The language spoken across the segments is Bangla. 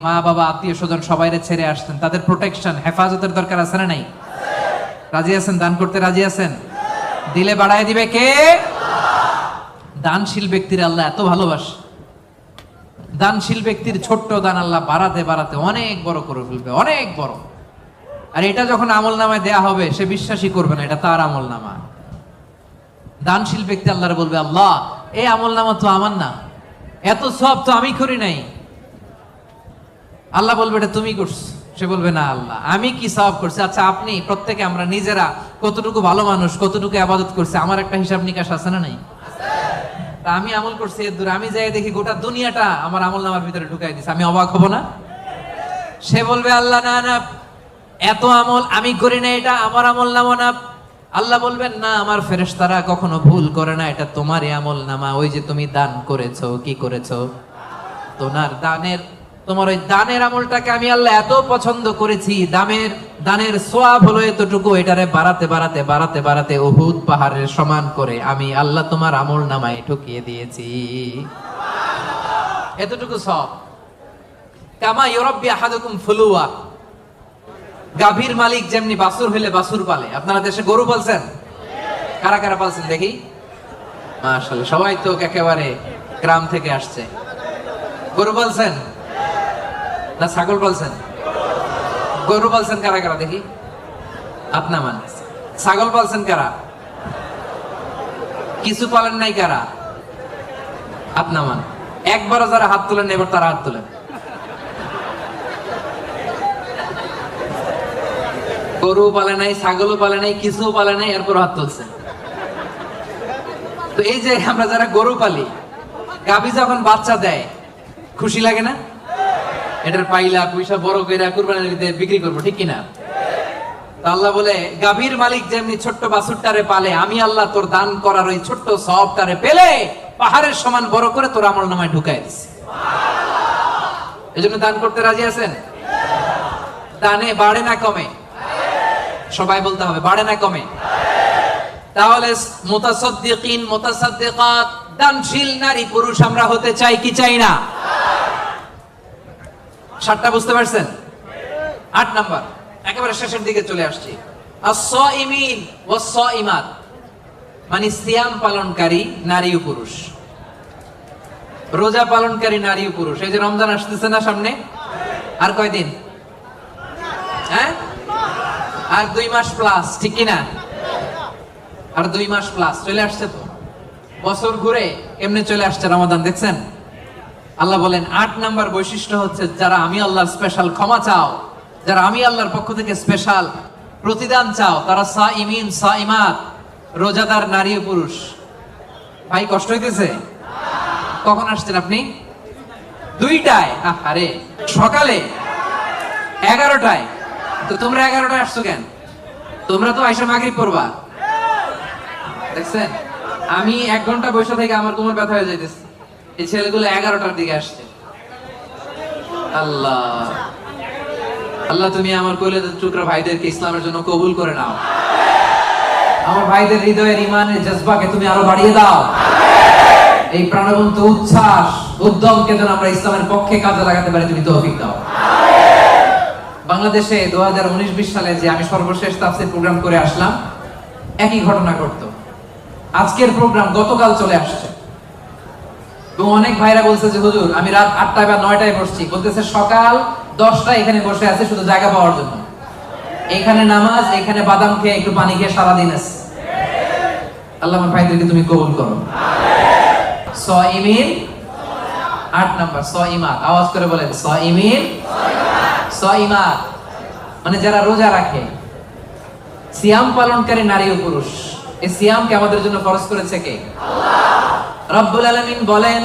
মা বাবা আত্মীয় স্বজন সবাইরে ছেড়ে আসছেন, তাদের প্রোটেকশন হেফাজতের দরকার আছে না নাই? রাজি আছেন? দান করতে রাজি আছেন? দিলে বাড়ায় দিবে কে? দানশীল ব্যক্তির আল্লাহ এত ভালোবাসে, দানশীল ব্যক্তির ছোট্ট দান আল্লাহ বাড়াতে বাড়াতে অনেক বড় করে ফেলবে, অনেক বড়। আর এটা যখন আমল নামায় দেয়া হবে, সে বিশ্বাসই করবে না এটা তার আমল নামা। দানশীল ব্যক্তি আল্লাহরে বলবে, আল্লাহ এই আমল নামা তো আমার না, এত সব তো আমি করি নাই। আল্লাহ বলবে এটা তুমি করছো। সে বলবে না আল্লাহ আমি কি সওয়াব করছি? আচ্ছা আপনি প্রত্যেকে আমরা নিজেরা কতটুকু ভালো মানুষ, কতটুকু ইবাদত করছি, আমার একটা হিসাব নিকাশ আছে না নাই? তা আমি আমল করছি এর দূরে, আমি যাই দেখি গোটা দুনিয়াটা আমার আমল নামার ভিতরে ঢুকাই দিছে, আমি অবাক হব না? সে বলবে আল্লাহ না না, এত আমল আমি করি না, এটা আমার আমল নামা না। আল্লাহ বলবেন না, আমার ফেরেশতারা কখনো ভুল করে না, এটা তোমারই আমল নামা। ওই যে তুমি দান করেছো, কি করেছো? তোমার ওই দানের আমলটাকে আমি আল্লাহ এত পছন্দ করেছি, দানের সোয়াব হলো এতটুকু, এটারে বাড়াতে বাড়াতে বাড়াতে বাড়াতে উহুদ পাহাড়ের সমান করে আমি আল্লাহ তোমার আমল নামায় ঢুকিয়ে দিয়েছি। এতটুকু সব। কামা ইউরাব্বি আহাদুকুম ফুলুয়া, গাভীর মালিক যেমনি বাছুর হইলে বাছুর পালে। আপনারা দেশে গরু পালছেন? কারা কারা পালছেন দেখি? মাশাআল্লাহ, সবাই তো একেবারে গ্রাম থেকে আসছে। গরু পালছেন না ছাগল পালছেন? গরু পালছেন কারা কারা দেখি? আপনা মান। ছাগল পালছেন কারা? কিছু পালেন নাই কারা? আপনা মান। একবারও যারা হাত তুলেন এবার তারা হাত তুলেন। গরু পালে নাই, ছাগলও পালে নাই, কিছু পালে নাই, এরপর হাত তুলছেন। তো এই যে আমরা যারা গরু পালি, গাভী যখন বাচ্চা দেয় খুশি লাগে না? এটার পাইলা পয়সা বড় করে কুরবানির ঈদে বিক্রি করবো, ঠিক কিনা? আল্লাহ বলে গাভীর মালিক যেমনি ছোট্ট বাছুরটারে পালে, আমি আল্লাহ তোর দান করার ওই ছোট্ট সওয়াবটারে পেলে পাহাড়ের সমান বড় করে তোর আমল নামায় ঢুকাই দিছি। এজন্য দান করতে রাজি আছেন? দানে বাড়ে না কমে? সবাই বলতে হবে বাড়ে না কমে? তাহলে মুতাসাদ্দিকিন মুতাসাদ্দিকাত দানশীল নারী পুরুষ আমরা হতে চাই কি চাই না? 7টা বুঝতে পারছেন? 8 নাম্বার, একেবারে শেষের দিকে চলে আসছি। আস-সাইমিন ওয়াস-সাইমাত, মানে সিয়াম পালনকারী নারী ও পুরুষ, রোজা পালনকারী নারী ও পুরুষ। এই যে রমজান আসতেছে না সামনে, আর কয়দিন? হ্যাঁ, আর 2 মাস প্লাস, ঠিক কিনা? আর 2 মাস প্লাস চলে আসছে। তো বছর ঘুরে এমনি চলে আসছে রমাদান, দেখছেন? আল্লাহ বলেন 8 নাম্বার বৈশিষ্ট্য হচ্ছে যারা আমি আল্লাহর স্পেশাল ক্ষমা চাও, যারা আমি আল্লাহর পক্ষ থেকে স্পেশাল প্রতিদান চাও, তারা সাইমিন সাইমাত, রোজাদার নারী ও পুরুষ। ভাই কষ্ট হইতেছে? কখন আসছেন আপনি? 2টায়? আরে সকালে 11টায়। তো তোমরা 11টায় আসছো কেন? তোমরা তো আইসা মাগরিব পড়বা। দেখছেন, আমি 1 ঘন্টা বসে থেকে আমার কোমর ব্যথা হয়ে যাইতেছে। এই ছেলেগুলো 11টার দিকে আসছে। আল্লাহ আল্লাহ, তুমি আমার কলিজার টুকরা ভাইদেরকে ইসলামের জন্য কবুল করে নাও। আমার ভাইদের হৃদয়ের ঈমানের জজবাকে তুমি আরো বাড়িয়ে দাও। এই প্রাণবন্ত উচ্ছ্বাস উদ্যমকে যেন আমরা ইসলামের পক্ষে কাজে লাগাতে পারি, তুমি তৌফিক দাও। বাংলাদেশে 2019-20 সালে যে আমি সর্বশেষ তাফসীর প্রোগ্রাম করে আসলাম, একই ঘটনা ঘটতো। আজকের প্রোগ্রাম গতকাল চলে আসছে। এবং অনেক ভাইরা বলছে যে হুজুর আমি রাত 8টায় বা 9টায় বসছি, বলতেছে সকাল 10টায় এখানে বসে আছে শুধু জায়গা পাওয়ার জন্য। এখানে নামাজ, এখানে বাদাম খেয়ে একটু পানি খেয়ে সারাদিন আছে। আল্লাহ আমার ভাইদেরকে তুমি কবুল করো। সাইমিন 8 নাম্বার, সাইমাত। আওয়াজ করে বলেন সাইমিন সাইমাত, মানে যারা রোজা রাখে, সিয়াম পালনকারী নারী ও পুরুষ। এই সিয়ামকে আমাদের জন্য ফরজ করেছে কে? আল্লাহ রাব্বুল আলামিন বলেন,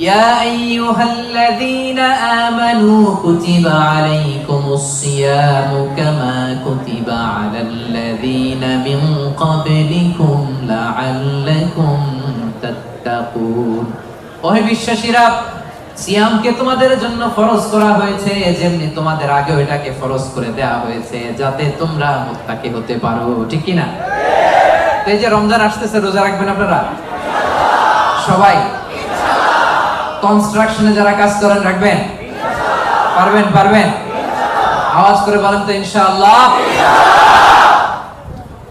ইয়া আইয়ুহাল্লাযীনা আমানু কুতিবা আলাইকুমুস সিয়ামু কামা কুতিবা আলাল্লাযীনা মিন ক্বাবলিকুম লাআল্লাকুম তাত্তাকুন। ওহে বিশ্বাসীরা, সিয়ামকে তোমাদের জন্য ফরজ করা হয়েছে যেমনি তোমাদের আগে এটাকে ফরজ করে দেয়া হয়েছে, যাতে তোমরা মুত্তাকি হতে পারো, ঠিক কি না? এই যে রমজান আসতেছে, রোজা রাখবেন আপনারা সবাই? কনস্ট্রাকশনে যারা কাজ করেন রাখবেন? পারবেন পারবেন? আওয়াজ করে বলেন তো ইনশাআল্লাহ।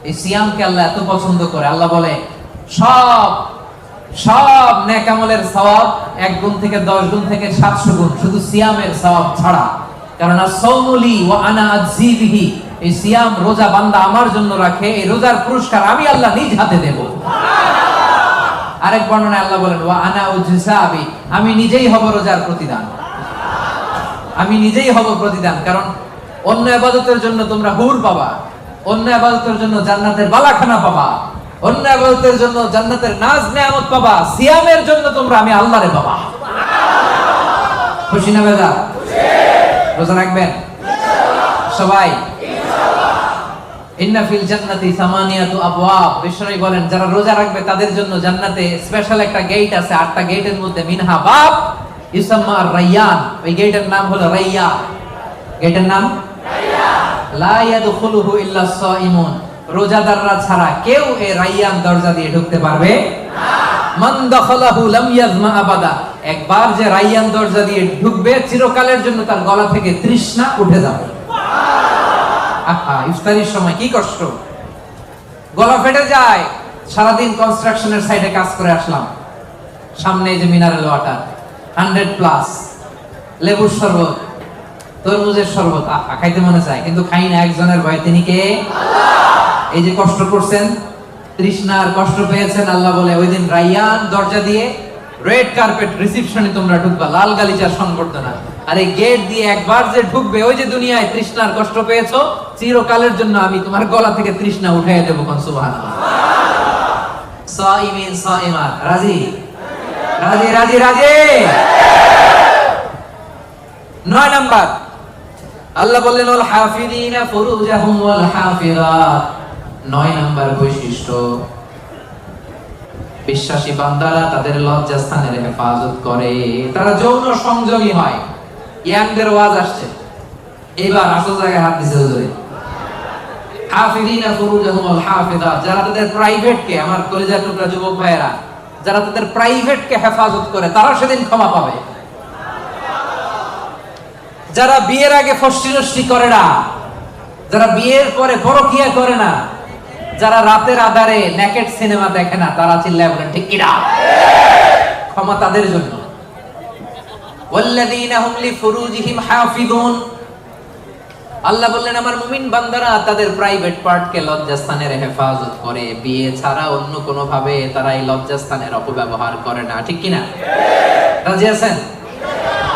এই সিয়ামকে আল্লাহ এত পছন্দ করে, আল্লাহ বলে সব সব নেক আমলের সওয়াব 1 গুণ থেকে 10 গুণ থেকে 700 গুণ, শুধু সিয়ামের সওয়াব ছাড়া। কারণ আস-সাওমুলি ওয়া আনা আযী বিহি, এই সিয়াম রোজা বান্দা আমার জন্য রাখে, এই রোজার পুরস্কার আমি আল্লাহ নিজ হাতে দেব। আরেক বর্ণনায় আল্লাহ বলেন ওয়া আনা উজসাবি, আমি নিজেই হব রোজার প্রতিদান, আমি নিজেই হব প্রতিদান। কারণ অন্য ইবাদতের জন্য তোমরা হুর পাবা, অন্য ইবাদতের জন্য জান্নাতের বালাখানা পাবা, অন্য ইবাদতের জন্য জান্নাতের নাজ নেয়ামত পাবা, সিয়ামের জন্য তোমরা আমি আল্লাহরে পাবা। খুশি না বেজা? রোজা রাখবেন সবাই? ইন্না ফিল জান্নাতি সামানিয়াতু আবওয়াব, বিশ্বনবী বলেন যারা রোজা রাখবে তাদের জন্য জান্নাতে স্পেশাল একটা গেট আছে, 8টা গেটের মধ্যে মিনহা বাব ইউসাম্মা আর-রায়্যান, ওই গেটের নাম হলো রায়্যান। গেটের নাম রায়্যান। লা ইয়াদখুলুহু ইল্লা সাইমুন, রোজাদাররা ছাড়া কেউ এই রায়্যান দরজা দিয়ে ঢুকতে পারবে না। মান দাখালাহু লাম ইয়াজমা আবাদা, একবার যে রায়্যান দরজা দিয়ে ঢুকবে চিরকালের জন্য তার গলা থেকে তৃষ্ণা উঠে যাবে। আহা, ইফতারির সময় কি কষ্ট, গলা ফেটে যায়। সারাদিন কনস্ট্রাকশনের সাইডে কাজ করে আসলাম, সামনে এই যে মিনারেল ওয়াটার 100+, লেবুর শরবত, তরমুজের শরবত, আহা খাইতে মনে চায়, কিন্তু খাই না। একজনের ভয়, তিনি কে? আল্লাহ। এই যে কষ্ট করছেন, তৃষ্ণার কষ্ট পেয়েছেন, আল্লাহ বলে ওই দিন রায়্যান দরজা দিয়ে রেড কার্পেট রিসেপশনে তোমরা ঢুকবা, লাল গালিচার সংবর্ধনা। আর এই গেট দিয়ে একবার যে ঢুকবে, ওই যে দুনিয়ায় তৃষ্ণার কষ্ট পেয়েছো, চিরকালের জন্য আমি তোমার গলা থেকে তৃষ্ণা উঠাইয়া দেবো। কোন সুবহানাল্লাহ। সাইমিন সাইমাত, রাজি রাজি রাজি রাজি। 9 নাম্বার আল্লাহ বললেন ওয়াল হাফিযিনা ফুরুজাহুম ওয়াল হাফিযাত, 9 নাম্বার বৈশিষ্ট্য, বিশ্বাসী বান্দারা তাদের লজ্জাস্থানের হেফাজত করে, তারা যৌন সংযমী হয়। ইয়াংদের ওয়াজ আসছে এবার, আসল জায়গায় হাত দিছে হুজুরে। হাফিযিনা ফুরুজাহুম ওয়াল হাফিযাত, যারা তাদের প্রাইভেট কে, আমার কলিজার টুকরা যুবক ভাইয়েরা, যারা তাদের প্রাইভেট কে হেফাজত করে তারা সেদিন ক্ষমা পাবে। যারা বিয়ের আগে ফষ্টি করে না, যারা বিয়ের পরে পরকিয়া করে না, যারা রাতের আধারে নেকেড সিনেমা দেখে না, তারা চিল্লায় বলেন ঠিক কিনা? ক্ষমা তাদের জন্য। ওয়াল্লাযীনা হুম লিফুরুজিহিম হাফিযুন, আল্লাহ বললেন আমার মুমিন বান্দারা তাদের প্রাইভেট পার্টকে লজ্জাস্থানের হেফাজত করে, বিয়ে ছাড়া অন্য কোনো ভাবে তারা এই লজ্জাস্থানের অপব্যবহার করে না। ঠিক কিনা? রাজি আছেন?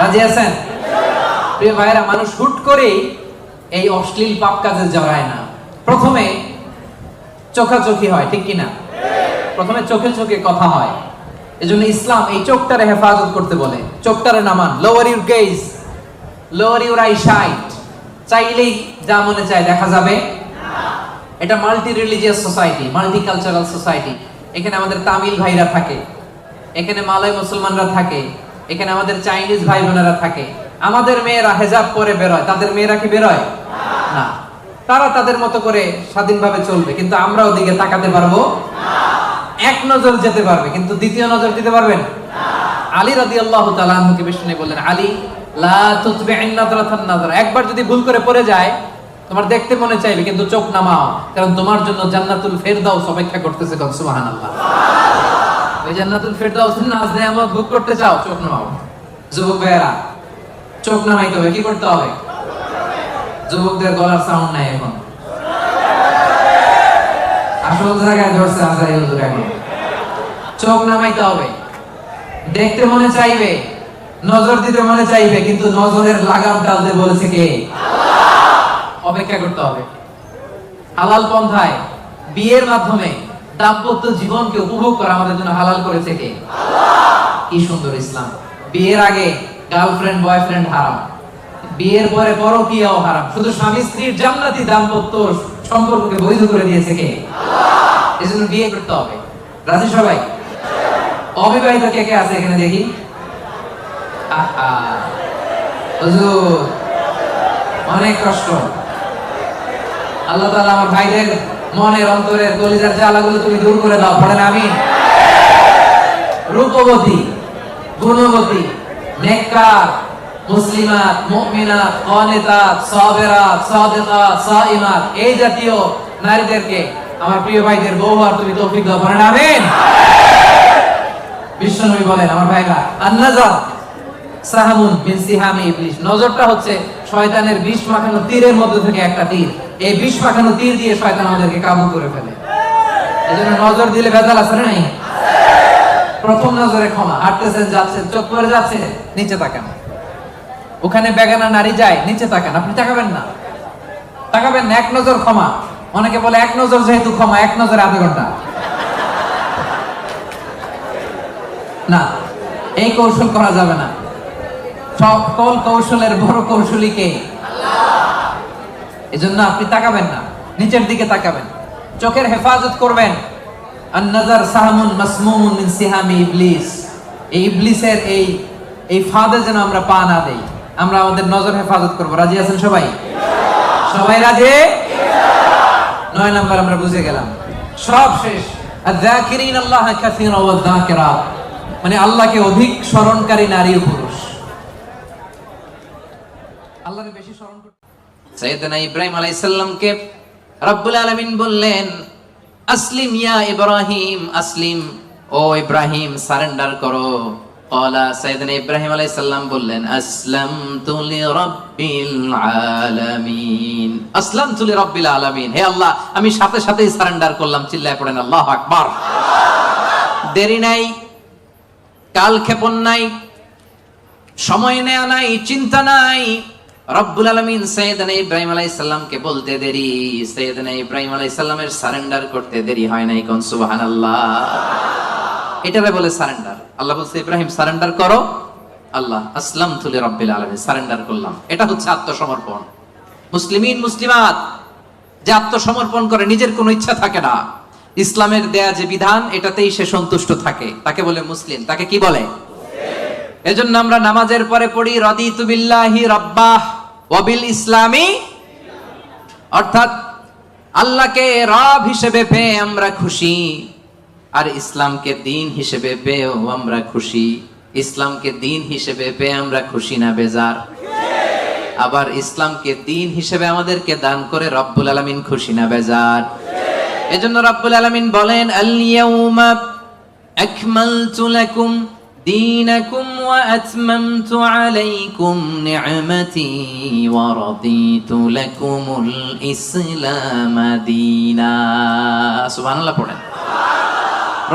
রাজি আছেন? প্রিয় ভাইরা, মানুষ হুট করেই এই অশ্লীল পাপ কাজে জড়ায় না। প্রথমে চোখাচোখি হয়, ঠিক কিনা? প্রথমে চোখে চোখে কথা হয়। এজন্য ইসলাম এই চোখটারে হেফাজত করতে বলে। চোখটারে নামান, lower your gaze, lower your eyesight. চাইলেই যা মনে চায় দেখা যাবে না। এটা multi religious society, multi cultural society. এখানে আমাদের তামিল ভাইরা থাকে, এখানে মালয় মুসলমানরা থাকে, এখানে আমাদের চাইনিজ ভাই বোনেরা থাকে। আমাদের মেয়েরা হেজাব পরে বেরোয়, তাদের মেয়েরা কি বেরোয় না? তারা তাদের মতো করে স্বাধীনভাবে চলবে, কিন্তু আমরা ওদিকে তাকাতে পারবো না। এক নজর যেতে পারবে, কিন্তু দ্বিতীয় নজর দিতে পারবেন না। আলী রাদিয়াল্লাহু তাআলা আনহুকে বিষ্ণু বললেন, আলী লা তুতবি'ন নাযরাতান নাযরা, একবার যদি ভুল করে পড়ে যায়, তোমার দেখতে মনে চাইবে কিন্তু চোখ নামাও, কারণ তোমার জন্য জান্নাতুল ফেরদাউস অপেক্ষা করতেছে। কোন সুবহানাল্লাহ। ওই জান্নাতুল ফেরদাউসের নাজ নেয়ামত ভোগ করতে চাও, চোখ নামাও। যুবক ভাইরা, চোখ নামাইতে হবে। কি করতে হবে? যুবকদের গলার সাউন্ড নাই এখন, আসল জায়গায় ধরছে আজারি হুজুর। এখন চোখ নামাইতে হবে। দেখতে মনে চাইবে, নজর দিতে মনে চাইবে, কিন্তু নজরের লাগাম টানতে বলেছে কে? আল্লাহ। অপেক্ষা করতে হবে। হালাল পন্থায় বিয়ের মাধ্যমে দাম্পত্য জীবনকে উপভোগ করা আমাদের জন্য হালাল করেছে কে? আল্লাহ। কি সুন্দর ইসলাম। বিয়ের আগে গার্লফ্রেন্ড বয়ফ্রেন্ড হারাম, বিয়ের পরে পরকীয়াও হারাম, শুধু স্বামী স্ত্রীর জান্নাতি দাম্পত্য সম্পর্ককে বৈধ করে দিয়েছে কে? আল্লাহ। এজন্য বিয়ে করতে হবে। রাজি সবাই? অবিবাহিত কে কে আছে এখানে দেখি? হুজুর অনেক কষ্ট। আল্লাহ তাআলা আমার ভাইদের মনের অন্তরের কলিজার জ্বালাগুলো তুমি দূর করে দাও, পড়েন আমিন। রূপবতী, গুণবতী, নেককার, মুসলিমাত, মুমিনাত, কানিতাত, সাবিরাত, সাদিকাত, সাইমাত, এই জাতীয় নারীদেরকে আমার প্রিয় ভাইদের বউ আর তুমি তৌফিক দাও, বলেন আমিন। বিশ্বনবী বলেন আমার ভাইরা, আন-নাজর সাহামুন মিন সিহামি ইবলিস, নজরটা হচ্ছে শয়তানের বিষ মাখানো তীরের মধ্যে থেকে একটা তীর। এই বিষ মাখানো তীর দিয়ে শয়তান আমাদেরকে কাবু করে ফেলে। এজন্য নজর দিলে ভেজাল আছে না নাই? প্রথম নজরে ক্ষমা, হাঁটতেছেন যাচ্ছেন, চোখ পড়ে যাচ্ছে, নিচে তাকান। ওখানে বেগানা নারী যায়, নিচে তাকান, আপনি তাকাবেন না, তাকাবেন না, এক নজর ক্ষমা। অনেকে বলে এক নজর যেহেতু ক্ষমা, এক নজরে আধা ঘন্টা। না, এই কৌশল করা যাবে না। সকল কৌশলের বড় কৌশলী কে? এজন্য আপনি তাকাবেন না, নিচের দিকে তাকাবেন, চোখের হেফাজত করবেন। আন-নাজার সাহামুন মাসমুমুন মিন সিহামি ইবলিস, এই ইবলিসের এই ফাঁদে যেন আমরা পা না দেই। আমরা আমাদের নজর হেফাজত করব। রাজি আছেন সবাই? সবাই রাজি? 9 নাম্বার আমরা বুঝে গেলাম, সব শেষ। আয-যাকিরিন আল্লাহ কাসীরা ওয়া যাকিরাত, মানে আল্লাহকে অধিক স্মরণকারী নারী ও পুরুষ। আল্লাহকে বেশি স্মরণ করতে। সাইয়েদনা ইব্রাহিম আলাইহিস সালামকে রব্বুল আলামিন বললেন, আসলিম ইয়া ইব্রাহিম, আসলিম, ও ইব্রাহিম সারেন্ডার করো। ক্বালা, সাইয়েদনা ইব্রাহিম আলাইহিস সালাম বললেন, আসলামতু লিরাব্বিল আলামিন, আসলামতু লিরাব্বিল আলামিন, হে আল্লাহ আমি সাথে সাথেই সারেন্ডার করলাম। চিল্লায় পড়েন আল্লাহু আকবার। দেরি নাই, কালক্ষেপণ নাই, সময় নেয়া নাই, চিন্তা নাই। রব্বুল আলামিন সাইয়েদনা ইব্রাহিম আলাইহিস সালামকে বলতে দেরি, সাইয়েদনা ইব্রাহিম আলাইহিস সালামের সারেন্ডার করতে দেরি হয় নাই। কোন সুবহানাল্লাহ। এটারে বলে সারেন্ডার। আল্লাহ বলছে ইব্রাহিম সারেন্ডার করো, আল্লাহ আসলামতু লিরাব্বিল আলামিন, সারেন্ডার করলাম। এটা হচ্ছে আত্মসমর্পণ। মুসলিমিন মুসলিমাত যে আত্মসমর্পণ করে, নিজের কোনো ইচ্ছা থাকে না, ইসলামের দেয়া যে বিধান এটাতেই সে সন্তুষ্ট থাকে, তাকে বলে মুসলিম। তাকে কি বলে? এজন্য আমরা নামাজের পরে পড়ি রাদিতু বিল্লাহি রাব্বাহ ওয়া বিল ইসলামি, অর্থাৎ আল্লাহকে রব হিসেবে পেয়ে আমরা খুশি, আর ইসলামকে দ্বীন হিসেবে পেয়েও আমরা খুশি। ইসলামকে দ্বীন হিসেবে পেয়ে আমরা খুশি না বেজার? আবার ইসলামকে দ্বীন হিসেবে আমাদেরকে দান করে রব্বুল আলামিন খুশি না বেজার? এজন্য রব্বুল আলামিন বলেন, আল ইয়াউমা আকমালতু লাকুম দীনাকুম ওয়া আতমামতু আলাইকুম নি'মাতি ওয়া রাদিতু লাকুমুল ইসলাম দীনা। সুবহানাল্লাহ পড়েন।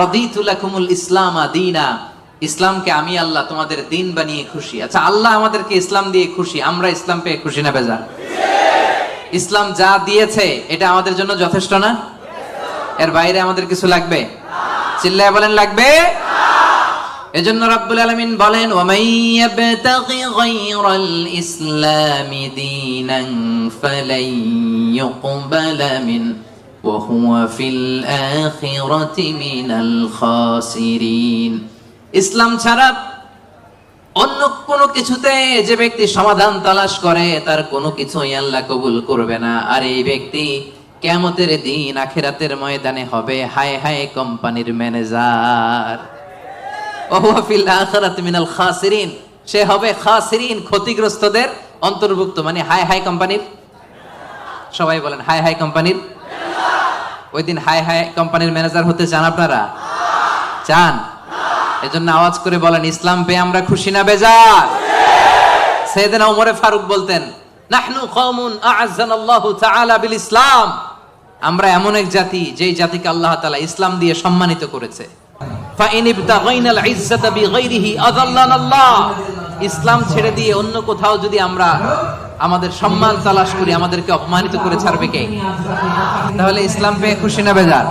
রাদিতু লাকুমুল ইসলাম দীনা, ইসলামকে আমি আল্লাহ তোমাদের দ্বীন বানিয়ে খুশি। আচ্ছা, আল্লাহ আমাদেরকে ইসলাম দিয়ে খুশি, আমরা ইসলাম পেয়ে খুশি না বেজার? ইসলাম যা দিয়েছে এটা আমাদের জন্য যথেষ্ট না? এর বাইরে আমাদের কিছু লাগবে? চিল্লায় বলেন লাগবে। এজন্য রব্বুল আলামিন বলেন, ওয়া মান ইয়াবতাগি গায়রাল ইসলামি দীনান ফালাই ইউকবালা মিন ওয়া হুয়া ফিল আখিরাতি মিনাল খাসিরিন। ইসলাম ছাড়া অন্য কোনো কিছুতে যে ব্যক্তি সমাধান তালাশ করে তার কোনো কিছুই আল্লাহ কবুল করবে না। আর এই ব্যক্তি কিয়ামতের দিন আখিরাতের ময়দানে হবে হায় হায় কোম্পানির ম্যানেজার। ওয়া ফিল আখিরাতি মিনাল খাসিরিন, সে হবে খাসিরিন, ক্ষতিগ্রস্তদের অন্তর্ভুক্ত। মানে হায় হায় কোম্পানির, সবাই বলেন হায় হায় কোম্পানির। ওই দিন হায় হায় কোম্পানির ম্যানেজার হতে চান আপনারা? চান? এজন্য আওয়াজ করে বলেন, ইসলাম পেয়ে আমরা খুশি না বেজার? সাইয়েদনা ওমর ফারুক বলতেন, নাহনু কওমুন আ'আজ্জানাল্লাহু তাআলা বিল ইসলাম, আমরা এমন এক জাতি যেই জাতিকে আল্লাহ তাআলা ইসলাম দিয়ে সম্মানিত করেছে। ফাইন ইবতাগাইনাল ইজ্জাতা বিগাইরিহি আযাল্লানাল্লাহ, ইসলাম ছেড়ে দিয়ে অন্য কোথাও যদি আমরা আমাদের সম্মান তালাশ করি, আমাদেরকে অপমানিত করে ছাড়বে কে? তাহলে ইসলাম পেয়ে খুশি না বেজার?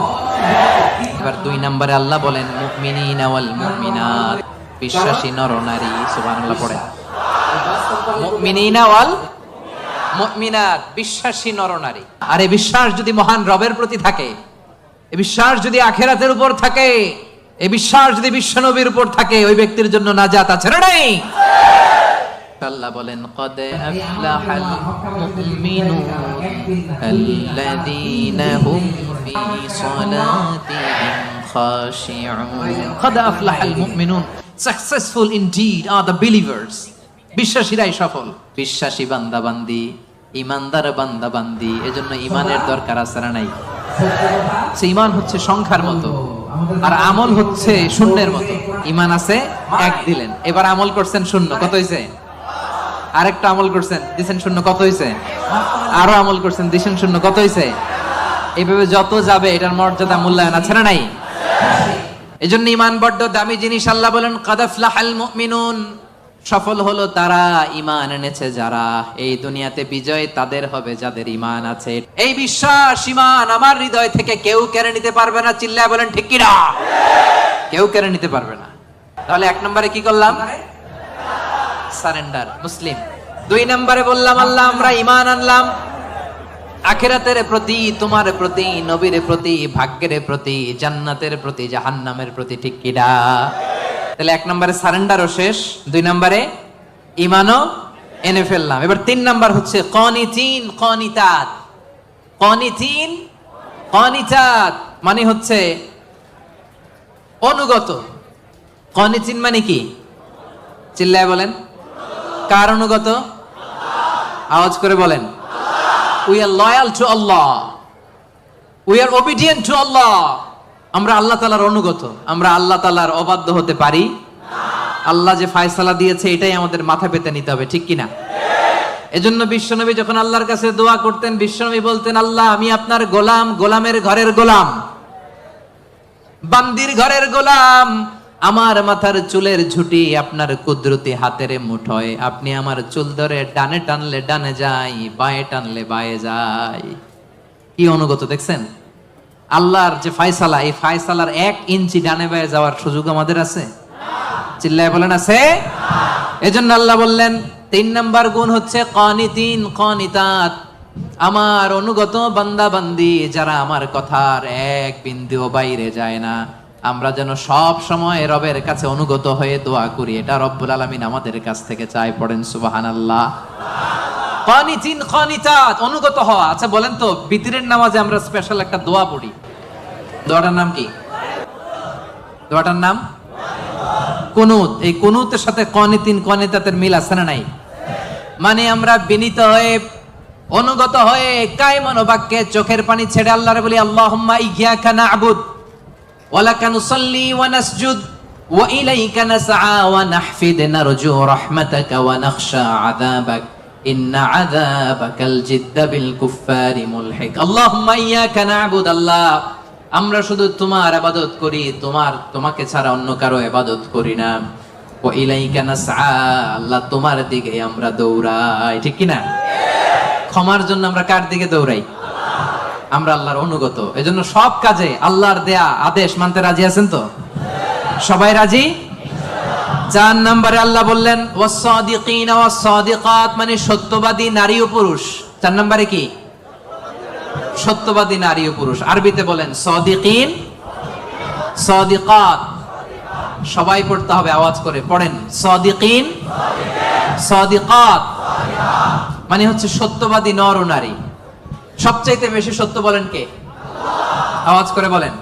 এবার 2 নম্বরে আল্লাহ বলেন, মুমিনিনা ওয়াল মুমিনাত, বিশ্বাসী নর নারী। সুবহানাল্লাহ পড়ে। মুমিনিনা ওয়াল মুমিনাত, বিশ্বাসী নর নারী। আর এই বিশ্বাস যদি মহান রবের প্রতি থাকে, এই বিশ্বাস যদি আখিরাতের উপর থাকে, এই বিশ্বাস যদি বিশ্বনবীর উপর থাকে, ওই ব্যক্তির জন্য নাজাত আছে না নাই? আল্লাহ বলেন, قد أفلح المؤمنون الذين هم في صلاتهم خاشعون. قد أفلح المؤمنون, successful indeed are the believers. বিশ্বাসীরাই সফল। বিশ্বাসী বান্দা বান্দি, ইমানদার বান্দা বান্দি, এজন্য ইমানের দরকার আছে না নাই? ইমান হচ্ছে সংখ্যার মতো, আর আমল হচ্ছে শূন্যের মতো। ইমান আছে এক দিলেন, এবার আমল করছেন শূন্য, কত হয়েছে? আরেকটা আমল করছেন, দিছেন শূন্য, কত হয়েছে? আরো আমল করছেন, দিছেন শূন্য, কত হয়েছে? এইভাবে যত যাবে এটার মর্যাদা মূল্যায়ন আছে না নাই? এজন্য ইমান বড্ড দামি জিনিস। আল্লাহ বলেন কাদ আফলাহাল মুমিনুন, সফল হলো তারা ইমান এনেছে যারা। এই দুনিয়াতে বিজয় তাদের হবে যাদের ইমান আছে। এই বিশ্বাস, ইমান আমার হৃদয় থেকে কেউ কেড়ে নিতে পারবে না। চিল্লায় বলেন ঠিক কি না? কেউ কেড়ে নিতে পারবে না। তাহলে এক নম্বরে কি করলাম? সারেন্ডার, মুসলিম। দুই নম্বরে বললাম আল্লাহ আমরা ইমান আনলাম আখিরাতের প্রতি, তোমার প্রতি, নবীর প্রতি, ভাগ্যের প্রতি, জান্নাতের প্রতি, জাহান্নামের প্রতি, ঠিক কি না? তাহলে এক নম্বরে সারেন্ডারও শেষ, দুই নম্বরে ইমানও এনে ফেললাম। এবার তিন নম্বর হচ্ছে কনিতিন কনিতাত। কনিতিন কনিতাত মানে হচ্ছে অনুগত। কনিতিন মানে কি? চিল্লায় বলেন। কার অনুগত? আওয়াজ করে বলেন। We are loyal to Allah. We are obedient to Allah. আমরা আল্লাহ তাআলার অনুগত। আমরা আল্লাহ তাআলার অবাধ্য হতে পারি? আল্লাহ যে ফয়সালা দিয়েছে এটাই আমাদের মাথা পেতে নিতে হবে, ঠিক কি না? এজন্য বিশ্বনবী যখন আল্লাহর কাছে দোয়া করতেন, বিশ্বনবী বলতেন আল্লাহ আমি আপনার গোলাম, গোলামের ঘরের গোলাম, বান্দির ঘরের গোলাম। আমার মাথার চুলের ঝুঁটি আপনার কুদরতি হাতের মুঠোয়। আপনি আমার চুল ধরে ডানে টানলে ডানে যাই, বায়ে টানলে বায়ে যাই। কি অনুগত দেখছেন? আল্লাহর যে ফয়সালা, এই ফয়সালার 1 ইঞ্চি ডানে বায়ে যাওয়ার সুযোগ আমাদের আছে? চিল্লায় বলেন আছে? এজন্য আল্লাহ বললেন 3 নাম্বার গুণ হচ্ছে কানিতিন কানিতাত, আমার অনুগত বান্দা বান্দি যারা আমার কথার এক বিন্দুও বাইরে যায় না। আমরা যেন সব সময় রবের কাছে অনুগত হয়ে দোয়া করি, এটা রব্বুল আলামিন আমাদের কাছ থেকে চায়। পড়েন সুবহানাল্লাহ। কানিতিন কানিতাত, অনুগত হওয়া। আচ্ছা বলেন তো, বিতরের নামাজে আমরা স্পেশাল একটা দোয়া পড়ি, দোয়াটার নাম কি? দোয়াটার নাম কুনুত। এই কুনুতের সাথে কানিতিন কানিতাতের মিল আছে না নাই? মানে আমরা বিনীত হয়ে, অনুগত হয়ে, কায় মনোবাক্যে চোখের পানি ছেড়ে আল্লাহরে বলি আল্লাহুম্মা ইয়্যাকা না'বুদ ওয়া লাকা নুসাল্লি ওয়া নাসজুদ ওয়া ইলাইকা নাসআ ওয়া নাহফিদ নারজু রাহমাতাকা ওয়া নাখশা আযাবাক ইন্না আযাবাকাল জিদ্দা বিল কুফফারি মুলহিক। আল্লাহুম্মা ইয়্যাকা না'বুদ, আল্লাহ আমরা শুধু তোমার ইবাদত করি, তোমাকে ছাড়া অন্য কারো ইবাদত করি না। ওয়া ইলাইকা নাসআ, আল্লাহ তোমার দিকে আমরা দৌড়াই, ঠিক কি না? ক্ষমার জন্য আমরা কার দিকে দৌড়াই? আমরা আল্লাহর অনুগত। এজন্য সব কাজে আল্লাহর দেয়া আদেশ মানতে রাজি আছেন তো? সবাই রাজি? 4 নম্বরে আল্লাহ বললেন ওয়াস-সাদিকিনা ওয়াস-সাদিকাত, মানে সত্যবাদী নারী ও পুরুষ। 4 নম্বরে কি? সত্যবাদী নারী ও পুরুষ। আরবিতে বলেন সাদিকিন সাদিকাত। সবাই পড়তে হবে, আওয়াজ করে পড়েন। সাদিকিন সাদিকাত মানে হচ্ছে সত্যবাদী নর ও নারী। সবচাইতে বেশি সত্য বলেন কে? আওয়াজ করে বলেন।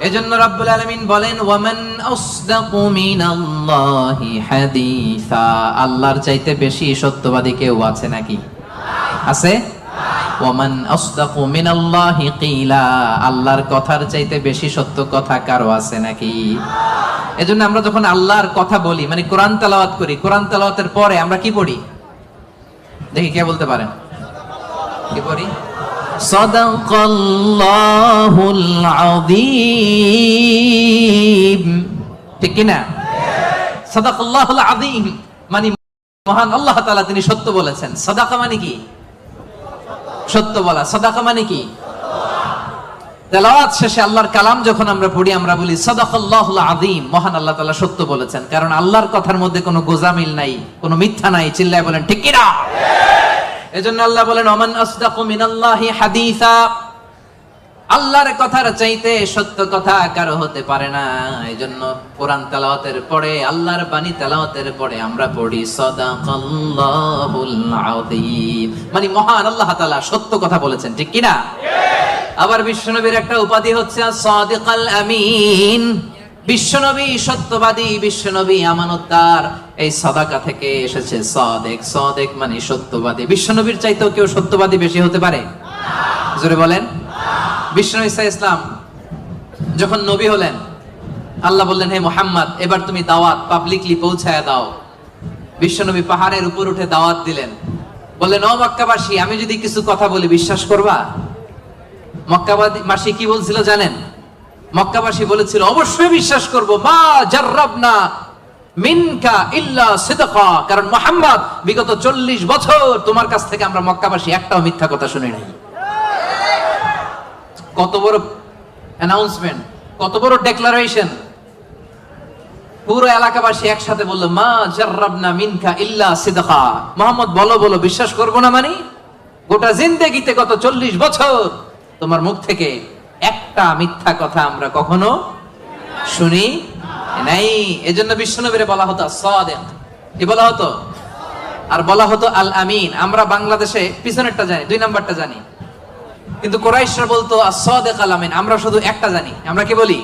এজন্য রাব্বুল আলামিন বলেন ওয়ামান আসদাকু মিনাল্লাহি হাদিসা, আল্লাহর চাইতে বেশি সত্যবাদী কেউ আছে নাকি? আছে? ওয়ামান আসদাকু মিনাল্লাহি কিলা, আল্লাহর কথার চাইতে বেশি সত্য কথা কারো আছে নাকি? এজন্য আমরা যখন আল্লাহর কথা বলি, মানে কোরআন তেলাওয়াত করি, কোরআন তেলাওয়াতের পরে আমরা কি পড়ি? দেখি কে বলতে পারেন? কি পড়ি? সাদাকাল্লাহুল আযীম, ঠিক কি না? সাদাকাল্লাহুল আযীম মানে মহান আল্লাহ তাআলা তিনি সত্য বলেছেন। সাদাকা মানে কি? সত্য বলা। সাদাকা মানে কি? তেলাওয়াত শেষে আল্লাহর কালাম যখন আমরা পড়ি আমরা বলি সাদাকাল্লাহুল আযীম, মহান আল্লাহ তাআলা সত্য বলেছেন। কারণ আল্লাহর কথার মধ্যে কোনো গোজামিল নাই, কোনো মিথ্যা নাই। চিল্লায় বলেন ঠিক কি না? এজন্য আল্লাহ বলেন ওমান আসদাকু মিনাল্লাহি হাদিসা, আল্লাহর কথার চাইতে সত্য কথা কারো হতে পারে না। এজন্য কোরআন তেলাওয়াতের পরে, আল্লাহর বাণী তেলাওয়াতের পরে আমরা পড়ি সাদাকাল্লাহুল আযীম, মানে মহান আল্লাহ তাআলা সত্য কথা বলেছেন, ঠিক কি না? আবার বিশ্বনবীর একটা উপাধি হচ্ছে সাদিকাল আমিন, বিশ্বনবী সত্যবাদী, বিশ্বনবী আমানতদার। এই সাদাকা থেকে এসেছে সাদেক। সাদেক মানে সত্যবাদী। বিশ্বনবীর চাইতেও কেউ সত্যবাদী বেশি হতে পারে? জোরে বলেন। বিশ্বনবী সাল্লাল্লাহু আলাইহি ওয়াসাল্লাম যখন নবী হলেন, আল্লাহ বললেন, হে মুহাম্মদ, এবার তুমি দাওয়াত পাবলিকলি পৌঁছায় দাও। বিশ্বনবী পাহাড়ের উপর উঠে দাওয়াত দিলেন। বললেন, ও মক্কাবাসী, আমি যদি কিছু কথা বলি বিশ্বাস করবা? মক্কাবাসী কি বলছিল জানেন? মক্কাবাসী বলেছিল, অবশ্যই বিশ্বাস করব। মা জাররাবনা মিনকা ইল্লা সিদকা। কারণ মুহাম্মদ, বিগত 40 বছর তোমার কাছ থেকে আমরা মক্কাবাসী একটাও মিথ্যা কথা শুনি নাই। কত বড় অ্যানাউন্সমেন্ট, কত বড় ডেক্লারেশন। পুরো এলাকাবাসী একসাথে বলল, মা জাররাবনা মিনকা ইল্লা সিদকা। মুহাম্মদ, বলো বলো, বিশ্বাস করব না মানে? গোটা জিন্দেগিতে গত 40 বছর তোমার মুখ থেকে একটা মিথ্যা কথা আমরা কখনো শুনি নাই। এজন্য বিশ্বনবীরে বলা হতো সাদেক। কি বলা হতো? আর বলা হতো আল আমিন। আমরা বাংলাদেশে পিছনেরটা জানি, 2 নাম্বারটা জানি, কিন্তু কুরাইশরা বলতো as-সাদিক আল আমিন। আমরা শুধু একটা জানি। আমরা কি বলি?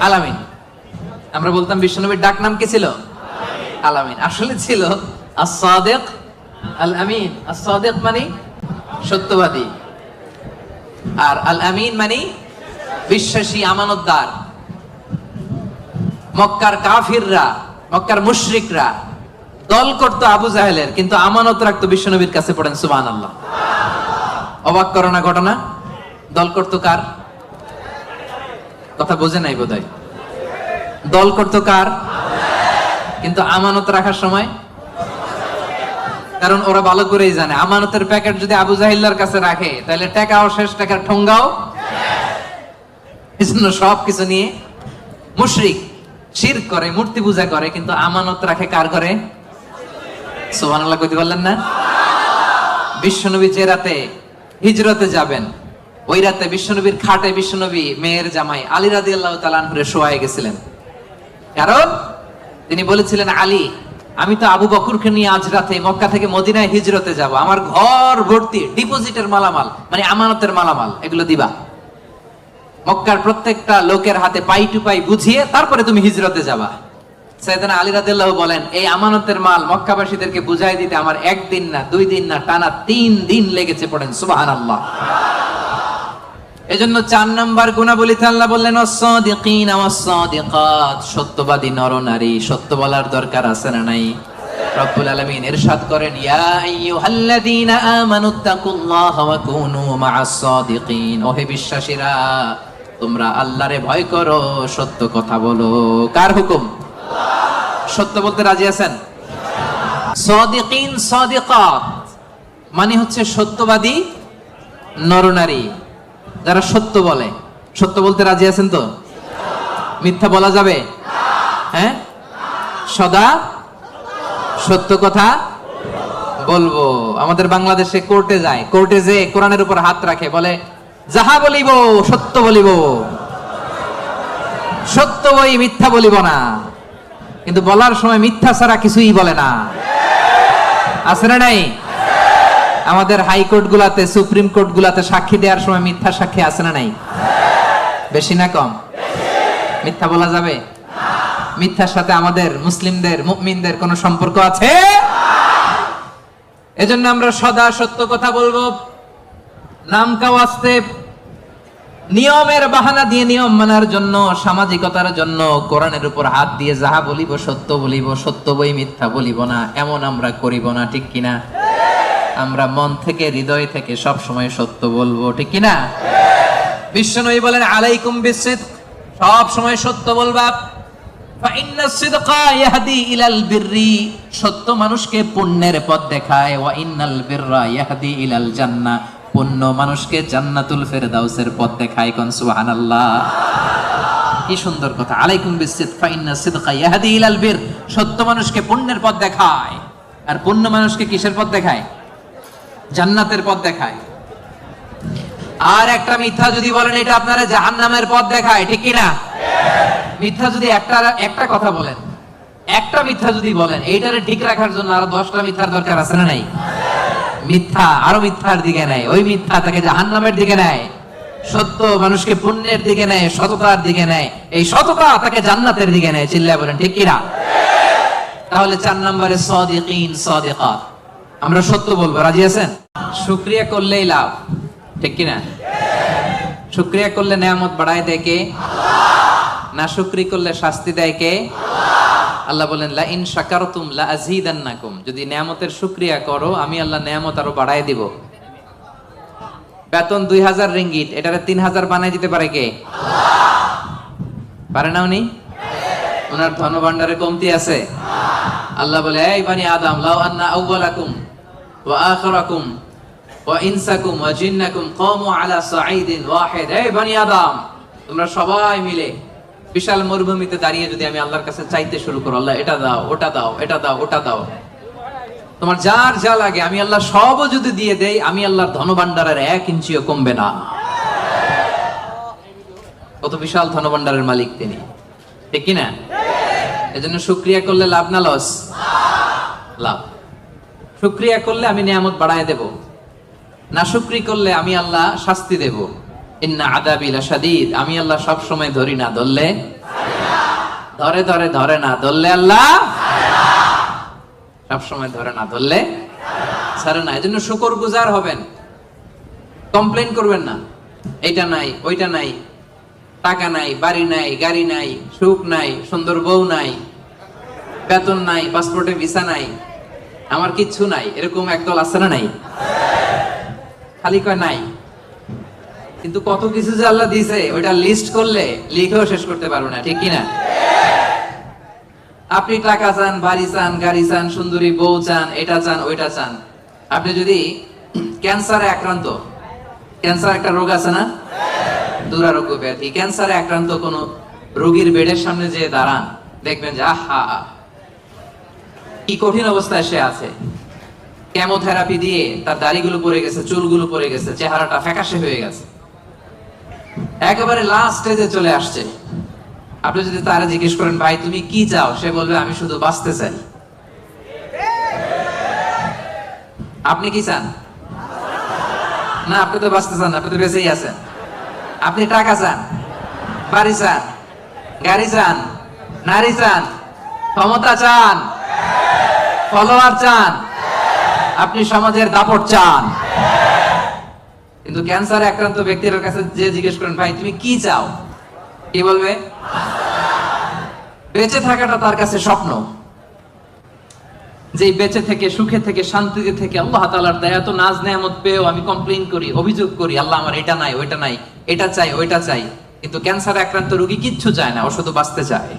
আল আমিন। আমরা বলতাম বিশ্বনবীর ডাক নাম কি ছিল? আল আমিন। আসলে ছিল as-সাদিক আল আমিন। as-সাদিক মানে সত্যবাদী, আর আল আমিন মানে বিশ্বাসী, আমানতদার। মক্কার কাফিররা, মক্কার মুশরিকরা দল করতো আবু জাহেলের, কিন্তু আমানত রাখতো বিশ্বনবীর কাছে। পড়েন সুবহানাল্লাহ। অবাক করো না ঘটনা? দল করতো কার? কথা বোঝে নাই বোধহয়। দল করতো কার? কিন্তু আমানত রাখার সময়, কারণ ওরা ভালো করেই জানে আমানতের প্যাকেট যদি আবু জাহিল্লার কাছে রাখে তাহলে টাকাও শেষ, টাকার ঠোঙ্গাও। এজন্য সবকিছু নিয়ে মুশরিক শিরক করে, মূর্তি পূজা করে, কিন্তু আমানত রাখে কার ঘরে? সুবহানাল্লাহ কইতে বললেন না? বিশ্বনবী যে রাতে হিজরতে যাবেন, ওই রাতে বিশ্বনবীর খাটে বিশ্বনবী মেয়ের জামাই আলী রাদিয়াল্লাহু তাআলা আনহুরে শোয়ায় গেছিলেন। কারণ তিনি বলেছিলেন, আলী, আমি তো আবু বকরকে নিয়ে আজ রাতে মক্কা থেকে মদিনায় হিজরতে যাব। আমার ঘর ভর্তি ডিপোজিটের মালামাল, মানে আমানতের মালামাল, এগুলো দিবা। মক্কার প্রত্যেকটা লোকের হাতে পাই টু পাই বুঝিয়ে তারপরে তুমি হিজরতে যাবা। সাইয়েদনা আলী রাদিয়াল্লাহু বলেন, এই আমানতের মাল মক্কাবাসীদেরকে বুঝাই দিতে আমার 1 দিন না 2 দিন না, টানা 3 দিন লেগেছে। পড়েন সুবহানাল্লাহ। এজন্য 4 নাম্বার গুণাবলীতে আল্লাহ বললেন, আস-সাদিকিন ওয়াস-সাদিকাত। সত্যবাদী নরনারী, সত্য বলার দরকার আছে না নাই? রব্বুল আলামিন ইরশাদ করেন, ইয়া আইয়ুহাল্লাযীনা আমানুত্তাকুল্লাহা ওয়া কুনু মা'আস-সাদিকিন। ওহে বিশ্বাসীরা, তোমরা আল্লাহরে ভয় করো, সত্য কথা বলো। কার হুকুম? সত্য বলতে রাজি আছেন? সাদিকিন সাদিকাত মানে হচ্ছে সত্যবাদী নরনারী, যারা সত্য বলে। সত্য বলতে রাজি আছেন তো? মিথ্যা বলা যাবে? হ্যাঁ, সদা সত্য কথা বলবো। আমাদের বাংলাদেশে কোর্টে যায়, কোর্টে যে কোরআনের উপর হাত রাখে, বলে যাহা বলিব সত্য বলিব, সত্য বই মিথ্যা বলিব না। কিন্তু বলার সময় মিথ্যা ছাড়া কিছুই বলে না। আছে না নাই? আমাদের হাইকোর্ট গুলাতে, সুপ্রিম কোর্ট গুলাতে সাক্ষী দেওয়ার সময় মিথ্যা সাক্ষী আছে না নাই? বেশি না কম? মিথ্যা বলা যাবে? মিথ্যার সাথে আমাদের মুসলিমদের, মুমিনদের কোনো সম্পর্ক আছে? এজন্য আমরা সদা সত্য কথা বলবো। নাম কাওয়াস্তে, নিয়মের বাহানা দিয়ে, নিয়ম মানার জন্য, সামাজিকতার জন্য কোরআনের উপর হাত দিয়ে যাহা বলিব সত্য বলিব, সত্য বই মিথ্যা বলিব না, এমন আমরা করিব না। ঠিক কিনা? আমরা মন থেকে, হৃদয় থেকে সব সময় সত্য বলবো। ঠিক কিনা? বিশ্বনবী বলেন, আলাইকুম বিসিদক, সব সময় সত্য বলবা। ফাইন্নাস সিদকা ইয়াহদি ইলাল বিররি, সত্য মানুষকে পুণ্যের পথ দেখায়। ওয়া ইন্নাল বিররা ইয়াহদি ইলাল জান্নাহ, পুণ্য মানুষকে জান্নাতুল ফেরদাউসের পথ দেখায়। কোন সুবহানাল্লাহ। কি সুন্দর কথা। আলাইকুম বিসিদক ফাইন্নাস সিদকা ইয়াহদি ইলাল বির, সত্য মানুষকে পুণ্যের পথ দেখায়, আর পুণ্য মানুষকে কিসের পথ দেখায়? জান্নাতের পথ দেখায়। আর একটা মিথ্যা যদি বলেন, এটা আপনারা জাহান্নামের পথ দেখায়। ঠিক কিনা? মিথ্যা যদি একটা কথা বলেন, একটা মিথ্যা যদি বলেন, এইটারে ঠিক রাখার জন্য আরো 10টা মিথ্যার দরকার আছে না নাই? মিথ্যা আরো মিথ্যার দিকে নেয়, ওই মিথ্যা তাকে জাহান্নামের দিকে নেয়। সত্য মানুষকে পুণ্যের দিকে নেয়, সততার দিকে নেয়, এই সততা তাকে জান্নাতের দিকে নেয়। চিল্লায় বলেন ঠিক কিনা? তাহলে 4 নম্বরে সাদিকিন সাদিকাত, আমরা সত্য বলবো। রাজি আছেন? শুকরিয়া করলেই লাভ, ঠিক কিনা? শুকরিয়া করলে নেয়ামত বাড়ায় দেয় কে? না শুকরি করলে শাস্তি দেয় কে? আল্লাহ বলেন লা ইন শাকারতুম লা আযীদান্নাকুম, যদি নেয়ামতের শুকরিয়া করো আমি আল্লাহ নেয়ামত আরো বাড়ায় দিব। বেতন 2000 রিঙ্গিট, এটারে 3000 বানাই দিতে পারে কে? পারে না উনি? ওনার ধনভাণ্ডারে কমতি আছে? আল্লাহ বলে এই বানি আদম লাউ আন্না আউওয়ালাকুম ওয়া আখিরাকুম ওয়া ইনসাকুম ওয়া জিন্নাকুম কামু আলা সাঈদিন ওয়াহিদ, এই বানি আদম তোমরা সবাই মিলে বিশাল মরুভূমিতে দাঁড়িয়ে যদি আমি আল্লাহর কাছে চাইতে শুরু করো, আল্লাহ এটা দাও, ওটা দাও, এটা দাও, ওটা দাও, তোমার যার যা লাগে আমি আল্লাহ সবও যদি দিয়ে দেই, আমি আল্লাহর ধনভাণ্ডারের 1 ইঞ্চিও কমবে না। কত বিশাল ধনভাণ্ডারের মালিক তিনি, ঠিক কি না? এজন্য শুকরিয়া করলে লাভ না লস? লাভ। শুকরিয়া করলে আমি নিয়ামত বাড়ায় দেব, না শুকরি করলে আমি আল্লাহ শাস্তি দেব। ইন্না আযাবি লাশাদীদ, আমি আল্লাহ সব সময় ধরি না, ধরলে ধরে ধরে ধরে না, ধরলে আল্লাহ সব সময় ধরে না, ধরলে ছাড়ে না। এজন্য শুকরগুজার হবেন, কমপ্লেইন করবেন না এইটা নাই ওইটা নাই, টাকা নাই, বাড়ি নাই, গাড়ি নাই, সুখ নাই, সুন্দর বউ নাই, বেতন নাই, পাসপোর্টে ভিসা নাই, আমার কিচ্ছু নাই, এরকম একদল আছে না? নাই, খালি কয় নাই। কিন্তু কত কিছু যে আল্লাহ দিয়েছে ওইটা লিস্ট করলে লিখেও শেষ করতে পারবো না, ঠিক কিনা? আপনি টাকা চান, বাড়ি চান, গাড়ি চান, সুন্দরী বউ চান, এটা চান, ওইটা চান। আপনি যদি ক্যান্সারে আক্রান্ত, ক্যান্সার একটা রোগ আছে না, দুরারোগ্য ব্যাধি, ক্যান্সারে আক্রান্ত কোন রোগীর বেডের সামনে যে দাঁড়ান, দেখবেন যে আহা কি কঠিন অবস্থায় সে আছে। কেমোথেরাপি দিয়ে তার দাড়িগুলো পড়ে গেছে, চুলগুলো পড়ে গেছে, চেহারাটা ফ্যাকাশে হয়ে গেছে, একেবারে লাস্ট স্টেজে চলে আসছে। আপনি যদি তারা জিজ্ঞেস করেন ভাই তুমি কি চাও, সে বলবে আমি শুধু বাঁচতে চাই। আপনি কি চান? না, আপনি তো বাঁচতে চান না, আপনি তো বেঁচেই আছেন। আপনি টাকা চান, বাড়ি চান, গাড়ি চান, নারী চান, ক্ষমতা চান, ফলোয়ার চান, আপনি সমাজের দাপট চান। কিন্তু ক্যান্সারে আক্রান্ত ব্যক্তির কাছে যে জিজ্ঞেস করেন ভাই তুমি কি চাও, কি বলবে? বেঁচে থাকাটা তার কাছে স্বপ্ন। যে বেঁচে থেকে, সুখে থেকে, শান্তিতে থেকে আল্লাহ তাআলার দয়া তো নাজ নেয়ামত পেয়েও আমি কমপ্লেইন করি, অভিযোগ করি, আল্লাহ আমার এটা নাই, ওইটা নাই, এটা চাই, ওইটা চাই। কিন্তু ক্যান্সারে আক্রান্ত রোগী কিচ্ছু চায় না, ও শুধু বাঁচতে চায়।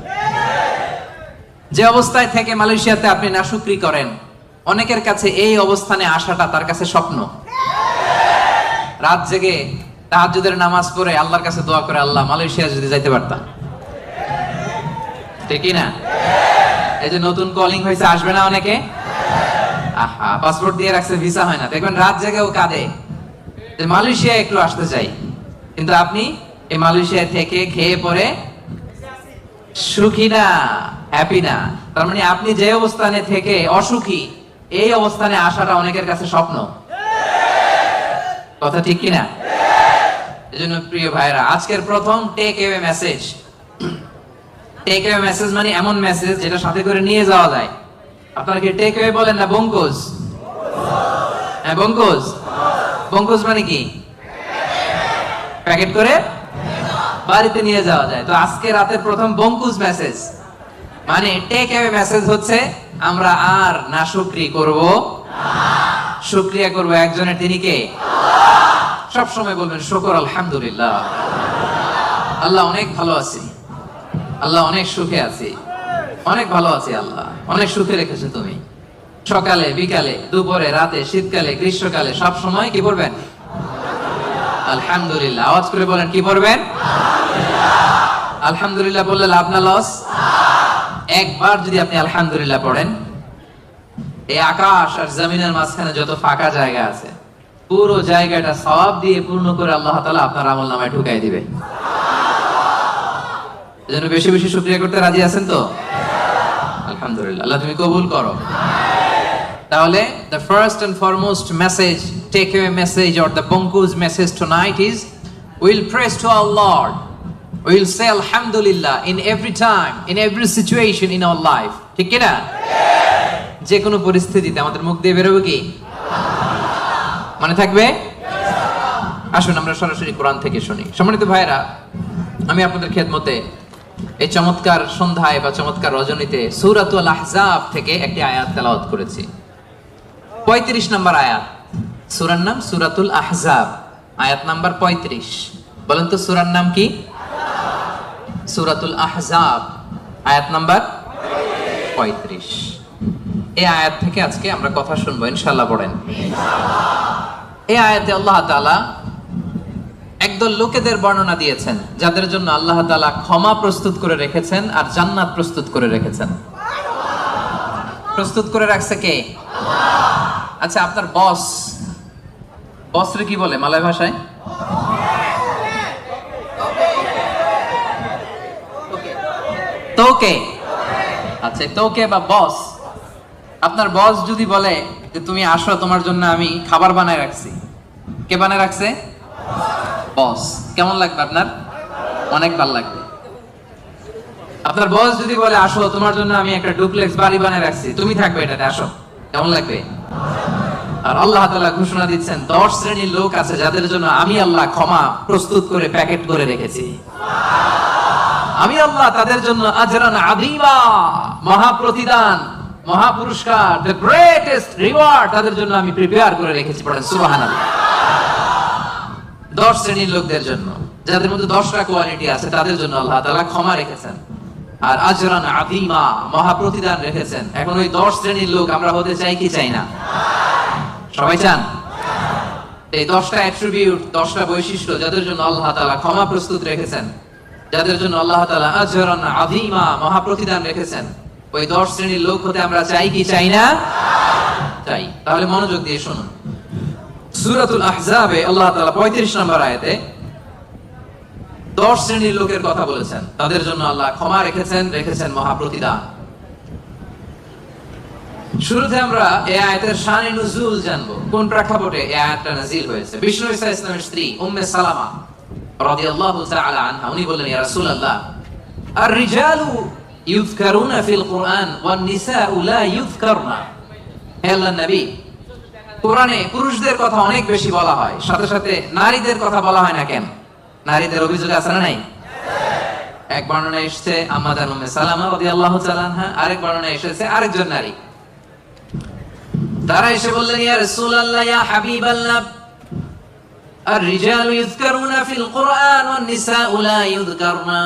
যে অবস্থায় থেকে মালয়েশিয়াতে আপনি নাশুকরি করেন, অনেকের কাছে এই অবস্থানে আসাটা তার কাছে স্বপ্ন। রাত জেগে তাহাজ্জুদের নামাজ পড়ে আল্লাহর কাছে দোয়া করে, আল্লাহ মালয়েশিয়া যদি যাইতে পারতাম, ঠিক না? এই যে নতুন কলিং হয়েছে, আসবে না অনেকে? আহা, পাসপোর্ট দিয়ে রাখছে, ভিসা হয় না, দেখবেন রাত জেগেও কাঁদে যে মালয়েশিয়া একটু আসতে চাই। কিন্তু আপনি এই মালয়েশিয়া থেকে খেয়ে পরে সুখী না, হ্যাপি না। তার মানে আপনি যে অবস্থানে থেকে অসুখী, এই অবস্থানে আসাটা অনেকের কাছে স্বপ্ন। কথা ঠিক কিনা? এজন্য প্রিয় ভাইরা, আজকের প্রথম take away message. Take away message মানে এমন মেসেজ যেটা সাথে করে নিয়ে যাওয়া যায়। আপনারা কি টেক অ্যাওয়ে বলেন না বঙ্কুজ? হ্যাঁ বঙ্কুজ। বঙ্কুজ মানে কি? প্যাকেট করে বাড়িতে নিয়ে যাওয়া যায়। তো আজকে রাতের প্রথম বঙ্কুজ মেসেজ মানে টেক অ্যাওয়ে মেসেজ হচ্ছে আমরা আর নাশুকরি করব না, শুকরিয়া করব একজনের, তিনি কে? সব সময় বলবেন শুকর আলহামদুলিল্লাহ, আল্লাহ অনেক ভালো আছি, আল্লাহ অনেক সুখে আছি, অনেক ভালো আছি, আল্লাহ অনেক সুখে রেখেছে তুমি। সকালে, বিকালে, দুপুরে, রাতে, শীতকালে, গ্রীষ্মকালে সব সময় কি পড়বেন? আলহামদুলিল্লাহ। আওয়াজ করে বলেন কি পড়বেন? আলহামদুলিল্লাহ বললে লাভ না লস? একবার যদি আপনি আলহামদুলিল্লাহ পড়েন, এই আকাশ আর জমিনের মাঝখানে যত ফাঁকা জায়গা আছে পুরো জায়গাটা সওয়াব দিয়ে পূর্ণ করে আল্লাহ তাআলা আপনার আমলনামায় ঢুকাই দিবে। এজন্য বেশি বেশি শুকরিয়া করতে রাজি আছেন তো? আলহামদুলিল্লাহ, আল্লাহ তুমি কবুল করো। তাহলে the first and foremost message, take away message or the Bonku's message tonight is We'll praise to our Lord. We'll say Alhamdulillah in every time, in every situation in our life. ঠিক কি না? যে কোনো পরিস্থিতিতে আমাদের মুখ দিয়ে বেরোবে কি? মনে থাকবে? আসুন আমরা সরাসরি কোরআন থেকে শুনি। সম্মানিত ভাইরা, আমি আপনাদের খেদমতে এই চমৎকার সন্ধ্যায় বা চমৎকার রজনীতে সূরাতুল আহজাব থেকে একটি আয়াত তেলাওয়াত করেছি। 35 নম্বর আয়াত। সূরার নাম সূরাতুল আহজাব, আয়াত নাম্বার 35। বলেন তো সূরার নাম কি? সূরাতুল আহজাব, আয়াত নাম্বার 35। এই আয়াত থেকে আজকে আমরা কথা শুনবো ইনশাআল্লাহ। পড়েন। এই আয়াতে আল্লাহ তাআলা একদল লোকেদের বর্ণনা দিয়েছেন যাদের জন্য আল্লাহ তাআলা ক্ষমা প্রস্তুত করে রেখেছেন আর জান্নাত প্রস্তুত করে রেখেছেন। প্রস্তুত করে রাখছে কে? আচ্ছা, আপনার বসরে কি বলে মালয় ভাষায়? তোকে। আচ্ছা, তোকে বা বস। আপনার বস যদি বলে যে তুমি আসো, তোমার জন্য আমি খাবার বানায় রাখছি, কে বানায় রাখছে? বস। কেমন লাগবে আপনার? অনেক ভালো লাগবে। আপনার বস যদি বলে আসো, তোমার জন্য আমি একটা ডুপ্লেক্স বাড়ি বানায় রাখছি, তুমি থাকবে এটাতে, আসো, কেমন লাগবে? আর আল্লাহ তাআলা ঘোষণা দিচ্ছেন 10 শ্রেণীর লোক আছে যাদের জন্য আমি আল্লাহ ক্ষমা প্রস্তুত করে প্যাকেট করে রেখেছি। আমি আল্লাহ তাদের জন্য আজরান আযীমা, মহা প্রতিদান, মহা পুরস্কার, দ্য গ্রেটেস্ট রিওয়ার্ড তাদের জন্য আমি প্রিপেয়ার করে রেখেছি। পড়েন সুবহানাল্লাহ। 10 শ্রেণীর লোকদের জন্য, যাদের মধ্যে 10টা কোয়ালিটি আছে, তাদের জন্য আল্লাহ তাআলা ক্ষমা রেখেছেন আর আজরান আযীমা, মহা প্রতিদান রেখেছেন। এখন ওই 10 শ্রেণীর লোক আমরা হতে চাই কি চাই না? সবাই চান? এই 10টা অ্যাট্রিবিউট, 10টা বৈশিষ্ট্য যাদের জন্য আল্লাহ তাআলা ক্ষমা প্রস্তুত রেখেছেন, যাদের জন্য আল্লাহ তাআলা আজরান আযীমা, মহা প্রতিদান রেখেছেন, ওই 10 শ্রেণীর লোক হতে আমরা চাই কি চাই না? চাই। তাহলে মনোযোগ দিয়ে শুনুন। সূরাতুল আহজাবে আল্লাহ তাআলা 35 নম্বর আয়াতে 10 শ্রেণীর লোকের কথা বলেছেন, তাদের জন্য আল্লাহ ক্ষমা রেখেছেন মহা প্রতিদান। শুরুতে আমরা এই আয়াতের শানে নুজুল জানবো, কোন প্রেক্ষাপটে এই আয়াতটা নাযিল হয়েছে। বিষ্ণু ঈসা ইসলামের স্ত্রী উম্মে সালামা রাদিয়াল্লাহু তাআলা আনহা, উনি বললেন, ইয়া রাসূলুল্লাহ, আর-রিজালু ইউযকারুনা ফিল কুরআন ওয়ান নিসাউ লা ইউযকারনা। হে আল্লাহর নবী, কোরআনে পুরুষদের কথা অনেক বেশি বলা হয়, সাথে সাথে নারীদের কথা বলা হয় না কেন? নারীদের অভিযোগ আছে না নাই? এক বর্ণনায় এসেছে আম্মা জান উম্মে সালামা রাদিয়াল্লাহু তাআলা আনহা, আরেক বর্ণনায় এসেছে আরেকজন নারী। তারা এসে বললেন, ইয়া রাসূলুল্লাহ, ইয়া হাবিবাল্লাহ, আর-রিজালু ইউযকারুনা ফিল কুরআন ওয়ান নিসাউ লা ইউযকারনা।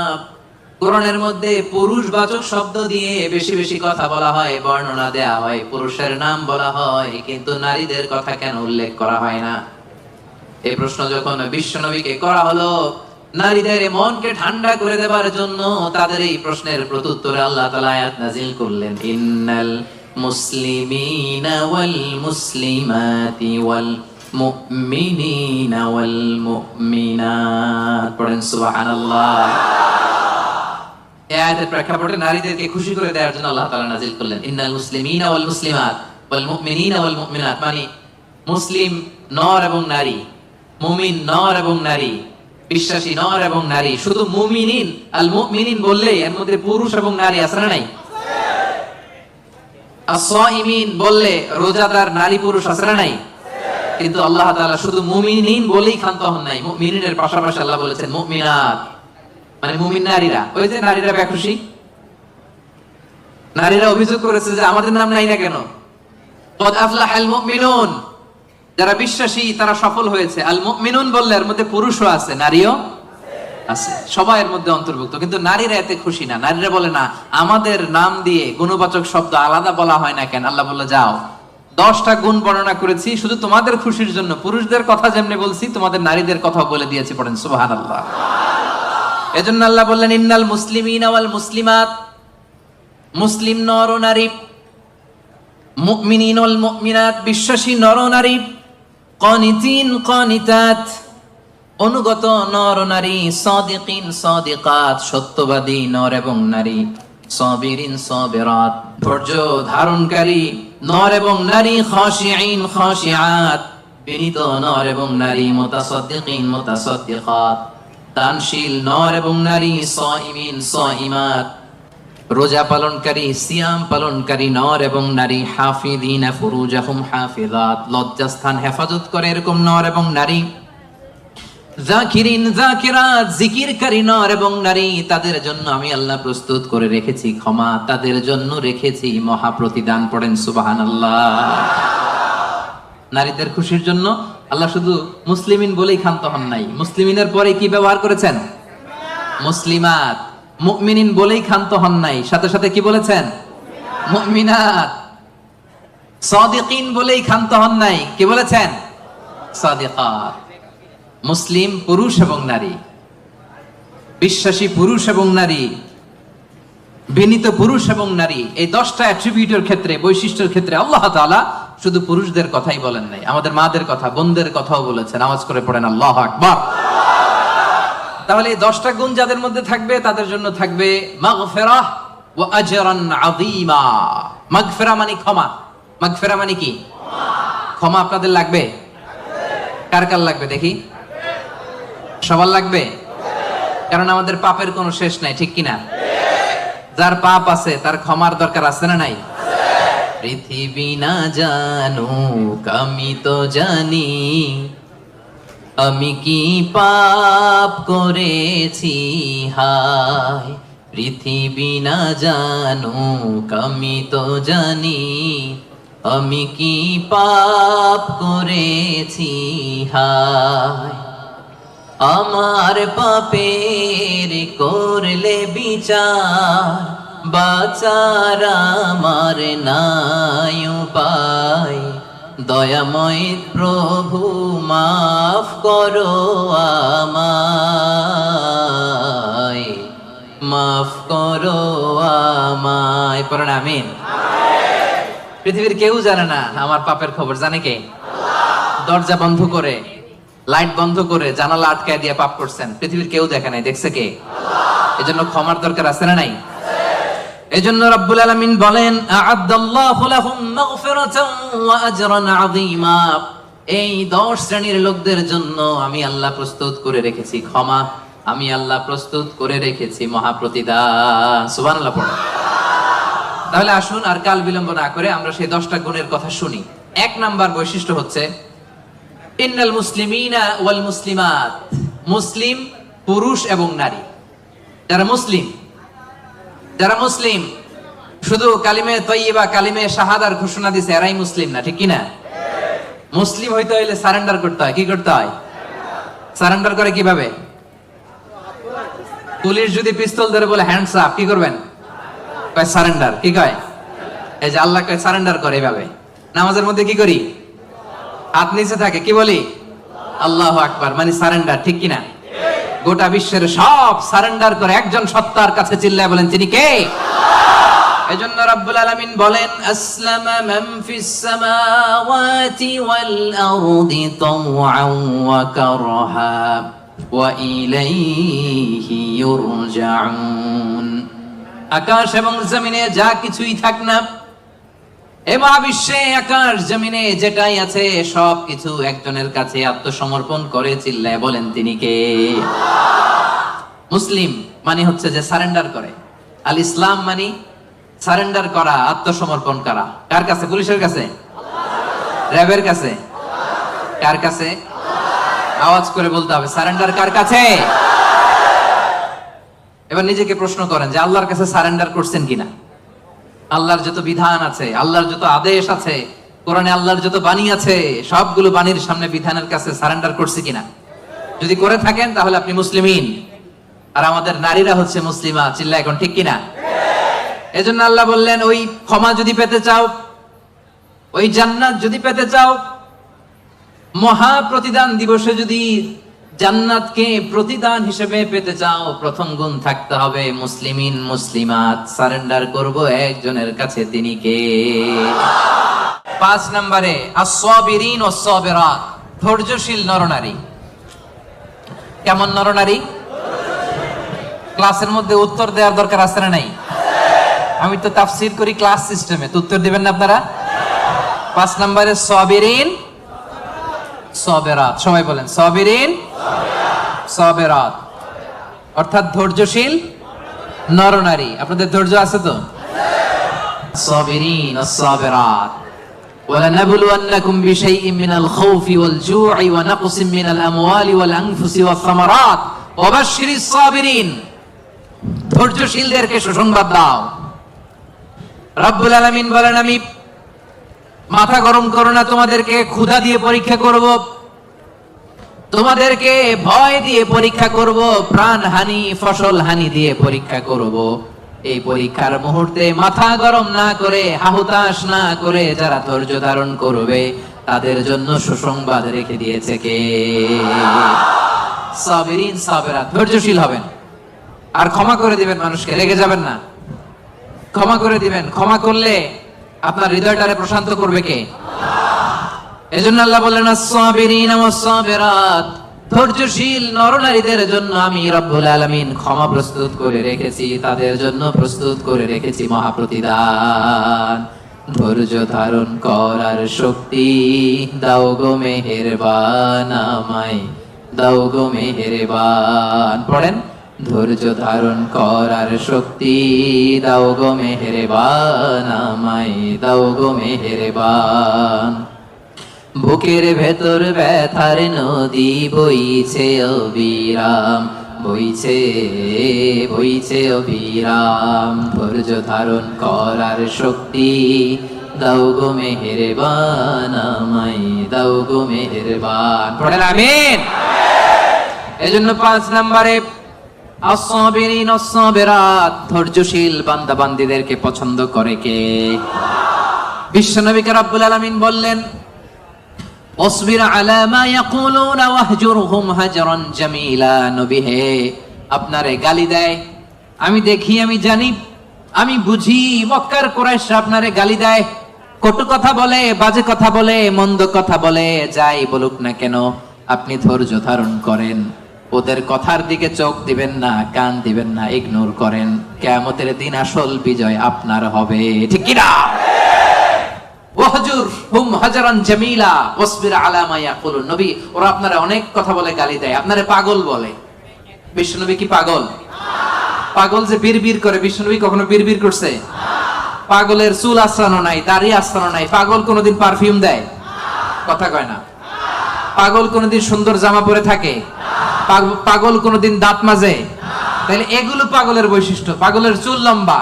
কোরআনের মধ্যে পুরুষবাচক শব্দ দিয়ে বেশি বেশি কথা বলা হয়, বর্ণনা দেয়া হয়, পুরুষের নাম বলা হয়, কিন্তু নারীদের কথা কেন উল্লেখ করা হয় না? এই প্রশ্ন যখন বিশ্বনবীকে করা হলো, নারীদের মনকে ঠান্ডা করে দেবার জন্য তাদের এই প্রশ্নের প্রত্যুত্তরে আল্লাহ তাআলা আয়াত নাযিল করলেন, ইন্নাল মুসলিমিনা ওয়াল মুসলিমাতি ওয়াল মুমিনিনা ওয়াল মুমিনাত। পড়েন সুবহানাল্লাহ। এই আয়াতের প্রেক্ষাপটে নারীদেরকে খুশি করে দেওয়ার জন্য আল্লাহ তাআলা নাযিল করলেন, ইন্নাল মুসলিমিনা ওয়াল মুসলিমাত ওয়াল মুমিনিনা ওয়াল মুমিনাত। মানে মুসলিম নর এবং নারী, মুমিন নর এবং নারী, বিশ্বাসী নর এবং নারী। শুধু মুমিনিন, আল মুমিনিন বললেই এর মধ্যে পুরুষ এবং নারী আছে না নাই? as-সাইমিন বললে রোজাদার নারী পুরুষ আছে না নাই? কিন্তু আল্লাহ তাআলা শুধু মুমিনিন বলেই ক্ষান্ত হন নাই, মুমিনের পাশাপাশি আল্লাহ বলেছেন মুমিনাত, মানে মুমিন নারীরা। ওই যে নারীরা বেখুশি, নারীরা অভিযোগ করেছে যে আমাদের নাম নাই না কেন? কদ আফলাহাল মুমিনুন, যারা বিশ্বাসী তারা সফল হয়েছে। আল মুমিনুন বললে এর মধ্যে পুরুষও আছে, নারীও আছে, সবাই এর মধ্যে অন্তর্ভুক্ত। কিন্তু নারীরা এতে খুশি না। নারীরা বলে, না, আমাদের নাম দিয়ে গুণবাচক শব্দ আলাদা বলা হয় না কেন? আল্লাহ বলল, যাও, 10টা গুণ বর্ণনা করেছি শুধু তোমাদের খুশির জন্য। পুরুষদের কথা যেমনি বলছি, তোমাদের নারীদের কথা বলে দিয়েছি। পড়েন সুবহানাল্লাহ। এজন্য আল্লাহ বললেন, ইন্নাল মুসলিমিনা ওয়াল মুসলিমাত, মুসলিম নর ও নারী, মুমিনিন ওয়াল মুমিনাত, বিশ্বাসী নর ও নারী, কানিতিন কানিতাত, অনুগত নর ও নারী, সাদিকিন সাদিকাত, সত্যবাদী নর এবং নারী, সাবিরিন সাবিরাত, ধৈর্য ধারণকারী নর এবং নারী, খাশিঈন খাশিআত, বিনীত নর এবং নারী, মুতাসাদ্দিকিন মুতাসাদ্দিকাত, দানশীল নর এবং নারী, সাইমিন সাইমাত, রোজা পালনকারী সিয়াম পালনকারী নর এবং নারী, হাফিদিনা ফুরুজাহুম হাফিজাত, লজ্জাস্থান হেফাজত করে এরকম নর এবং নারী, যাকিরিন যাকিরাত, জিকিরকারী নর এবং নারী, তাদের জন্য আমি আল্লাহ প্রস্তুত করে রেখেছি ক্ষমা, তাদের জন্য রেখেছি মহা প্রতিদান। পড়েন সুবহানাল্লাহ। নারীদের খুশির জন্য আল্লাহ শুধু মুসলিমিন বলেই ক্ষান্ত হন নাই, মুসলিমিনের পরে কি ব্যবহার করেছেন? মুসলিমাত। মুমিনিন বলেই ক্ষান্ত হন নাই, সাথে সাথে কি বলেছেন? মুমিনাত। সাদিকিন বলেই ক্ষান্ত হন নাই, কি বলেছেন? সাদিকাত। মুসলিম পুরুষ এবং নারী, বিশ্বাসী পুরুষ এবং নারী, বিনীত পুরুষ এবং নারী, এই 10টা অ্যাট্রিবিউটের ক্ষেত্রে, বৈশিষ্ট্যের ক্ষেত্রে আল্লাহ তাআলা শুধু পুরুষদের কথাই বলেন নাই, আমাদের মাদের কথা, বোনদের কথাও বলেছেন। আওয়াজ করে পড়েন আল্লাহু আকবার। তাহলে এই 10টা গুণ যাদের মধ্যে থাকবে তাদের জন্য থাকবে মাগফিরাহ ওয়া আজরান আযীমা। মাগফিরা মানে ক্ষমা। মাগফিরা মানে কি? ক্ষমা। আপনাদের লাগবে? কার কার লাগবে দেখি? সবার লাগবে, কারণ আমাদের পাপের কোনো শেষ নাই, ঠিক কিনা? যার পাপ আছে তার ক্ষমার দরকার আছে না নাই? পৃথিবী না জানুক আমি তো জানি, আমি কি পাপ করেছি হায়। পৃথিবী না জানুক আমি তো জানি, আমি কি পাপ করেছি হায়। আমার পাপের করলে বিচার, বাঁচার আমার নাই উপায়। দয়াময় প্রভু মাফ করো আমায়, মাফ করো আমায়। পড়েন আমিন। পৃথিবীর কেউ জানে না আমার পাপের খবর, জানে কে? দরজা বন্ধ করে, লাইট বন্ধ করে, জানালা আটকায় দিয়ে পাপ করছেন, পৃথিবীর কেউ দেখে নাই, দেখছে কে? এজন্য ক্ষমার দরকার আছে না নাই? এজন্য রব্বুল আলামিন বলেন আ'আদাল্লাহু লাহুম মাগফিরাতান ওয়া আজরান আযীমা। এই 10 শ্রেণীর লোকদের জন্য আমি আল্লাহ প্রস্তুত করে রেখেছি ক্ষমা, আমি আল্লাহ প্রস্তুত করে রেখেছি মহা প্রতিদান। সুবহানাল্লাহ পড়ো। তাহলে আসুন আর কাল বিলম্ব না করে আমরা সেই 10টা গুণের কথা শুনি। 1 নাম্বার বৈশিষ্ট্য হচ্ছে ইন্নাল মুসলিমিনা ওয়াল মুসলিমাত। মুসলিম পুরুষ এবং নারী, যারা মুসলিম শুধু কালিমে তয়্যিবা কালিমে শাহাদার ঘোষণা দিছে এরাই মুসলিম না, ঠিক কি না? মুসলিম হইতে হইলে সারেন্ডার করতে হয়। কি করতে হয়? সারেন্ডার করে কিভাবে? পুলিশ যদি পিস্তল ধরে বলে হ্যান্ডস আপ, কি করবেন? কয় সারেন্ডার। কি কয়? এই যে আল্লাহ কয় সারেন্ডার করে এভাবে। নামাজের মধ্যে কি করি? হাত নিচে থাকে, কি বলি? আল্লাহু আকবার, মানে সারেন্ডার, ঠিক কি না? গোটা বিশ্বের সব সারেন্ডার করে একজন সত্তার কাছে চিল্লায় বলেন তিনি কে? এজন্য রাব্বুল আলামিন বলেন আসলামা মান ফিস সামাওয়াতি ওয়াল আরদি তাওআন ওয়া কারহা ওয়া ইলাইহি ইউরজাউন। আকাশ এবং জমিনে যা কিছুই থাক না, এ মহাবিশ্বে আকাশ জমিনে যেটাই আছে সবকিছু একজনের কাছে আত্মসমর্পণ করে চিল্লায় বলেন তিনি কে? মুসলিম মানে হচ্ছে যে সারেন্ডার করে। আল ইসলাম মানে সারেন্ডার করা, আত্মসমর্পণ করা। কার কাছে? পুলিশের কাছে? র্যাবের কাছে? কার কাছে? আওয়াজ করে বলতে হবে সারেন্ডার কার কাছে? এবার নিজেকে প্রশ্ন করেন যে আল্লাহর কাছে সারেন্ডার করছেন কিনা? আল্লাহর যত বিধান আছে, আল্লাহর যত আদেশ আছে, কোরআনে আল্লাহর যত বাণী আছে, সবগুলো বাণীর সামনে বিধানের কাছে সারেন্ডার করছে কিনা? যদি করে থাকেন তাহলে আপনি মুসলিমিন। আর আমাদের নারীরা হচ্ছে মুসলিমা। চিল্লা এখন ঠিক কিনা? এজন্য আল্লাহ বললেন ওই ক্ষমা যদি পেতে চাও, ওই জান্নাত যদি পেতে চাও, মহা প্রতিদান দিবসে যদি জান্নাতকে প্রতিদান হিসেবে পেতে চাও, প্রথম গুণ থাকতে হবে মুসলিমিন মুসলিমাত। সারেন্ডার করব একজনের কাছে, তিনি কে? 5 নম্বরে আস-সাবিরিন ওয়াস-সাবিরাত। ধৈর্যশীল নরনারী। কেমন নরনারী? ক্লাসের মধ্যে উত্তর দেওয়ার দরকার আছে না নাই? আমি তো তাফসীর করি ক্লাস সিস্টেমে, তো উত্তর দিবেন না আপনারা? 5 নম্বরে সাবিরিন সাবিরাত, সবাই বলেন সাবিরিন সাবিরাত, অর্থাৎ ধৈর্যশীল নরনারী। আপনাদের ধৈর্য আছে তো? সাবিরিন সাবিরাত। وَلَنَبْلُوَنَّكُمْ بِشَيْءٍ مِّنَ الْخَوْفِ وَالْجُوعِ وَنَقْصٍ مِّنَ الْأَمْوَالِ وَالْأَنفُسِ وَالثَّمَرَاتِ وَبَشِّرِ الصَّابِرِينَ। ধৈর্যশীলদেরকে সুসংবাদ দাও। রব্বুল আলামিন বলেন, আমি মাথা গরম করো না, তোমাদেরকে ক্ষুধা দিয়ে পরীক্ষা করব, তোমাদেরকে ভয় দিয়ে পরীক্ষা করব, প্রাণ হানি ফসল হানি দিয়ে পরীক্ষা করব। এই পরীক্ষার মুহূর্তে মাথা গরম না করে, হাহুতাশ না করে যারা ধৈর্য ধারণ করবে তাদের জন্য সুসংবাদ রেখে দিয়েছে কে? সাবিরিন সাবিরাত, ধৈর্যশীল হবেন আর ক্ষমা করে দিবেন মানুষকে, রেগে যাবেন না। ক্ষমা করে দিবেন, ক্ষমা করলে আপনার হৃদয়টারে প্রশান্ত করবে কে? এজন্য আল্লাহ বললেন আস-সাবিরিন ওয়াস-সাবিরাত, ধৈর্যশীল নরনারীদের জন্য আমি রব্বুল আলামিন ক্ষমা প্রস্তুত করে রেখেছি, তাদের জন্য প্রস্তুত করে রেখেছি মহাপ্রতিদান। ধৈর্য ধারণ করার শক্তি দাও গো মেহেরবান, আমায় দাও গো মেহেরবান। পড়েন, ধৈর্য ধারণ করার শক্তি দাও গো মেহেরবান, আমায় দাও গো মেহেরবান। বুকের ভেতর ব্যথার নদী বইছে অবিরাম, বইছে বইছে অবিরাম। ধৈর্য ধারণ করার শক্তি দাও গো মেহেরবান, আমায় দাও গো মেহেরবান। পড়েন আমিন। এজন্য 5 নম্বরে আস-সাবিরিন আস-সাবিরাত, ধৈর্যশীল বান্দা বান্দীদেরকে পছন্দ করে কে? বিশ্বনবীকে রব্বুল আলামিন বললেন, অসবির আলা মা ইয়াকুলুনা ওয়াহজুরহুম হাজরান জামিলা। নবী হে, আপনারে গালি দেয়, আমি দেখি, আমি জানি, আমি বুঝি, মক্কার কুরাইশরা আপনারে গালি দেয়, কটু কথা বলে, বাজে কথা বলে, মন্দ কথা বলে, যাই বলুক না কেন আপনি ধৈর্য ধারণ করেন, ওদের কথার দিকে চোখ দিবেন না, কান দিবেন না, ইগনোর করেন। কিয়ামতের দিন আসল বিজয় আপনার হবে, ঠিক কি না? ওয়াহজুরহুম হাজরান জামিলা ওয়াসবির আলা মা ইয়াকুলুন। নবী, ওরা আপনারে অনেক কথা বলে, গালি দেয়, আপনারে পাগল বলে। বিশ্বনবী কি পাগল? পাগল যে বিড়বিড় করে, বিশ্বনবী কখনো বিড়বিড় করছে? পাগলের চুল আশ্রানো নাই, দাড়ি আশ্রানো নাই। পাগল কোনোদিন পারফিউম দেয়? কথা কয় না। পাগল কোনোদিন সুন্দর জামা পরে থাকে? পাগল কোনোদিন দাঁত মাজে? তাহলে এগুলো পাগলের বৈশিষ্ট্য। পাগলের চুল লম্বা,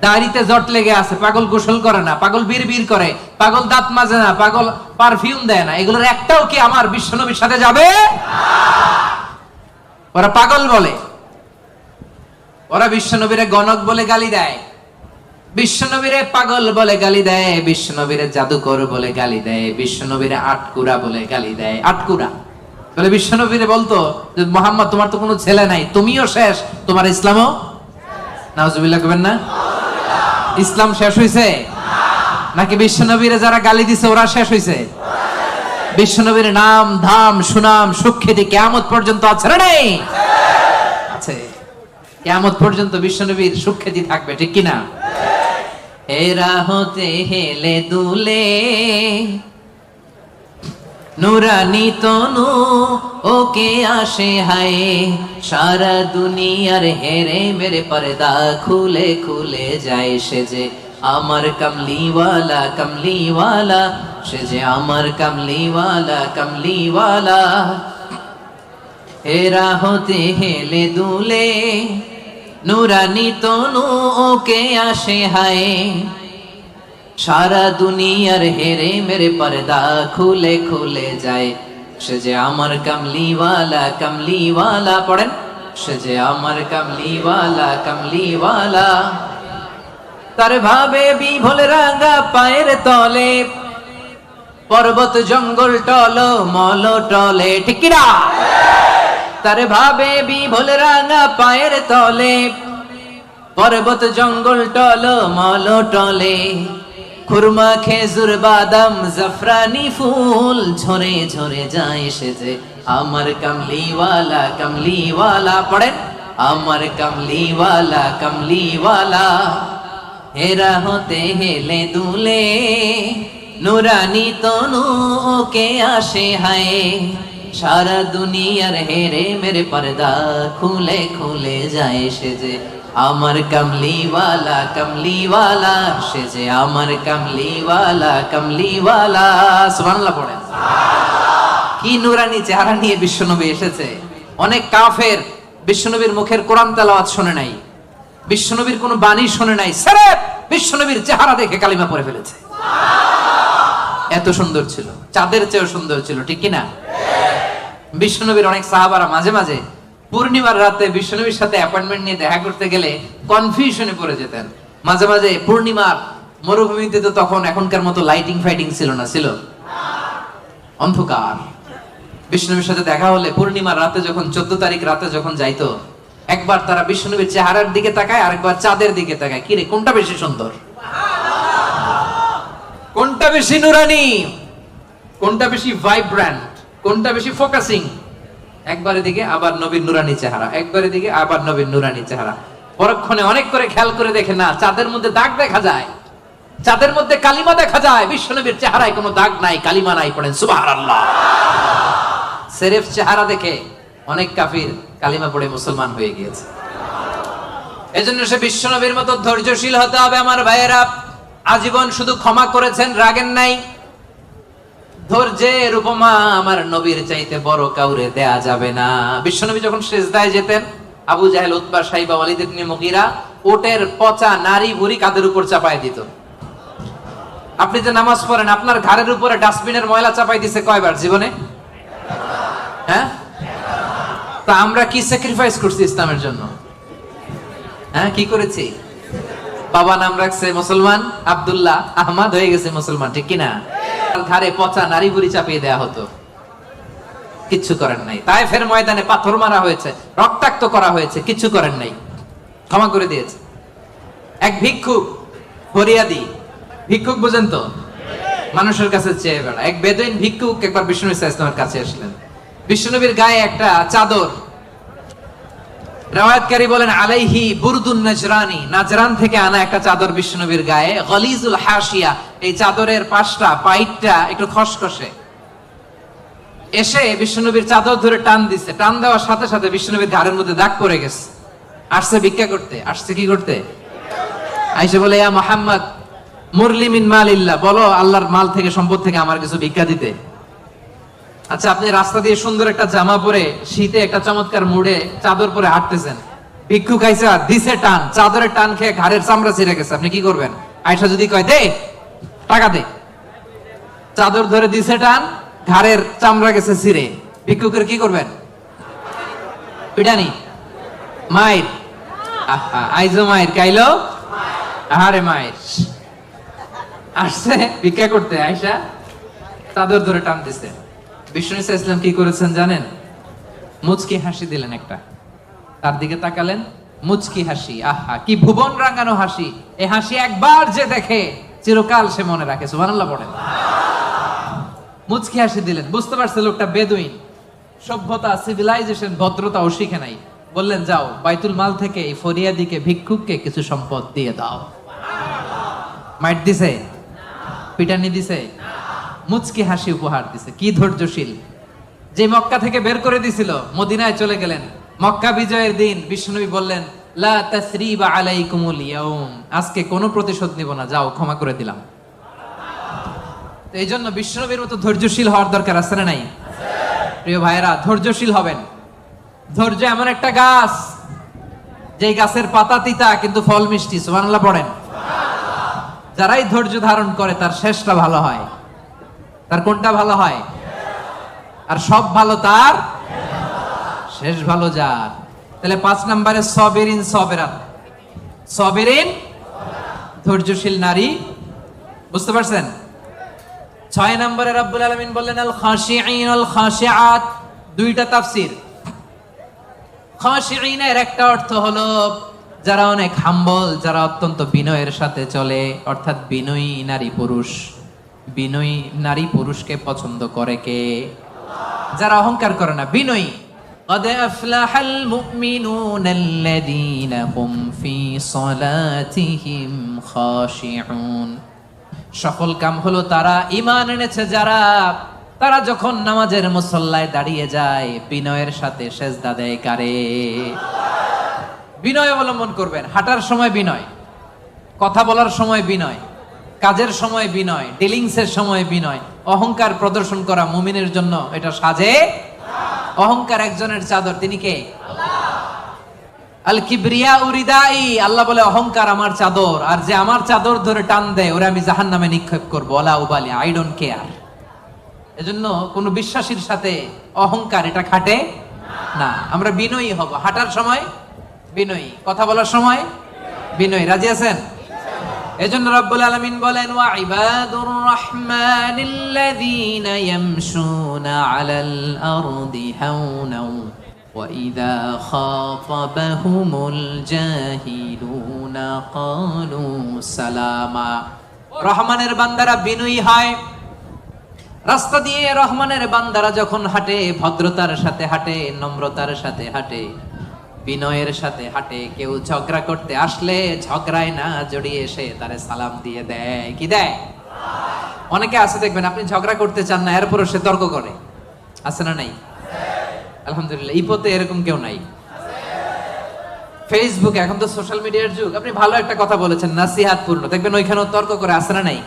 দাড়িতে জট লেগে আছে, পাগল গোসল করে না, পাগল বিড়বিড় করে, পাগল দাঁত মাজে না, পাগল পারফিউম দেয় না, এগুলোর একটাও কি আমার বিশ্বনবীর সাথে যাবে? ওরা পাগল বলে, ওরা বিশ্বনবীরে গণক বলে গালি দেয়, বিশ্বনবীরে পাগল বলে গালি দেয়, বিশ্বনবীরে জাদুকর বলে গালি দেয়, বিশ্বনবীরে আটকুরা বলে গালি দেয়। আটকুরা বলে বিশ্বনবীরে বলতো যে মুহাম্মদ, তোমার তো কোনো ছেলে নাই, তুমিও শেষ, তোমার ইসলামও। নাউজুবিল্লাহ কবেন না? ইসলাম শেষ হইছে নাকি বিশ্বনবীরে যারা গালি দিছে ওরা শেষ হইছে? বিশ্বনবীর নাম ধাম সুনাম সুখ্যাতি কিয়ামত পর্যন্ত আছে না নাই? আছে। কিয়ামত পর্যন্ত বিশ্বনবীর সুখ্যাতি থাকবে, ঠিক কি না? এরা হতে হেলে দুলে নুরানি তনু ওকে আসে হায়, সারা দুনিয়ার হেরে মেরে পর্দা খুলে খুলে যায়। সে যে আমার কামলিওয়ালা কামলিওয়ালা, সে যে আমার কামলিওয়ালা কামলিওয়ালা। এরা হতে হেলে দুলে নুরানি তনু ওকে আসে হায়, সারা দুনিয়ার হেরে মেরে পর্দা খুলে খুলে যায়। সে যে আমার কামলিওয়ালা কামলিওয়ালা। পড়েন, সে যে আমার কামলিওয়ালা কামলিওয়ালা। তার ভাবে বিভোল রাঙা পায়ের তলে, পর্বত জঙ্গল টল মল টলে, ঠিক কি না? তার ভাবে বিভোল রাঙা পায়ের তলে, পর্বত জঙ্গল টল মল টলে। খুরমা খেজুর বাদাম জাফরানি ফুল ঝরে ঝরে যায়। সে যে আমার কামলিওয়ালা কামলিওয়ালা। পড়েন, আমার কামলিওয়ালা কামলিওয়ালা। হেরা হতে হেলে দুলে নুরানি তনু ওকে আসে হায়, সারা দুনিয়ার হেরে মেরে পর্দা খুলে খুলে যায় সে যে আমার কামলিওয়ালা কামলিওয়ালা, সে যে আমার কামলিওয়ালা কামলিওয়ালা। সুবহানাল্লাহ পড়েন। কি নুরানি চেহারা নিয়ে বিশ্বনবী এসেছে। অনেক কাফের বিশ্বনবীর মুখের কোরআন তেলাওয়াত শুনে নাই, বিশ্বনবীর কোনো বাণী শুনে নাই, সির্ফ বিশ্বনবীর চেহারা দেখে কালিমা পড়ে ফেলেছে। এত সুন্দর ছিল, চাঁদের চেয়েও সুন্দর ছিল, ঠিক কি না? বিশ্বনবীর অনেক সাহাবারা মাঝে মাঝে পূর্ণিমার রাতে বিশ্বনবীর সাথে অ্যাপয়েন্টমেন্ট নিয়ে দেখা করতে গেলে কনফিউশনে পড়ে যেতেন। মাঝে মাঝে পূর্ণিমার মরুভূমিতে তো তখন এখনকার মতো লাইটিং ফাইটিং ছিল না, ছিল অন্ধকার। বিশ্বনবীর সাথে দেখা হলে পূর্ণিমার রাতে যখন 14 তারিখ রাতে যখন যাইতো, একবার তারা বিশ্বনবীর চেহারার দিকে তাকায়, আরেকবার চাঁদের দিকে তাকায়, কি রে কোনটা বেশি সুন্দর, কোনটা বেশি নুরানি, কোনটা বেশি ভাইব্রেন্ট, কোনটা বেশি ফোকাসিং। একবার এদিকে আবার নবীর নুরানি চেহারা, একবার এদিকে আবার নবীর নুরানি চেহারা। পরক্ষণে অনেক করে খেয়াল করে দেখে না, চাঁদের মধ্যে দাগ দেখা যায়, চাঁদের মধ্যে কালিমা দেখা যায়, বিশ্বনবীর চেহারায় কোনো দাগ নাই, কালিমা নাই। পড়েন সুবহানাল্লাহ। সির্ফ চেহারা দেখে অনেক কাফির কালিমা পড়ে মুসলমান হয়ে গিয়েছে। এজন্য সে বিশ্বনবীর মতো ধৈর্যশীল হতে হবে আমার ভাইয়েরা। আজীবন শুধু ক্ষমা করেছেন, রাগেন নাই। ধৈর্যের উপমা আমার নবীর চাইতে বড় কাউরে দেয়া যাবে না। বিশ্বনবী যখন সিজদায় যেতেন, আবু জাহেল, উতবা, সাইবা, ওয়ালিদ ইবনে মুগীরা ওটের পচা নারী ভুঁড়ি কাঁধের উপর চাপায় দিত। আপনি যে নামাজ পড়েন, আপনার ঘাড়ের উপরে ডাস্টবিনের ময়লা চাপাই দিছে কয়বার জীবনে? হ্যাঁ, তা আমরা কি স্যাক্রিফাইস করছি ইসলামের জন্য? হ্যাঁ, কি করেছি? বাবা নাম রাখছে মুসলমান, আব্দুল্লাহ, আহমদ হয়ে গেছে মুসলমান, ঠিক কিনা? ঘাড়ে পচা নারী বুড়ি চাপিয়ে দেয়া হতো, কিচ্ছু করেন নাই। তায়েফের ময়দানে পাথর মারা হয়েছে, রক্তাক্ত করা হয়েছে, কিচ্ছু করেন নাই, ক্ষমা করে দিয়েছে। এক ভিক্ষুক, ফরিয়াদি ভিক্ষুক, বুঝেন তো, মানুষের কাছে চেয়ে বেড়া, এক বেদুইন ভিক্ষুক একবার বিষ্ণু ইসলামের কাছে আসলেন। বিশ্বনবীর গায়ে একটা চাদর, রাওয়ায়াতকারী বলেন আলাইহি বুরদুন নাজরানি, নাজরান থেকে আনা একটা চাদর বিশ্বনবীর গায়ে, গলিজুল হাসিয়া, এই চাদরের পাশটা পাইটটা একটু খসখসে। এসে বিশ্বনবীর চাদর ধরে টান দিছে, টান দেওয়ার সাথে সাথে বিশ্বনবীর ঘাড়ের মধ্যে দাগ পড়ে গেছে। আসছে ভিক্ষা করতে, আসছে কি করতে? আইসে বলে ইয়া মুহাম্মদ মুরলি মিন মালিল্লাহ, বলো আল্লাহর মাল থেকে, সম্পদ থেকে আমার কিছু ভিক্ষা দিতে। আচ্ছা, আপনি রাস্তা দিয়ে সুন্দর একটা জামা পরে, শীতে একটা চমৎকার মুড়ে চাদর পরে হাঁটতেছেন, ভিক্ষু খাইছে আর দিছে টান, চাদরের টান খেয়ে ঘাড়ের চামড়া ছিঁড়ে গেছে, আপনি কি করবেন? আয়সা যদি কয় দে টাকা দে, চাদর ধরে দিছে টান, ঘাড়ের চামড়া গেছে ছিঁড়ে, ভিক্ষুকের কি করবেন? পিটানি, মায়ের, আহা আইজো মায়ের কাইলো, আহারে মায়ের। আসছে ভিক্ষা করতে, আয়সা চাদর ধরে টান দিছে। বিষ্ণু ইসলাম কি করেছেন জানেন? মুচকি হাসি দিলেন একটা, তার দিকে তাকালেন, মুচকি হাসি, আহা কি ভুবন রাঙানো হাসি। এই হাসি একবার যে দেখে চিরকাল সে মনে রাখে। সুবহানাল্লাহ পড়েন। মুচকি হাসি দিলেন, বুঝতে পারছে লোকটা বেদুইন, সভ্যতা, সিভিলাইজেশন, ভদ্রতাও শিখে নাই। বললেন যাও বাইতুল মাল থেকে এই ফরিয়াদিকে, ভিক্ষুককে কিছু সম্পদ দিয়ে দাও। মাইট দিছে? পিটানি দিছে? মুচকি হাসি উপহার দিছে। কি ধৈর্যশীল! যে মক্কা থেকে বের করে দিছিল, মদিনায় চলে গেলেন। মক্কা বিজয়ের দিন বিশ্বনবী বললেন লা তাসরিবা আলাইকুমুল ইয়াউম, আজকে কোনো প্রতিশোধ নিব না, যাও ক্ষমা করে দিলাম। তো এই জন্য বিশ্বনবীর মতো ধৈর্যশীল হওয়ার দরকার আছে না নাই? প্রিয় ভাইরা, ধৈর্যশীল হবেন। ধৈর্য এমন একটা গাছ, যে গাছের পাতা তিতা কিন্তু ফল মিষ্টি। সুবহানাল্লাহ পড়েন। যারাই ধৈর্য ধারণ করে তার শেষটা ভালো হয়। তার কোনটা ভালো হয়? আর সব ভালো তার শেষ ভালো যার। তাহলে 5 নম্বরে সবেরিন সবেরাত, সবেরিন ধৈর্যশীল নারী, বুঝতে পারছেন? 6 নম্বরে রব্বুল আলামিন বললেন আল খাশিঈন আল খাশিআত। দুইটা তাফসীর। খাশিঈনের একটা অর্থ হলো যারা অনেক হাম্বল, যারা অত্যন্ত বিনয়ের সাথে চলে, অর্থাৎ বিনয়ী নারী পুরুষ। বিনয়ী নারী পুরুষকে পছন্দ করে কে? যারা অহংকার করে না, বিনয়ী। قد أفلح المؤمنون الذين هم في صلاتهم خاشعون সফল কাম হলো তারা ঈমান এনেছে যারা, তারা যখন নামাজের মুসল্লায় দাঁড়িয়ে যায় বিনয়ের সাথে সেজদা দেয় কারে? বিনয় অবলম্বন করবেন। হাঁটার সময় বিনয়, কথা বলার সময় বিনয়, কাজের সময় বিনয়, ডিলিংসের সময় বিনয়। অহংকার প্রদর্শন করা মুমিনের জন্য এটা সাজে। অহংকার একজনের চাদর, তিনি কে? আল কিবরিয়া উরিদাই, আল্লাহ বলে অহংকার আমার চাদর, আর যে আমার চাদর ধরে টান দেয় ওরে আমি জাহান্নামে নিক্ষেপ করবো। ওয়ালা উবালি, আই ডোন্ট কেয়ার। এজন্য কোন বিশ্বাসীর সাথে অহংকার এটা খাটে না। আমরা বিনয়ী হব, হাঁটার সময় বিনয়ী, কথা বলার সময় বিনয়ী। রাজি আছেন? এজন্য রব্বুল আলামিন বলেন, ওয়া ইবাদুর রাহমানিল্লাযীনা ইয়ামশুনা আলাল আরদি হাওনা ওয়া ইযা খাতাবাহুমুল জাহিলুনা ক্বালু সালামা। রহমানের বান্দারা বিনয়ী হয়। রাস্তা দিয়ে রহমানের বান্দারা যখন হাঁটে ভদ্রতার সাথে হাঁটে, নম্রতার সাথে হাঁটে, বিনয়ের সাথে হাঁটে। কেউ ঝগড়া করতে আসলে ঝগড়ায় না জড়িয়ে এসে তারে সালাম দিয়ে দেয়। কি দেয়? অনেকে আছে দেখবেন আপনি ঝগড়া করতে চান না, এরপরও সে তর্ক করে। আছে না নাই? আলহামদুলিল্লাহ, ইপোতে এরকম কেউ নাই। ফেসবুক, এখন তো সোশ্যাল মিডিয়ার যুগ। আপনি ভালো একটা কথা বলেছেন নাসিহাত পূর্ণ, দেখবেন ওইখানেও তর্ক করে। আছে না নাই?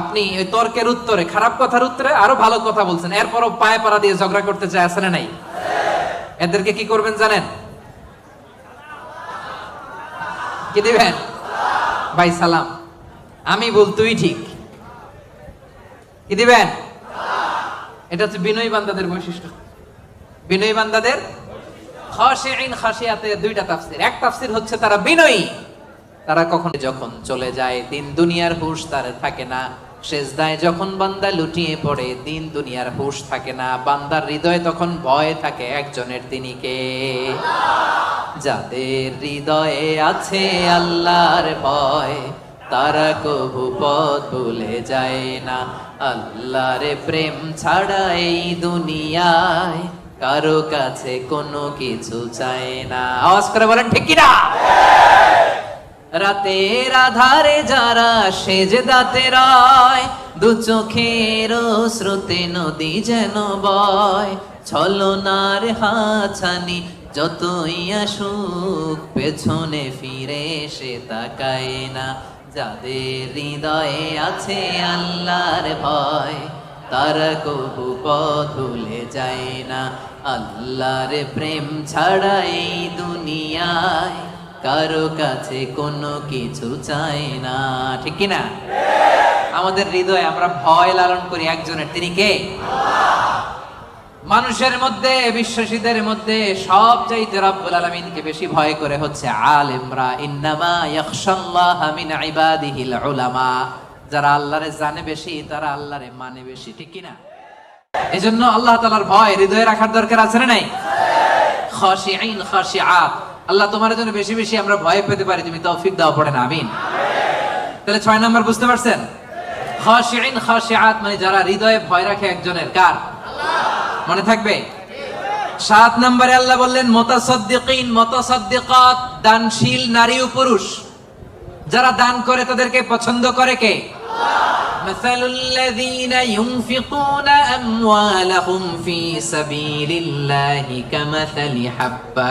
আপনি ওই তর্কের উত্তরে, খারাপ কথার উত্তরে আরো ভালো কথা বলছেন, এরপরও পায়ে পাড়া দিয়ে ঝগড়া করতে চায়। আছে না নাই? এদেরকে কি করবেন জানেন? কি দিবেন? ভাই সালাম, আমি বল তুই ঠিক। কি দিবেন? এটা হচ্ছে বিনয়ী বান্দাদের বৈশিষ্ট্য। বিনয়ী বান্দাদের খাশিঈন খাশিয়াতের দুইটা তাফসীর। এক তাফসীর হচ্ছে তারা বিনয়ী, তারা কখনো যখন চলে যায় দিন দুনিয়ার হুঁশ তার থাকে না। সেজদায় যখন বান্দা লুটিয়ে পড়ে দিন দুনিয়ার হুঁশ থাকে না। বান্দার হৃদয়ে তখন ভয় থাকে একজনের, তিনি কে? যাদের হৃদয়ে আছে আল্লাহর ভয় তারা কবু পথ ভুলে যায় না। আল্লাহর প্রেম ছাড়া এই দুনিয়ায় কারো কাছে কোনো কিছু চায় না। আওয়াজ করে বলেন ঠিক কি না? রাতের আধারে যারা সেজদাতে রয়, দু চোখের স্রোতে নদী যেন বয়। ছলনার হাছানি যতই আসুক পেছনে ফিরে সে তাকায় না। যাদের হৃদয়ে আছে আল্লাহর ভয় তারা কবু পথ ভুলে যায় না। আল্লাহর প্রেম ছাড়া এই দুনিয়ায় কারো কাছে কোনো কিছু চাই না। ঠিক কি না? আমাদের হৃদয়ে আমরা ভয় লালন করি একজনের, তিনি কে? মানুষের মধ্যে, বিশ্বাসীদের মধ্যে সবচাইতে রব্বুল আলামিনকে বেশি ভয় করে হচ্ছে আলেমরা। ইন্নামা ইয়াখশাল্লাহা মিন ইবাদিহিল উলামা। যারা আল্লাহরে জানে বেশি তারা আল্লাহরে মানে বেশি। ঠিক কি না? এজন্য আল্লাহ তাআলার ভয় হৃদয়ে রাখার দরকার আছে না নাই? খাশিঈন খাশিআত। আল্লাহ তোমার জন্য বেশি বেশি আমরা ভয় পেতে পারি, তুমি তৌফিক দাও, পড়েন আমিন। তাহলে 6 নাম্বার বুঝতে পারছেন? খাশিঈন খাশিআত মানে যারা হৃদয়ে ভয় রাখে একজনের, কার? আল্লাহ। মনে থাকবে? 7 নম্বরে আল্লাহ বললেন মুতাসাদ্দিকিন মুতাসাদ্দিকাত, দানশীল নারী ও পুরুষ যারা দান করে তাদেরকে পছন্দ করে কে? আল্লাহ। মাসালুল লাযীনা ইউনফিকুনা আমওয়ালাহুম ফি সাবিলিল্লাহি কামাসালি হাব্বা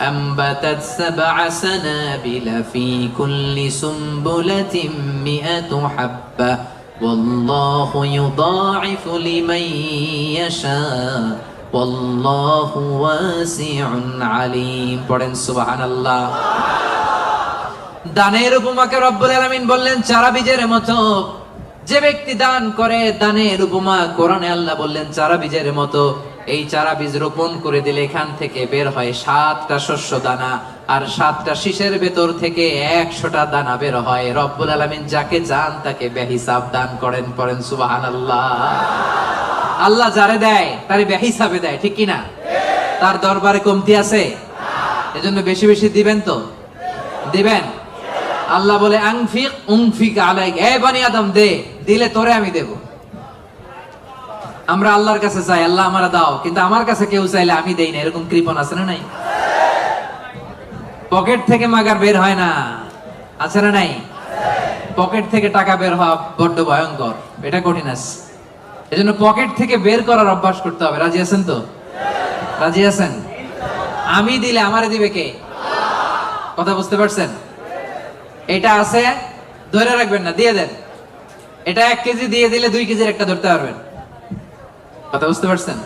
أنبتت 7 سنابل في كل سنبلة 100 حبة والله يضاعف لمن يشاء والله واسع عليم। পড়েন সুবহানাল্লাহ। দানের উপমাকে রব্বুল আলামিন বললেন চারা বীজের মতো। যে ব্যক্তি দান করে, দানের উপমা কোরআনে আল্লাহ বললেন চারা বীজের মতো। এই চারা বীজ রোপণ করে দিলে এখান থেকে বের হয় 7টা শস্য দানা, আর 7টা শীষের ভেতর থেকে 100টা দানা বের হয়। রব্বুল আলামিন যাকে চান তাকে বেহিসাব দান করেন। পড়েন সুবহানাল্লাহ। আল্লাহ যারে দেয় তারে বেহিসাবে দেয়। ঠিক কি না? তার দরবারে কমতি আছে? এজন্য বেশি বেশি দিবেন তো? দিবেন। আল্লাহ বলে আনফিক উনফিক আলাইক, এ বনি আদম দে, দিলে তোরে আমি দেব। আমরা আল্লাহর কাছে চাই আল্লাহ আমারা দাও, কিন্তু আমার কাছে কেউ চাইলে আমি দেই না, এরকম কৃপণ আছে না নাই? পকেট থেকে মাগার বের হয় না, আছে না নাই? পকেট থেকে টাকা বের হওয়া বড্ড ভয়ঙ্কর, এটা কঠিন আছে। এজন্য পকেট থেকে বের করার অভ্যাস করতে হবে। রাজি আছেন তো? রাজি আছেন? আমি দিলে আমারে দিবে কে? কথা বুঝতে পারছেন? এটা আছে, ধরে রাখবেন না, দিয়ে দেন। এটা 1 কেজি দিয়ে দিলে 2 কেজির একটা ধরতে পারবেন। কথা বুঝতে পারছেন?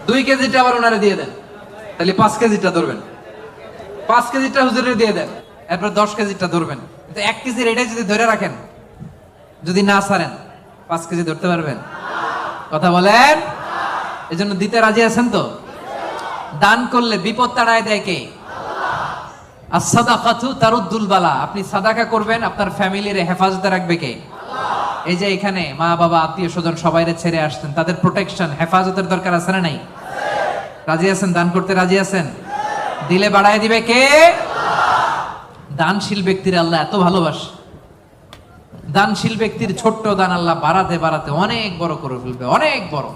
2 কেজিটা আবার ওনারে দিয়ে দেন, তাহলে 5 কেজিটা ধরবেন। 5 কেজিটা হুজুরে দিয়ে দেন, এরপর 10 কেজিটা ধরবেন। কিন্তু 1 কেজির এটাই যদি ধরে রাখেন, যদি না ছাড়েন, 5 কেজি ধরতে পারবেন? কথা বলেন। এজন্য দিতে রাজি আছেন তো? দান করলে বিপদ তাড়ায় দেয় কে? as-সাদাকাতু তারুদ্দুল বালা। আপনি সাদাকা করবেন, আপনার ফ্যামিলির হেফাজতে রাখবে কে? এই যে এখানে মা বাবা আত্মীয় স্বজন সবাইরে ছেড়ে আসছেন, তাদের প্রোটেকশন হেফাজতের দরকার আছে না নাই? রাজি আছেন? দান করতে রাজি আছেন? দিলে বাড়ায় দিবে কে? দানশীল ব্যক্তির আল্লাহ এত ভালোবাসে। দানশীল ব্যক্তির ছোট্ট দান আল্লাহ বাড়াতে বাড়াতে অনেক বড় করে ফেলবে, অনেক বড়।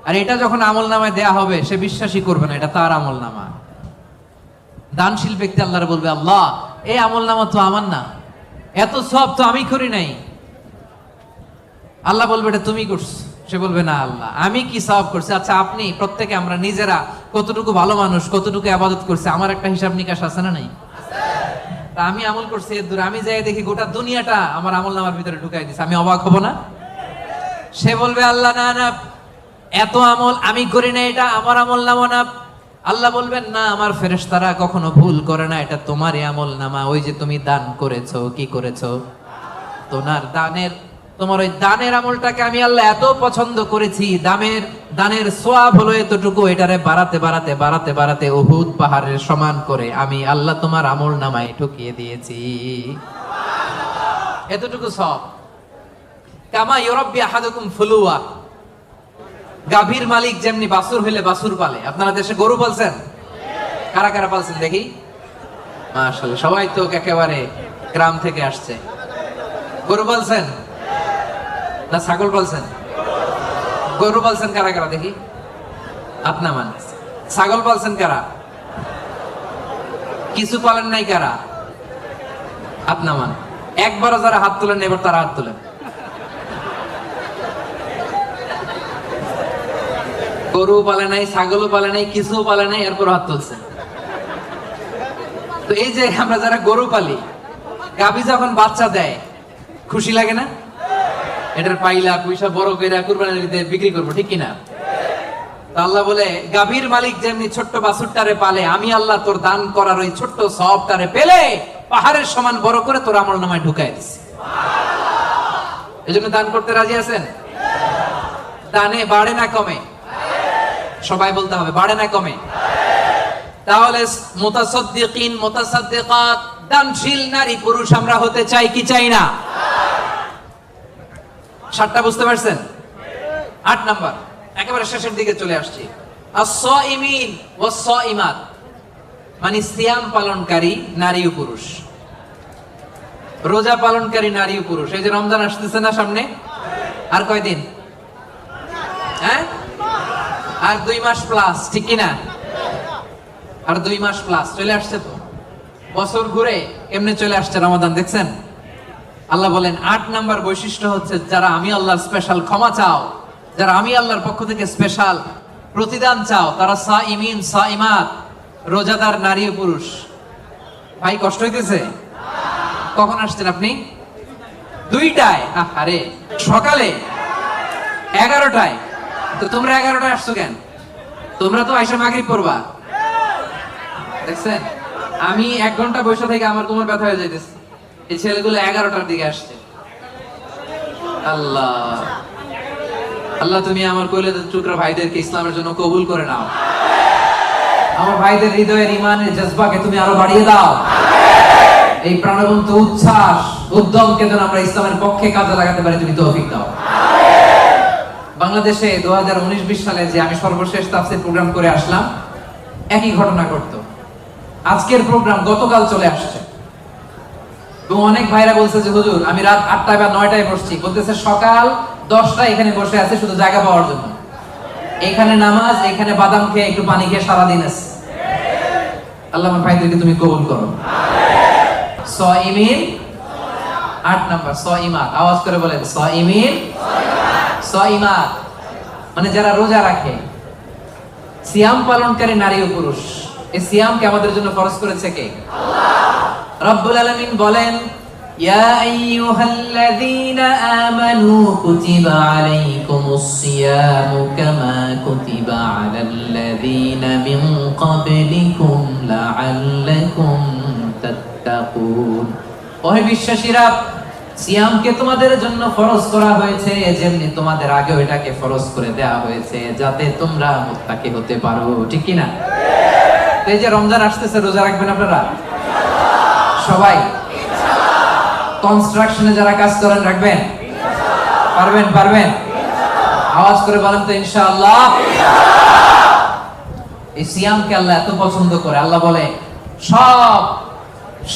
আর এটা যখন আমল নামায় দেয়া হবে, সে বিশ্বাসই করবে না এটা তার আমল নামা। দানশীল ব্যক্তি আল্লাহর বলবে, আল্লাহ এই আমল নামা তো আমার না, এত সব তো আমি করি নাই। আল্লাহ বলবে এটা তুমি করছো। সে বলবে না আল্লাহ আমি কি সওয়াব করছি? আচ্ছা আপনি প্রত্যেকে আমরা নিজেরা কতটুকু ভালো মানুষ, কতটুকু ইবাদত করছি, আমার একটা হিসাব নিকাশ আছে না নাই? তা আমি আমল করছি এর দূরে, আমি যাই দেখি গোটা দুনিয়াটা আমার আমল নামার ভিতরে ঢুকাই দিছে, আমি অবাক হব না? সে বলবে আল্লাহ না না, এত আমল আমি করি না, এটা আমার আমল নামা না। আল্লাহ বলবেন না, আমার ফেরেশতারা কখনো ভুল করে না, এটা তোমারই আমল নামা। ওই যে তুমি দান করেছো, কি করেছো? তোমার ওই দানের আমলটাকে আমি আল্লাহ এত পছন্দ করেছি, দানের সওয়াব হলো এতটুকু, এটারে বাড়াতে বাড়াতে বাড়াতে বাড়াতে উহুদ পাহাড়ের সমান করে আমি আল্লাহ তোমার আমল নামায় ঢুকিয়ে দিয়েছি। এতটুকু সওয়াব। কামা ইউরাব্বি আহাদুকুম ফুলুয়া। গাভীর মালিক যেমনি বাছুর হইলে বাছুর পালে। আপনারা দেশে গরু পালছেন? কারা কারা পালছেন দেখি? মাশাআল্লাহ, সবাই তো একেবারে গ্রাম থেকে আসছে। গরু পালছেন না ছাগল পালছেন? গরু পালছেন কারা কারা দেখি? আপনা মান। ছাগল পালছেন কারা? কিছু পালেন নাই কারা? আপনা মান। একবারও যারা হাত তুলেন এবার তারা হাত তুলেন। গরু পালে নাই, ছাগলও পালে নাই, কিছু পালে নাই, এরপর হাত তুলছে। তো এই যে আমরা যারা গরু পালি, গাভী যখন বাচ্চা দেয় খুশি লাগে না? এটার পাইলা পয়সা বড় করে কুরবানির ঈদে বিক্রি করবো, ঠিক কিনা? আল্লাহ বলে গাভীর মালিক যেমনি ছোট্ট বাছুরটারে পালে, আমি আল্লাহ তোর দান করার ওই ছোট্ট সওয়াবটারে পেলে পাহাড়ের সমান বড় করে তোর আমল নামায় ঢুকাই দিছি। এজন্য দান করতে রাজি আছেন? দানে বাড়ে না কমে? সবাই বলতে হবে বাড়ে না কমে? তাহলে মুতাসাদ্দিকিন মুতাসাদ্দিকাত দানশীল নারী পুরুষ আমরা হতে চাই কি চাই না? 7টা বুঝতে পারছেন? 8 নাম্বার, একেবারে শেষের দিকে চলে আসছি। আস-সাইমিন ওয়াস-সাইমাত, মানে সিয়াম পালনকারী নারী ও পুরুষ। রোজা পালনকারী নারী ও পুরুষ। এই যে রমজান আসতেছে না সামনে, আর কয়দিন? হ্যাঁ, আর 2 মাস প্লাস, ঠিক কিনা? আর 2 মাস প্লাস চলে আসছে। তো বছর ঘুরে এমনি চলে আসছে রমাদান, দেখছেন? আল্লাহ বলেন 8 নাম্বার বৈশিষ্ট্য হচ্ছে যারা আমি আল্লাহর স্পেশাল ক্ষমা চাও, যারা আমি আল্লাহর পক্ষ থেকে স্পেশাল প্রতিদান চাও, তারা সাইমিন সাইমাত, রোজাদার নারী ও পুরুষ। ভাই কষ্ট হইতেছে? কখন আসছেন আপনি? 2টায়? আরে সকালে 11টায়। তো তোমরা 11টায় আসছো কেন? তোমরা তো আইসা মাগরিব পড়বা। দেখছেন, আমি 1 ঘন্টা বসে থেকে আমার কোমর ব্যথা হয়ে যাইতেছে। এই ছেলেগুলো 11টার দিকে আসছে। আল্লাহ আল্লাহ, তুমি আমার কলিজার টুকরা ভাইদেরকে ইসলামের জন্য কবুল করে নাও। আমার ভাইদের হৃদয়ের ঈমানের জজবাকে তুমি আরো বাড়িয়ে দাও। এই প্রাণবন্ত উচ্ছ্বাস উদ্যমকে যেন আমরা ইসলামের পক্ষে কাজে লাগাতে পারি, তুমি তৌফিক দাও। বাংলাদেশে 2019-20 সালে যে আমি সর্বশেষ তাফসীর প্রোগ্রাম করে আসলাম, একই ঘটনা ঘটতো। আজকের প্রোগ্রাম গতকাল চলে আসছে। তো অনেক ভাইরা বলছে যে হুজুর আমি রাত 8টায় বা 9টায় বসছি, বলতেছে সকাল 10টায় এখানে বসে আছে শুধু জায়গা পাওয়ার জন্য। এখানে নামাজ, এখানে বাদাম খেয়ে একটু পানি খেয়ে সারাদিন আছে। আল্লাহ আমার ভাইদেরকে তুমি কবুল করো। সাইমিন 8 নাম্বার সাইমাত, আওয়াজ করে বলেন সাইমিন, সাইমাত মানে যারা রোজা রাখে। সিয়াম পালনকারী নারী ও পুরুষ। এই সিয়ামকে আমাদের জন্য ফরজ করেছে কে? আল্লাহ। রব্বুল আলামিন বলেন ইয়া আইয়ুহাল্লাযীনা আমানু কুতিবা আলাইকুমুস সিয়ামু কামা কুতিবা আলাল্লাযীনা মিন ক্বাবলিকুম লাআল্লাকুম তাত্তাকুন। ওহে বিশ্বাসীরা, সিয়ামকে তোমাদের জন্য ফরজ করা হয়েছে যেমনি তোমাদের আগেও এটাকে ফরজ করে দেয়া হয়েছে যাতে তোমরা মুত্তাকি হতে পারো, ঠিক কি না? এই যে রমজান আসতেছে, রোজা রাখবেন আপনারা সবাই? কনস্ট্রাকশনে যারা কাজ করেন রাখবেন? পারবেন? পারবেন? আওয়াজ করে বলেন তো ইনশাআল্লাহ। এই সিয়ামকে আল্লাহ এত পছন্দ করে, আল্লাহ বলে সব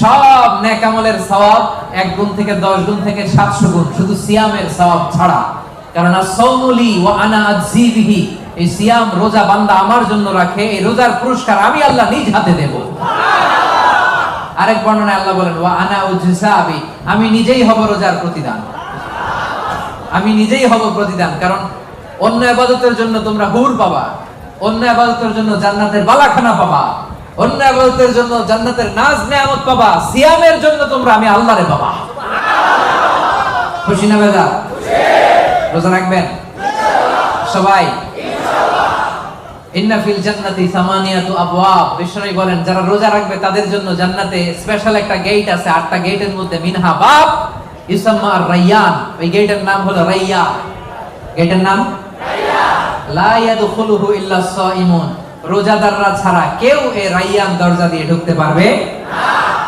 সব নেক আমলের সওয়াব 1 গুণ থেকে 10 গুণ থেকে 700 গুণ, শুধু সিয়ামের সওয়াব ছাড়া। কারণ আস-সাওমুলি ওয়া আনা আযী বিহি, এই সিয়াম রোজা বান্দা আমার জন্য রাখে, এই রোজার পুরস্কার আমি আল্লাহ নিজ হাতে দেব। আরেক বর্ণনায় আল্লাহ বলেন ওয়া আনা উজসাবি, আমি নিজেই হব রোজার প্রতিদান, আমি নিজেই হব প্রতিদান। কারণ অন্য ইবাদতের জন্য তোমরা হুর পাবা, অন্য ইবাদতের জন্য জান্নাতের বালাখানা পাবা, অন্য ইবাদতের জন্য জান্নাতের নাজ নেয়ামত পাবা, সিয়ামের জন্য তোমরা আমি আল্লাহরে পাবা। খুশি না বেজা? রোজা রাখবেন সবাই? ইন্না ফিল জান্নাতি সামানিয়াতু আবওয়াব, বিশ্বনবী বলেন যারা রোজা রাখবে তাদের জন্য জান্নাতে স্পেশাল একটা গেট আছে, 8টা গেটের মধ্যে মিনহা বাব ইউসাম্মা আর-রায়্যান, ওই গেটের নাম হলো রায়্যান। গেটের নাম রায়্যান। লা ইয়াদখুলুহু ইল্লা সাইমুন, রোজাদাররা ছাড়া কেউ এই রায়্যান দরজা দিয়ে ঢুকতে পারবে না।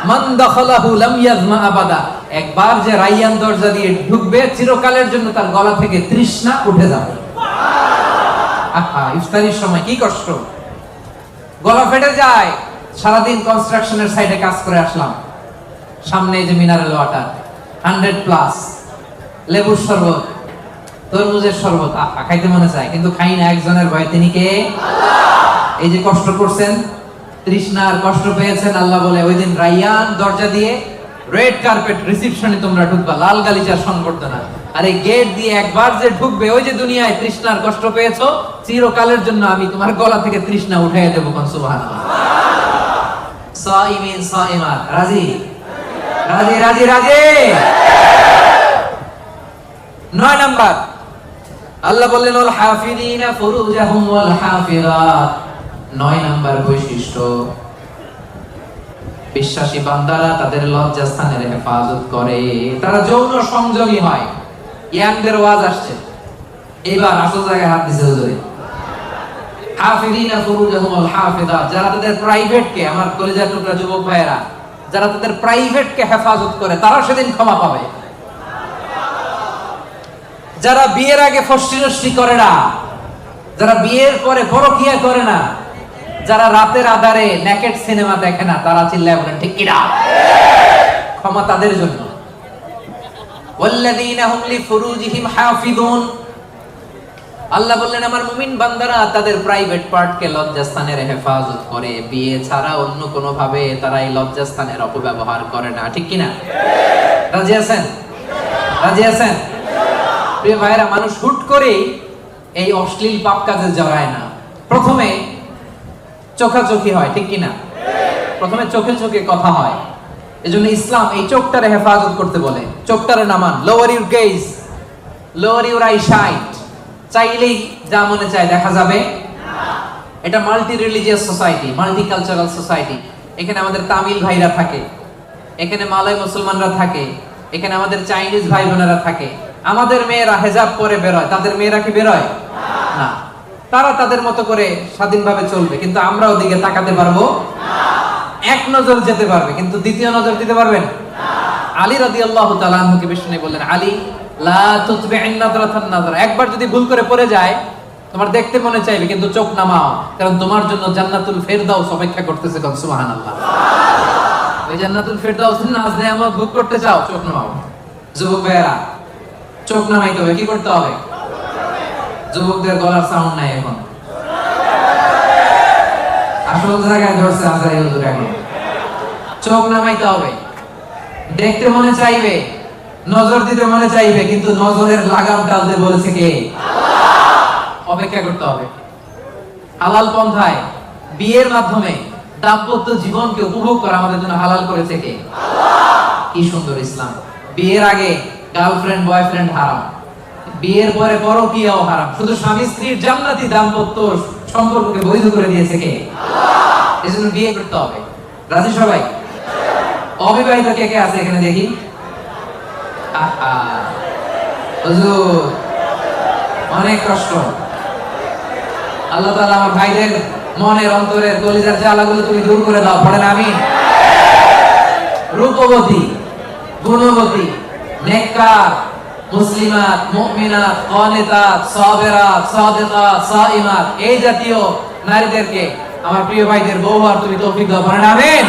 মান দাখালাহু লাম ইয়াজমা আবাদা, একবার যে রায়্যান দরজা দিয়ে ঢুকবে চিরকালের জন্য তার গলা থেকে তৃষ্ণা উঠে যাবে। ইফতারির সময় কি কষ্ট, গলা ফেটে যায়। সারাদিন কনস্ট্রাকশনের সাইডে কাজ করে আসলাম, সামনে যে মিনারেল ওয়াটার 100+, লেবুর শরবত, তরমুজের শরবত, খাইতে মনে চায় কিন্তু খাই না, একজনের ভয়, তিনি কে? আল্লাহ। এই যে কষ্ট করছেন, তৃষ্ণার কষ্ট পেয়েছেন, আল্লাহ বলে ওই দিন রায়্যান দরজা দিয়ে রেড কার্পেট রিসেপশনে তোমরা ঢুকবা, লাল গালিচার সংবর্ধনা। আর এই গেট দিয়ে একবার যে ঢুকবে, ওই যে দুনিয়ায় তৃষ্ণার কষ্ট পেয়েছো, চিরকালের জন্য আমি তোমার গলা থেকে তৃষ্ণা উঠাইয়া দেবো। কোন সুবহানাল্লাহ। সাইমিন সাইমাত, রাজি রাজি রাজি রাজি। 9 নাম্বার আল্লাহ বললেন ওয়াল হাফিযিনা ফুরুজাহুম ওয়াল হাফিযাত। 9 নাম্বার বৈশিষ্ট্য, বিশ্বাসী বান্দারা তাদের লজ্জাস্থানের হেফাজত করে, তারা যৌন সংযমী হয়। ইয়াংদের ওয়াজ আসছে, এবার আসল জায়গায় হাত দিছে হুজুরে। হাফিযিনা ফুরুজাহুম ওয়াল হাফিযাত, যারা তাদের প্রাইভেট কে, আমার কলিজার টুকরা যুবক ভাইয়েরা, যারা তাদের প্রাইভেট কে হেফাজত করে তারা সেদিন ক্ষমা পাবে। যারা বিয়ের আগে ফষ্টি নষ্টি করে না, যারা বিয়ের পরে পরকিয়া করে না, যারা রাতের আধারে নেকেড সিনেমা দেখে না, তারা চিল্লায় বলেন ঠিক কিনা? ক্ষমা তাদের জন্য। ওয়াল্লাযীনা হুম লিফুরুজিহিম হাফিযুন, আল্লাহ বললেন আমার মুমিন বান্দারা তাদের প্রাইভেট পার্টকে লজ্জাস্থানের হেফাজত করে, বিয়ে ছাড়া অন্য কোনো ভাবে তারা এই লজ্জাস্থানের অপব্যবহার করে না, ঠিক কিনা? রাজি আছেন? রাজি আছেন? প্রিয় ভাইরা, মানুষ হুট করে এই অশ্লীল পাপ কাজে জড়ায় না, প্রথমে চোখাচোখি হয়, ঠিক কিনা? প্রথমে চোখে চোখে কথা হয়। এজন্য ইসলাম এই চোখটারে হেফাজত করতে বলে। চোখটারে নামান, lower your gaze, lower your eyesight. চাইলেই যা মনে চায় দেখা যাবে না। এটা multi religious society, multi cultural society. এখানে আমাদের তামিল ভাইরা থাকে, এখানে মালয় মুসলমানরা থাকে, এখানে আমাদের চাইনিজ ভাই বোনেরা থাকে। আমাদের মেয়েরা হেজাব পরে বেরোয়, তাদের মেয়েরা কি বেরোয় না? তারা তাদের মতো করে স্বাধীনভাবে চলবে, কিন্তু আমরা ওদিকে তাকাতে পারবো না। এক নজর যেতে পারবে, কিন্তু দ্বিতীয় নজর দিতে পারবেন না। আলী রাদিয়াল্লাহু তাআলা আনহুকে বিষ্ণু বললেন, আলী লা তুতবি'ন নাযরাতান নাযরা, একবার যদি ভুল করে পড়ে যায়, তোমার দেখতে মনে চাইবে কিন্তু চোখ নামাও, কারণ তোমার জন্য জান্নাতুল ফেরদাউস অপেক্ষা করতেছে। কোন সুবহানাল্লাহ। ওই জান্নাতুল ফেরদাউসের নাজ নেয়ামত ভোগ করতে চাও, চোখ নামাও। যুবক ভাইরা, চোখ নামাইতে হবে, কি করতে হবে? যুবকদের গলার সাউন্ড নাই এখন, আসল জায়গায় ধরছে আজারি হুজুর। এখন চোখ নামাইতে হবে। দেখতে মনে চাইবে নজর দিতে মনে চাইবে, কিন্তু নজরের লাগাম টানতে বলেছে কে? অপেক্ষা করতে হবে। হালাল পন্থায় বিয়ের মাধ্যমে দাম্পত্য জীবনকে উপভোগ করা আমাদের জন্য হালাল করেছে কে? কি সুন্দর ইসলাম। বিয়ের আগে গার্লফ্রেন্ড বয়ফ্রেন্ড হারাম, বিয়ের পরে পরকীয়াও হারাম, শুধু স্বামী স্ত্রীর জান্নাতি দাম্পত্য সম্পর্ককে বৈধ করে দিয়েছে কে? এজন্য বিয়ে করতে হবে। রাজি সবাই? অবিবাহিত কে কে আছে এখানে দেখি? হুজুর অনেক কষ্ট। আল্লাহ তাআলা আমার ভাইদের মনের অন্তরের কলিজার জ্বালাগুলো তুমি দূর করে দাও, পড়েন আমিন। রূপবতী, গুণবতী, নেককার, মুসলিমাত, মুমিনাত, কানিতাত, সাবিরাত, সাদিকাত, সাইমাত, এই জাতীয় নারীদেরকে আমার প্রিয় ভাইদের বউ হওয়ার তুমি তৌফিক দাও, পড়েন আমিন।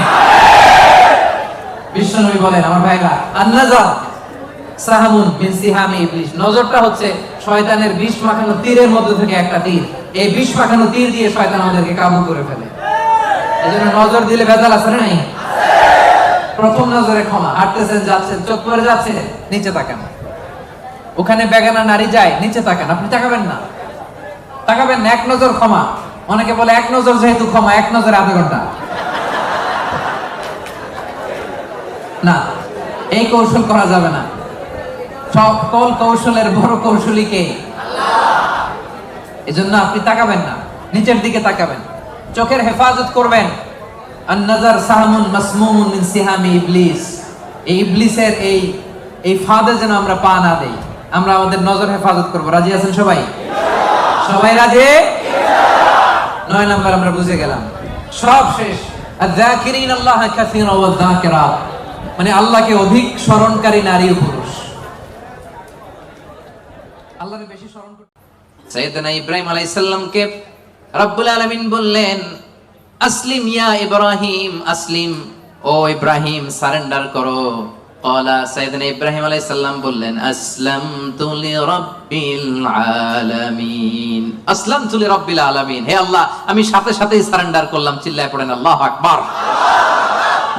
বিশ্বনবী বলেন আমার ভাইরা, আন-নাজার সাহামুন মিন সিহামি ইবলিস, নজরটা হচ্ছে শয়তানের বিষ মাখানো তীরের মধ্যে থেকে একটা তীর। এই বিষ মাখানো তীর দিয়ে শয়তান আমাদেরকে কাবু করে ফেলে। এজন্য নজর দিলে ভেজাল আছে না নাই? প্রথম নজরে ক্ষমা। হাঁটতেছেন, যাচ্ছেন, চোখ পড়ে যাচ্ছে, নিচে তাকান। ওখানে বেগানা নারী যায়, নিচে তাকান, আপনি তাকাবেন না, তাকাবেন না। এক নজর ক্ষমা। অনেকে বলে এক নজর যেহেতু ক্ষমা, এক নজরে আধা ঘন্টা। না, এই কৌশল করা যাবে না। সকল কৌশলের বড় কৌশলী কে? এজন্য আপনি তাকাবেন না, নিচের দিকে তাকাবেন, চোখের হেফাজত করবেন। আন-নাজার সাহামুন মাসমুমুন মিন সিহামি ইবলিস, এই ইবলিসের এই ফাঁদে যেন আমরা পা না দেই। আমরা আমাদের নজর হেফাজত করব। রাজি আছেন সবাই? সবাই রাজি? 9 নাম্বার আমরা বুঝে গেলাম। সব শেষ। আয-যাকিরিন আল্লাহ কাসীরা ওয়া যাকিরাত, মানে আল্লাহকে অধিক স্মরণকারী নারী ও পুরুষ। আল্লাহকে বেশি স্মরণ করতে। সাইয়েদনা ইব্রাহিম আলাইহিস সালামকে রব্বুল আলামিন বললেন, আসলিম ইয়া ইব্রাহিম, আসলিম, ও ইব্রাহিম সারেন্ডার করো। ক্বালা, সাইয়েদনা ইব্রাহিম আলাইহিস সালাম বললেন, আসলামতু লিরাব্বিল আলামিন, আসলামতু লিরাব্বিল আলামিন, হে আল্লাহ আমি সাথে সাথেই সারেন্ডার করলাম। চিল্লায় পড়েন আল্লাহু আকবার।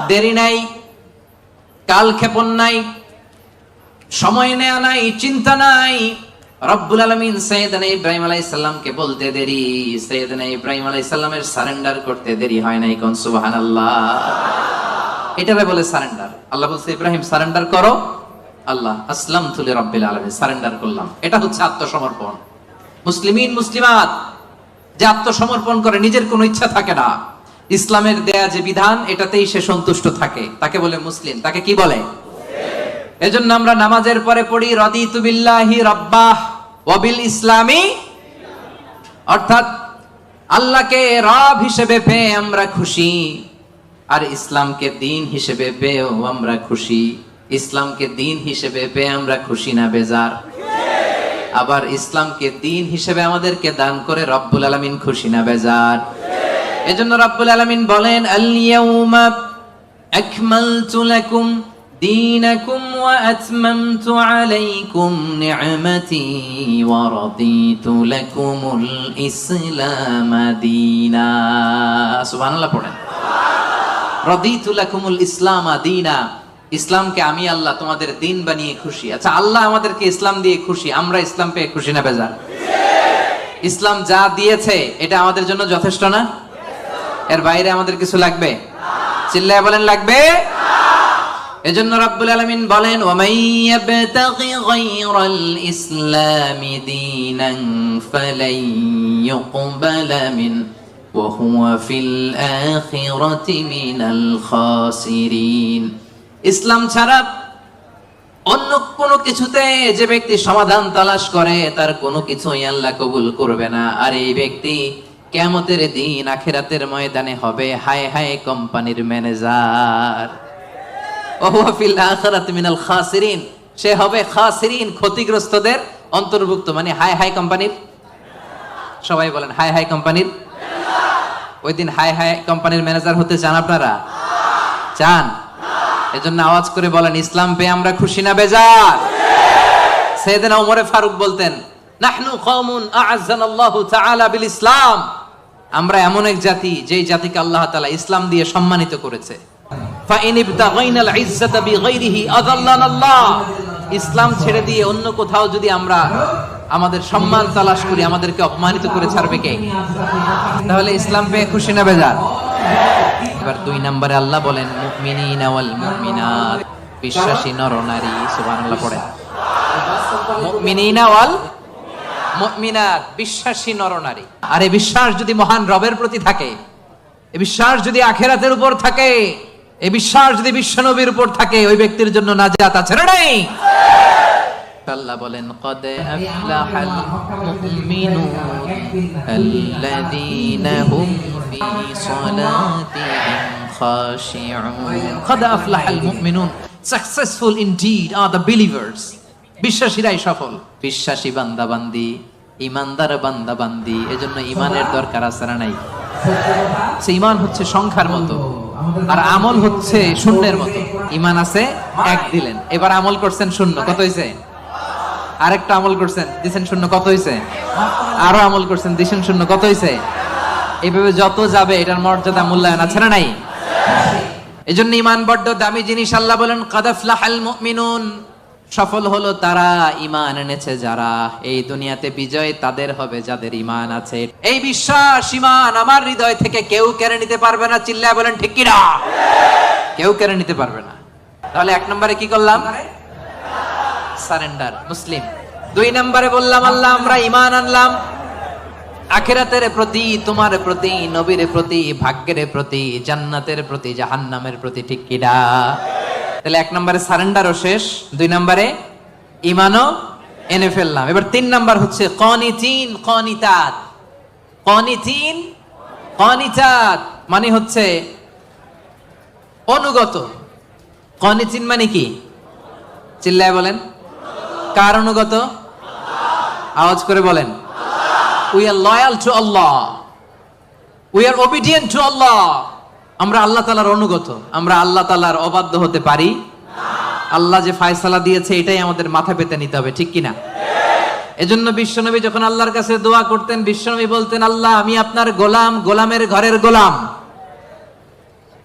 দেরি নাই, কালক্ষেপণ নাই, সময় নেওয়া নাই, চিন্তা নাই। রব্বুল আলামিন সাইয়েদনা ইব্রাহিম আলাইহিস সালামকে বলতে দেরি, সাইয়েদনা ইব্রাহিম আলাইহিস সালামের সারেন্ডার করতে দেরি হয় নাই। কোন সুবহানাল্লাহ। এটারে বলে সারেন্ডার। আল্লাহ বলছে ইব্রাহিম সারেন্ডার করো, আল্লাহ আসলামতু লিরাব্বিল আলামিন, সারেন্ডার করলাম। এটা হচ্ছে আত্মসমর্পণ। মুসলিমিন মুসলিমাত যে আত্মসমর্পণ করে, নিজের কোনো ইচ্ছা থাকে না, ইসলামের দেয়া যে বিধান এটাতেই সে সন্তুষ্ট থাকে, তাকে বলে মুসলিম। তাকে কি বলে? এজন্য আমরা নামাজের পরে পড়ি রাদিতু বিল্লাহি রাব্বাহ ওয়া বিল ইসলামি, অর্থাৎ আল্লাহকে রব হিসেবে পেয়ে আমরা খুশি, আর ইসলামকে দ্বীন হিসেবে পেয়েও আমরা খুশি। ইসলামকে দ্বীন হিসেবে পেয়ে আমরা খুশি না বেজার? আবার ইসলামকে দ্বীন হিসেবে আমাদেরকে দান করে রব্বুল আলামিন খুশি না বেজার? এজন্য রব্বুল আলামিন বলেন, আল ইয়াউমা আকমালতু লাকুম দীনাকুম ওয়া আতমামতু আলাইকুম নি'মাতি ওয়া রাদিতু লাকুমুল ইসলাম দীনা। সুবহানাল্লাহ পড়েন। রাদিতু লাকুমুল ইসলাম দীনা, ইসলামকে আমি আল্লাহ তোমাদের দ্বীন বানিয়ে খুশি। আচ্ছা, আল্লাহ আমাদেরকে ইসলাম দিয়ে খুশি, আমরা ইসলাম পেয়ে খুশি না বেজার? ইসলাম যা দিয়েছে এটা আমাদের জন্য যথেষ্ট না? এর বাইরে আমাদের কিছু লাগবে? চিল্লায় বলেন লাগবে। এজন্য রব্বুল আলামিন বলেন, ওয়া মাইয়াবতাগি গায়রাল ইসলামি দীনান ফালাই ইউকবালা মিন ওয়া হুয়া ফিল আখিরাতি মিনাল খাসিরিন। ইসলাম ছাড়া অন্য কোনো কিছুতে যে ব্যক্তি সমাধান তালাশ করে তার কোনো কিছুই আল্লাহ কবুল করবে না। আর এই ব্যক্তি কিয়ামতের দিন আখিরাতের ময়দানে হবে হায় হায় কোম্পানির ম্যানেজার। ওয়া ফিল আখিরাতি মিনাল খাসিরিন, সে হবে খাসিরিন, ক্ষতিগ্রস্তদের অন্তর্ভুক্ত। মানে হায় হায় কোম্পানির, সবাই বলেন হায় হায় কোম্পানির। ওই দিন হায় হায় কোম্পানির ম্যানেজার হতে চান আপনারা? চান? এজন্য আওয়াজ করে বলেন, ইসলাম পেয়ে আমরা খুশি না বেজার? সাইয়েদনা ওমর ফারুক বলতেন, নাহনু কওমুন আ'আজ্জানাল্লাহু তাআলা বিল ইসলাম, আমরা এমন এক জাতি যেই জাতিকে আল্লাহ তাআলা ইসলাম দিয়ে সম্মানিত করেছে। ফা ইন ইবতাগাইনাল ইজ্জাতা বিগাইরিহি আযাল্লানাল্লাহ, ইসলাম ছেড়ে দিয়ে অন্য কোথাও যদি আমরা আমাদের সম্মান তালাশ করি, আমাদেরকে অপমানিত করে ছাড়বে কে? তাহলে ইসলাম পেয়ে খুশি না বেজার? এবার 2 নম্বরে আল্লাহ বলেন মুমিনিনা ওয়াল মুমিনাত, বিশ্বাসী নরনারী। সুবহানাল্লাহ পড়েন। মুমিনিনা ওয়াল মুমিনাত, বিশ্বাসী নরনারী। আর এই বিশ্বাস যদি মহান রবের প্রতি থাকে, এই বিশ্বাস যদি আখিরাতের উপর থাকে, এই বিশ্বাস যদি বিশ্বনবীর উপর থাকে, ওই ব্যক্তির জন্য নাজাত আছে না নাই? আল্লাহ বলেন কদ আফলাহাল মুমিনুন আল্লাযীনা হুম ফি সালাতিহিম খাশিউন। কদ আফলাহাল মুমিনুন, successful indeed are the believers. বিশ্বাসীরাই সফল। বিশ্বাসী বান্দাবান্দি, ইমানদার বান্দাবান্দি, এজন্য ইমানের দরকার আছে না নাই? ঈমান হচ্ছে সংখ্যার মতো, আর আমল হচ্ছে শূন্যের মতো। ঈমান আছে 1 দিলেন, এবার আমল করছেন 0, কত হইছে? আরেকটা আমল করছেন, দিছেন 0, কত হইছে? আরো আমল করছেন, দিছেন 0, কত হইছে? এইভাবে যত যাবে এটার মর্যাদা মূল্যায়ন আছে না নাই? এজন্য ঈমান বড় দামি জিনিস। আল্লাহ বলেন কাদ আফলাহাল মুমিনুন, সফল হলো তারা, ঈমান এনেছে যারা। এই দুনিয়াতে বিজয় তাদের হবে যাদের ঈমান আছে। এই বিশ্বাস, ঈমান আমার হৃদয় থেকে কেউ কেড়ে নিতে পারবে না। চিল্লায় বলেন ঠিক কি না? কেউ কেড়ে নিতে পারবে না। তাহলে 1 নম্বরে কি করলাম? সারেন্ডার, মুসলিম। 2 নম্বরে বললাম আল্লাহ আমরা ঈমান আনলাম আখিরাতের প্রতি, তোমার প্রতি, নবীর প্রতি, ভাগ্যের প্রতি, জান্নাতের প্রতি, জাহান্নামের প্রতি। ঠিক কি না? তাহলে 1 নম্বরে সারেন্ডারও শেষ, 2 নম্বরে ঈমানও এনে ফেললাম। এবার 3 নম্বর হচ্ছে কানিতিন কানিতাত। কানিতিন কানিতাত মানে হচ্ছে অনুগত। কানিতিন মানে কি? চিল্লায় বলেন। কার অনুগত? আওয়াজ করে বলেন। We are loyal to Allah. We are obedient to Allah. আমরা আল্লাহ তাআলার অনুগত। আমরা আল্লাহ তাআলার অবাধ্য হতে পারি না। আল্লাহ যে ফয়সালা দিয়েছে এটাই আমাদের মাথা পেতে নিতে হবে। ঠিক কি না? এজন্য বিশ্বনবী যখন আল্লাহর কাছে দোয়া করতেন, বিশ্বনবী বলতেন আল্লাহ আমি আপনার গোলাম, গোলামের ঘরের গোলাম,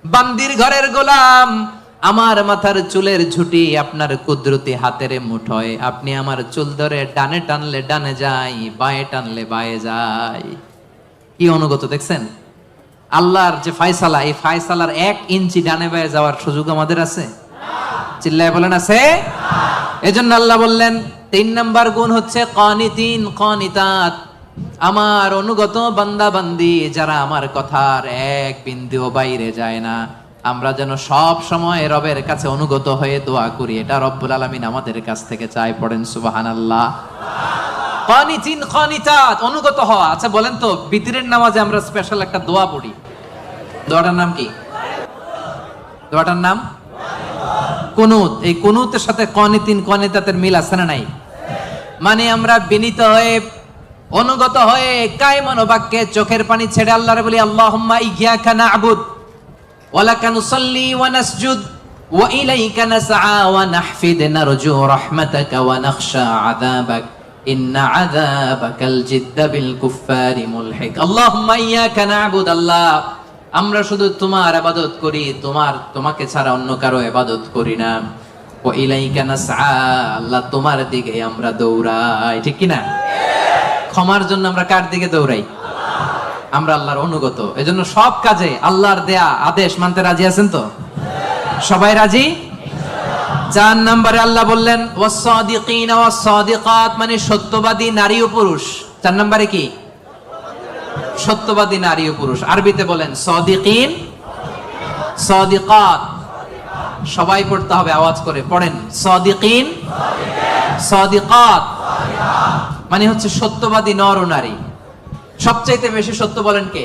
বান্দির ঘরের গোলাম। আমার মাথার চুলের ঝুঁটি আপনার কুদরতি হাতের মুঠোয়। আপনি আমার চুল ধরে ডানে টানলে ডানে যাই, বাঁয়ে টানলে বাঁয়ে যাই। কি অনুগত দেখছেন? আল্লাহর যে ফয়সালা, এই ফয়সালার 1 ইঞ্চি ডানে বাঁয়ে যাওয়ার সুযোগ আমাদের আছে? চিল্লায় বলেন আছে? এজন্য আল্লাহ বললেন 3 নাম্বার গুণ হচ্ছে কানিতিন কানিতাত, আমার অনুগত বান্দা বান্দি যারা আমার কথার 1 বিন্দুও বাইরে যায় না। আমরা যেন সব সময় রবের কাছে অনুগত হয়ে দোয়া করি, এটা রব্বুল আলামিন আমাদের কাছ থেকে চায়। পড়েন সুবহানাল্লাহ। কানিতিন কানিতাত, অনুগত হওয়া। আচ্ছা বলেন তো, বিতরের নামাজে আমরা স্পেশাল একটা দোয়া পড়ি, দোয়াটার নাম কি? দোয়াটার নাম কুনুত। এই কুনুতের সাথে কানিতিন কানিতাতের মিল আছে না নাই? মানে আমরা বিনীত হয়ে, অনুগত হয়ে, কায়মান বাক্যে চোখের পানি ছেড়ে আল্লাহরে বলি আল্লাহুম্মা ইয়্যাকা না'বুদ ওয়া লাকা নুসাল্লি ওয়া নাসজুদ ওয়া ইলাইকা নাসআ ওয়া নাহফিদ নারজু রাহমাতাকা ওয়া নাখশা আযাবাক ইন্না আযাবাকাল জিদ্দা বিল কুফফারি মুলহিক। আল্লাহুম্মা ইয়্যাকা না'বুদ, আল্লাহ আমরা শুধু তোমার ইবাদত করি, তোমাকে ছাড়া অন্য কারো ইবাদত করি না। ওয়া ইলাইকা নাসআ, আল্লাহ তোমার দিকে আমরা দৌড়াই। ঠিক কি না? ক্ষমার জন্য আমরা কার দিকে দৌড়াই? আমরা আল্লাহর অনুগত। এজন্য সব কাজে আল্লাহর দেয়া আদেশ মানতে রাজি আছেন তো? সবাই রাজি? 4 নম্বরে আল্লাহ বললেন ওয়াস-সাদিকিনা ওয়াস-সাদিকাত, মানে সত্যবাদী নারী ও পুরুষ। 4 নম্বরে কি? সত্যবাদী নারী ও পুরুষ। আরবিতে বলেন সাদিকিন সাদিকাত। সবাই পড়তে হবে আওয়াজ করে, পড়েন সাদিকিন সাদিকাত, মানে হচ্ছে সত্যবাদী নর ও নারী। সবচাইতে বেশি সত্য বলেন কে?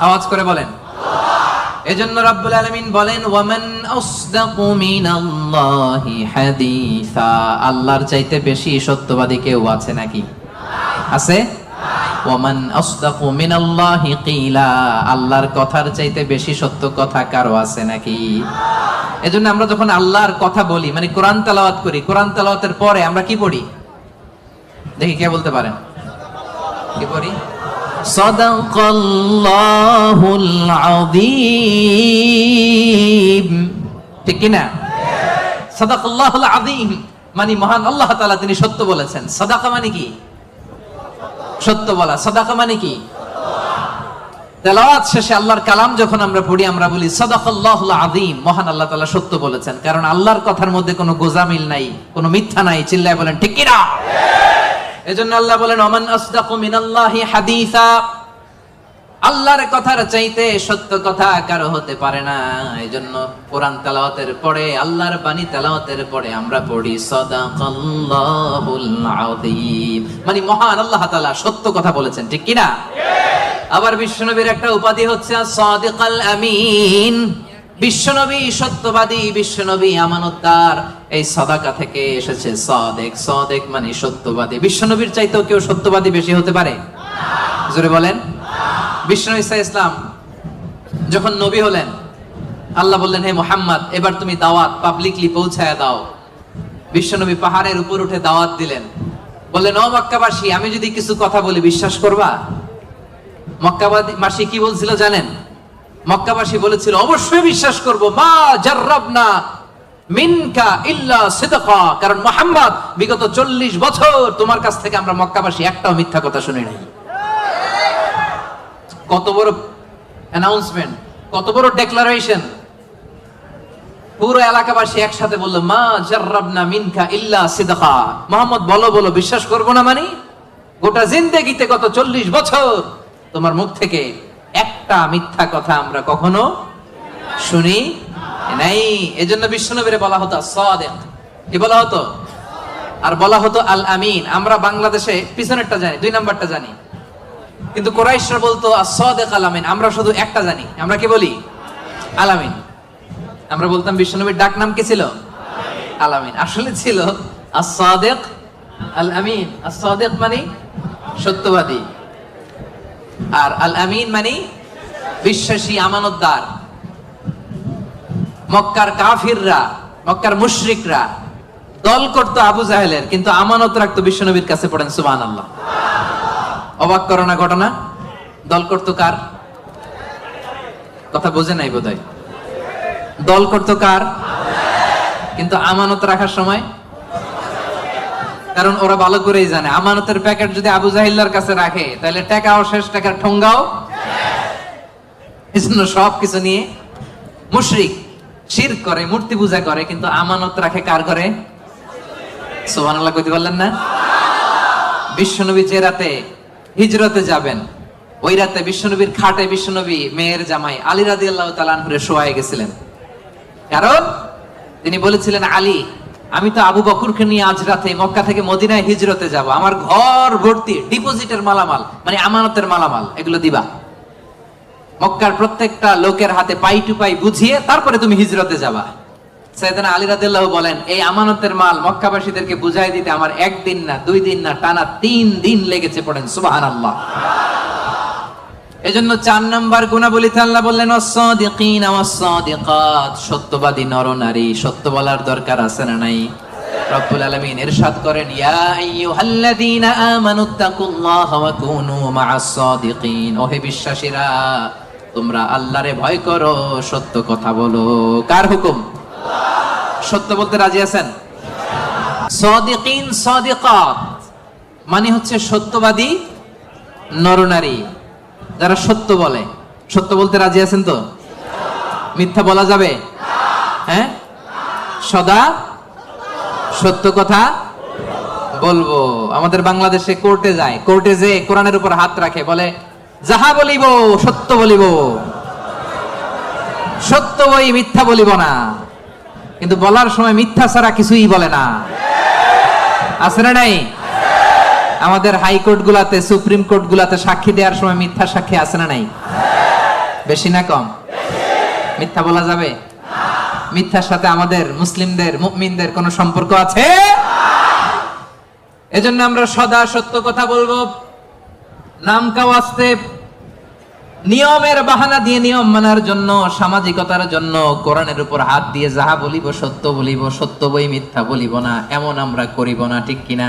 আওয়াজ করে বলেন। এজন্য রাব্বুল আলামিন বলেন ওয়ামান আসদাকু মিনাল্লাহি হাদিসা, আল্লাহর চাইতে বেশি সত্যবাদী কেউ আছে নাকি? আছে? ওয়ামান আসদাকু মিনাল্লাহি কিলা, আল্লাহর কথার চাইতে বেশি সত্য কথা কারো আছে নাকি? এজন্য আমরা যখন আল্লাহর কথা বলি, মানে কোরআন তেলাওয়াত করি, কোরআন তেলাওয়াতের পরে আমরা কি পড়ি? দেখি কে বলতে পারেন? কি পড়ি? সাদাকাল্লাহুল আযীম। ঠিক কি না? সাদাকাল্লাহুল আযীম মানে মহান আল্লাহ তাআলা তিনি সত্য বলেছেন। সাদাকা মানে কি? সত্য বলা। সাদাকা মানে কি? তেলাওয়াত শেষে আল্লাহর কালাম যখন আমরা পড়ি আমরা বলি সাদাকাল্লাহুল আযীম, মহান আল্লাহ তাআলা সত্য বলেছেন। কারণ আল্লাহর কথার মধ্যে কোনো গোজামিল নাই, কোনো মিথ্যা নাই। চিল্লায় বলেন ঠিক কি না? এজন্য আল্লাহ বলেন ওমান আসদাকু মিনাল্লাহি হাদিসা, আল্লাহর কথার চাইতে সত্য কথা কারো হতে পারে না। এজন্য কোরআন তেলাওয়াতের পরে, আল্লাহর বাণী তেলাওয়াতের পরে আমরা পড়ি সাদাকাল্লাহুল আযীম, মানে মহান আল্লাহ তাআলা সত্য কথা বলেছেন। ঠিক কি না? আবার বিশ্বনবীর একটা উপাধি হচ্ছে সাদিকাল আমিন। বিশ্বনবী সত্যবাদী, বিশ্বনবী আমানতদার। এই সাদাকা থেকে এসেছে সাদেক। সাদেক মানে সত্যবাদী। বিশ্বনবীর চাইতেও কেউ সত্যবাদী বেশি হতে পারে? জোরে বলেন। বিশ্বনবী সাল্লাল্লাহু আলাইহি ওয়াসাল্লাম যখন নবী হলেন, আল্লাহ বললেন হে মুহাম্মদ এবার তুমি দাওয়াত পাবলিকলি পৌঁছায়া দাও। বিশ্বনবী পাহাড়ের উপর উঠে দাওয়াত দিলেন। বললেন ও মক্কাবাসী, আমি যদি কিছু কথা বলি বিশ্বাস করবা? মক্কাবাসী কি বলছিল জানেন? মক্কাবাসী বলেছিল অবশ্যই বিশ্বাস করব। মা জাররাবনা মিনকা ইল্লা সিদকা, কারণ মুহাম্মদ বিগত 40 বছর তোমার কাছ থেকে আমরা মক্কাবাসী একটাও মিথ্যা কথা শুনি নাই। কত বড় অ্যানাউন্সমেন্ট, কত বড় ডেক্লারেশন। পুরো এলাকাবাসী একসাথে বললো মা জাররাবনা মিনকা ইল্লা সিদকা। মুহাম্মদ বলো বলো, বিশ্বাস করব না মানে? গোটা জিন্দেগিতে গত 40 বছর তোমার মুখ থেকে একটা মিথ্যা কথা আমরা কখনো শুনি নাই। এজন্য বিশ্বনবীরে বলা হতো সাদিক। কি বলা হতো? আর বলা হতো আল আমিন। আমরা বাংলাদেশে পিছনেরটা জানি, 2 নাম্বারটা জানি, কিন্তু কুরাইশরা বলতো as-সাদিক আল আমিন। আমরা শুধু একটা জানি, আমরা কি বলি? আল আমিন। আমরা বলতাম বিশ্বনবীর ডাক নাম কি ছিল? আল আমিন। আসলে ছিল as-সাদিক আল আমিন। as-সাদিক মানে সত্যবাদী, আর আল আমিন মানে বিশ্বাসী, আমানতদার। মক্কার কাফিররা, মক্কার মুশরিকরা দল করতো আবু জাহেলের, কিন্তু আমানত রাখতো বিশ্বনবীর কাছে। পড়েন সুবহানাল্লাহ। অবাক করো না ঘটনা? দল করতো কার? কথা বোঝে নাই বোধহয়। দল করতো কার? কিন্তু আমানত রাখার সময়, কারণ ওরা ভালো করেই জানে আমানতের প্যাকেট যদি আবু জাহিল্লার কাছে রাখে তাহলে টাকাও শেষ, টাকার ঠোঙ্গাও। এজন্য সবকিছু নিয়ে মুশরিক শিরক করে, মূর্তি পূজা করে, কিন্তু আমানত রাখে কার ঘরে? সুবহানাল্লাহ কইতে পারলেন না? বিশ্বনবী যে রাতে হিজরতে যাবেন, ওই রাতে বিশ্বনবীর খাটে বিশ্বনবী মেয়ের জামাই আলী রাদিয়াল্লাহু তাআলা আনহুরে শোয়ায় গেছিলেন। কারণ তিনি বলেছিলেন আলী, আমি তো আবু বকরকে নিয়ে আজ রাতে মক্কা থেকে মদিনায় হিজরতে যাব, আমার ঘর ভর্তি ডিপোজিটের মালামাল, মানে আমানতের মালামাল, এগুলো দিবা। মক্কার প্রত্যেকটা লোকের হাতে পাই টু পাই বুঝিয়ে তারপরে তুমি হিজরতে যাবা। সাইয়েদনা আলী রাদিয়াল্লাহু বলেন এই আমানতের মাল মক্কাবাসীদেরকে বুঝাই দিতে আমার 1 দিন না 2 দিন না টানা 3 দিন লেগেছে। পড়েন সুবহানাল্লাহ। এজন্য 4 নাম্বার গুণাবলীতে আল্লাহ বললেন ওয়াস-সাদিকিন ওয়াস-সাদিকাত, সত্যবাদী নরনারী। সত্য বলার দরকার আছে না নাই? রব্বুল আলামিন ইরশাদ করেন ইয়া আইয়ুহাল্লাযীনা আমানুত্তাকুল্লাহা ওয়া কুনু মা'আস-সাদিকিন, ওহে বিশ্বাসীরা তোমরা আল্লাহরে ভয় করো, সত্য কথা বলো। কার হুকুম? সত্য বলতে রাজি আছেন? সাদিকিন সাদিকাত মানে হচ্ছে সত্যবাদী নরনারী, যারা সত্য বলে। সত্য বলতে রাজি আছেন তো? মিথ্যা বলা যাবে? হ্যাঁ, সদা সত্য কথা বলবো। আমাদের বাংলাদেশে কোর্টে যায়, কোর্টে যে কোরআনের উপর হাত রাখে, বলে যাহা বলিব সত্য বলিব, সত্য বই মিথ্যা বলিব না। কিন্তু বলার সময় মিথ্যা ছাড়া কিছুই বলে না। আছে না নাই? আমাদের হাইকোর্ট গুলাতে, সুপ্রিম কোর্ট গুলাতে সাক্ষী দেওয়ার সময় মিথ্যা সাক্ষী আছে না নাই? বেশি না কম? মিথ্যা বলা যাবে? মিথ্যার সাথে আমাদের মুসলিমদের, মুমিনদের কোনো সম্পর্ক আছে? এজন্য আমরা সদা সত্য কথা বলবো। নাম কাওয়াস্তে নিয়মের বাহানা দিয়ে, নিয়ম মানার জন্য, সামাজিকতার জন্য কোরআনের উপর হাত দিয়ে যাহা বলিব সত্য বলিব, সত্য বই মিথ্যা বলিব না, এমন আমরা করিব না। ঠিক কিনা?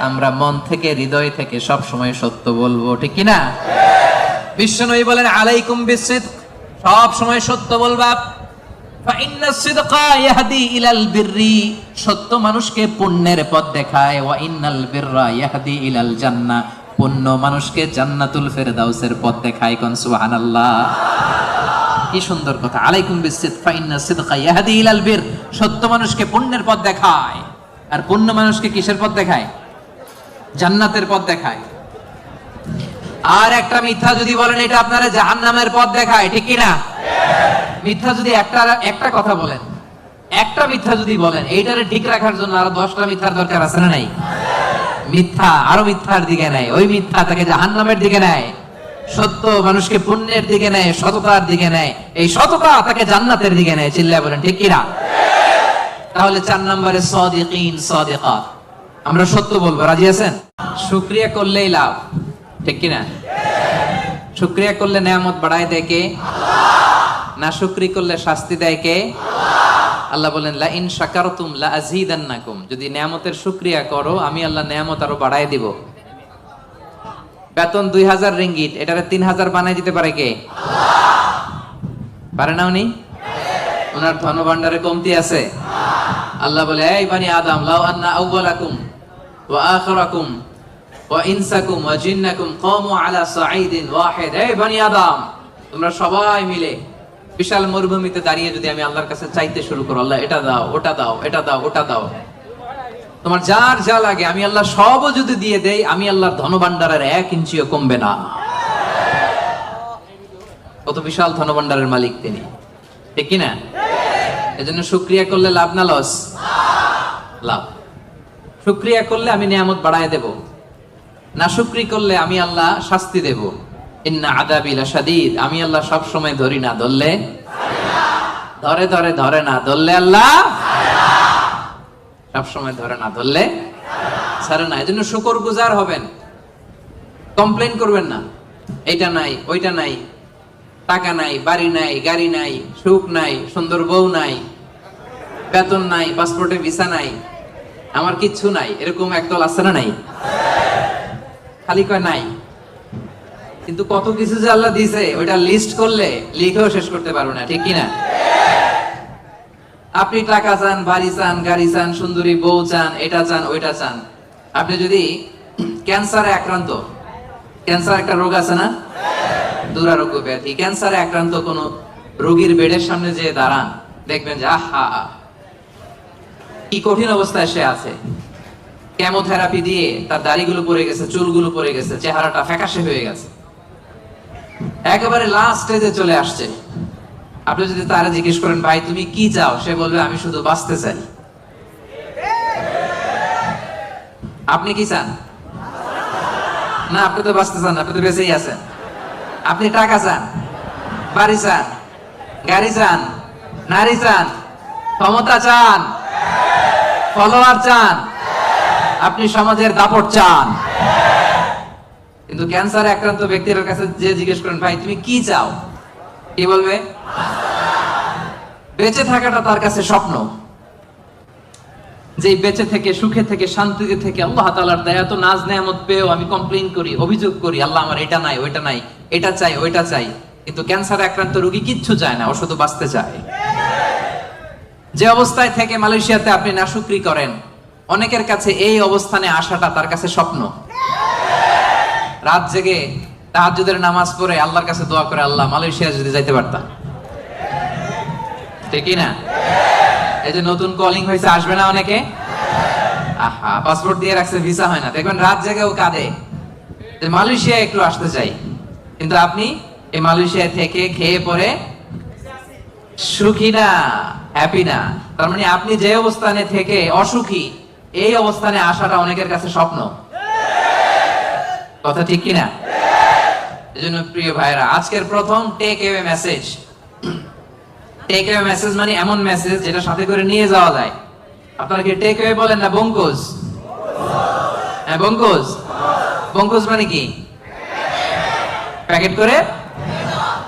আমরা মন থেকে, হৃদয় থেকে সব সময় সত্য বলবো। ঠিক কিনা? বিশ্বনবী বলেন আলাইকুম বিসিদক, সব সময় সত্য বলবা। ফাইন্নাস সিদকা ইয়াহদি ইলাল বিররি, সত্য মানুষকে পুণ্যের পথ দেখায়। ওয়া ইন্নাল বিররা ইয়াহদি ইলাল জান্নাহ, পুণ্য মানুষকে জান্নাতুল ফেরদাউসের পথ দেখায়। কোন সুবহানাল্লাহ। কি সুন্দর কথা। আলাইকুম বিসিদক ফাইন্নাস সিদকা ইয়াহদি ইলাল বির, সত্য মানুষকে পুণ্যের পথ দেখায়, আর পুণ্য মানুষকে কিসের পথ দেখায়? জান্নাতের পথ দেখায়। আর একটা মিথ্যা যদি বলেন এটা আপনারা জাহান্নামের পথ দেখায়, ঠিক কি না? মিথ্যা যদি একটা কথা বলেন, একটা মিথ্যা যদি বলেন, এইটারে ঠিক রাখার জন্য আরো 10টা মিথ্যার দরকার আছে না নাই? মিথ্যা আরো মিথ্যার দিকে নেয়, ওই মিথ্যা তাকে জাহান্নামের দিকে নেয়। সত্য মানুষকে পুণ্যের দিকে নেয়, সততার দিকে নেয়, এই সততা তাকে জান্নাতের দিকে নেয়। চিল্লায় বলেন ঠিক কি না? তাহলে 4 নম্বরে সাদিকিন সাদিকাত, আমরা সত্য বলবো। রাজি আছেন? শুকরিয়া করলেই লাভ, ঠিক কি না? শুকরিয়া করলে নেয়ামত বাড়ায় দেয় কে? না শুকরি করলে শাস্তি দেয় কে? আল্লাহ বলেন লা ইন শাকারতুম লা আযীদান্নাকুম, যদি নেয়ামতের শুকরিয়া করো আমি আল্লাহ নেয়ামত আরো বাড়ায় দিব। বেতন 2000 রিঙ্গিট, এটারে 3000 বানাই দিতে পারে কে? পারে না উনি? ওনার ধন ভান্ডারে কমতি আছে? আল্লাহ বলে এই বানি আদম লাউ আন্না আউওয়ালাকুম ওয়া আখিরাকুম ওয়া ইনসাকুম ওয়া জিন্নাকুম কামু আলা সাঈদিন ওয়াহিদ, এই বানি আদম তোমরা সবাই মিলে বিশাল মরুভূমিতে দাঁড়িয়ে যদি আমি আল্লাহর কাছে চাইতে শুরু করো, আল্লাহ এটা দাও, ওটা দাও, এটা দাও, ওটা দাও, তোমার যার যা লাগে আমি আল্লাহ সবও যদি দিয়ে দেই, আমি আল্লাহর ধনভাণ্ডারের 1 ইঞ্চিও কমবে না। কত বিশাল ধনভাণ্ডারের মালিক তিনি, ঠিক কি না? এজন্য শুকরিয়া করলে লাভ না লস? লাভ। শুকরিয়া করলে আমি নিয়ামত বাড়ায় দেব, না শুকরি করলে আমি আল্লাহ শাস্তি দেব। ইন্না আযাবি লাশাদীদ, আমি আল্লাহ সব সময় ধরি না, ধরলে ধরে ধরে ধরে না, ধরলে আল্লাহ সব সময় ধরে না, ধরলে ছাড়ে না। এজন্য শুকরগুজার হবেন, কমপ্লেইন করবেন না। এইটা নাই, ওইটা নাই, টাকা নাই, বাড়ি নাই, গাড়ি নাই, সুখ নাই, সুন্দর বউ নাই, বেতন নাই, পাসপোর্টে ভিসা নাই, আমার কিচ্ছু নাই, এরকম একদল আছে না নাই? খালি কয় নাই, কিন্তু কত কিছু যে আল্লাহ দিয়েছে ওইটা লিস্ট করলে লিখেও শেষ করতে পারবো না, ঠিক কি না? আপনি টাকা চান, বাড়ি চান, গাড়ি চান, সুন্দরী বউ চান, এটা চান, ওইটা চান। আপনি যদি ক্যান্সারে আক্রান্ত, ক্যান্সার একটা রোগ আছে না, দুরারোগ্য ব্যাধি, ক্যান্সারে আক্রান্ত কোন রোগীর বেডের সামনে যে দাঁড়ান, দেখবেন যে আহা কি কঠিন অবস্থায় সে আছে। কেমোথেরাপি দিয়ে তার দাড়িগুলো পড়ে গেছে, চুলগুলো পড়ে গেছে, চেহারাটা ফ্যাকাশে হয়ে গেছে, একেবারে লাস্ট স্টেজে চলে আসছে। আপনি যদি তারা জিজ্ঞেস করেন ভাই তুমি কি চাও, সে বলবে আমি শুধু বাঁচতে চাই। আপনি কি চান? না, আপনি তো বাঁচতে চান, আপনি তো বেঁচেই আছেন। আপনি টাকা চান, বাড়ি চান, গাড়ি চান, নারী চান, ক্ষমতা চান, ফলোয়ার চান, আপনি সমাজের দাপট চান। কিন্তু ক্যান্সারে আক্রান্ত ব্যক্তির কাছে যে জিজ্ঞেস করেন ভাই তুমি কি চাও, কি বলবে? বেঁচে থাকাটা তার কাছে স্বপ্ন। যে বেঁচে থেকে, সুখে থেকে, শান্তিতে থেকে আল্লাহ তাআলার দয়া তো নাজ নেয়ামত পেয়েও আমি কমপ্লেইন করি, অভিযোগ করি, আল্লাহ আমার এটা নাই, ওইটা নাই, এটা চাই, ওইটা চাই। কিন্তু ক্যান্সারে আক্রান্ত রোগী কিচ্ছু চায় না, ও শুধু বাঁচতে চায়। যে অবস্থায় থেকে মালয়েশিয়াতে আপনি নাশুকরি করেন, অনেকের কাছে এই অবস্থানে আসাটা তার কাছে স্বপ্ন। রাত জেগে তাহাজ্জুদের নামাজ পড়ে আল্লাহর কাছে দোয়া করে, আল্লাহ মালয়েশিয়া যদি যাইতে পারতাম, ঠিক না? এই যে নতুন কলিং হয়েছে, আসবে না অনেকে? আহা, পাসপোর্ট দিয়ে রাখছে, ভিসা হয় না, দেখবেন রাত জেগেও কাঁদে যে মালয়েশিয়া একটু আসতে চাই। কিন্তু আপনি এই মালয়েশিয়া থেকে খেয়ে পরে সুখী না, হ্যাপি না। তার মানে আপনি যে অবস্থানে থেকে অসুখী, এই অবস্থানে আসাটা অনেকের কাছে স্বপ্ন। কথা ঠিক কিনা? এজন্য প্রিয় ভাইরা, আজকের প্রথম take away message. Take away message মানে এমন মেসেজ যেটা সাথে করে নিয়ে যাওয়া যায়। আপনারা কি টেক অ্যাওয়ে বলেন না বঙ্কুজ? হ্যাঁ বঙ্কুজ। বঙ্কুজ মানে কি? প্যাকেট করে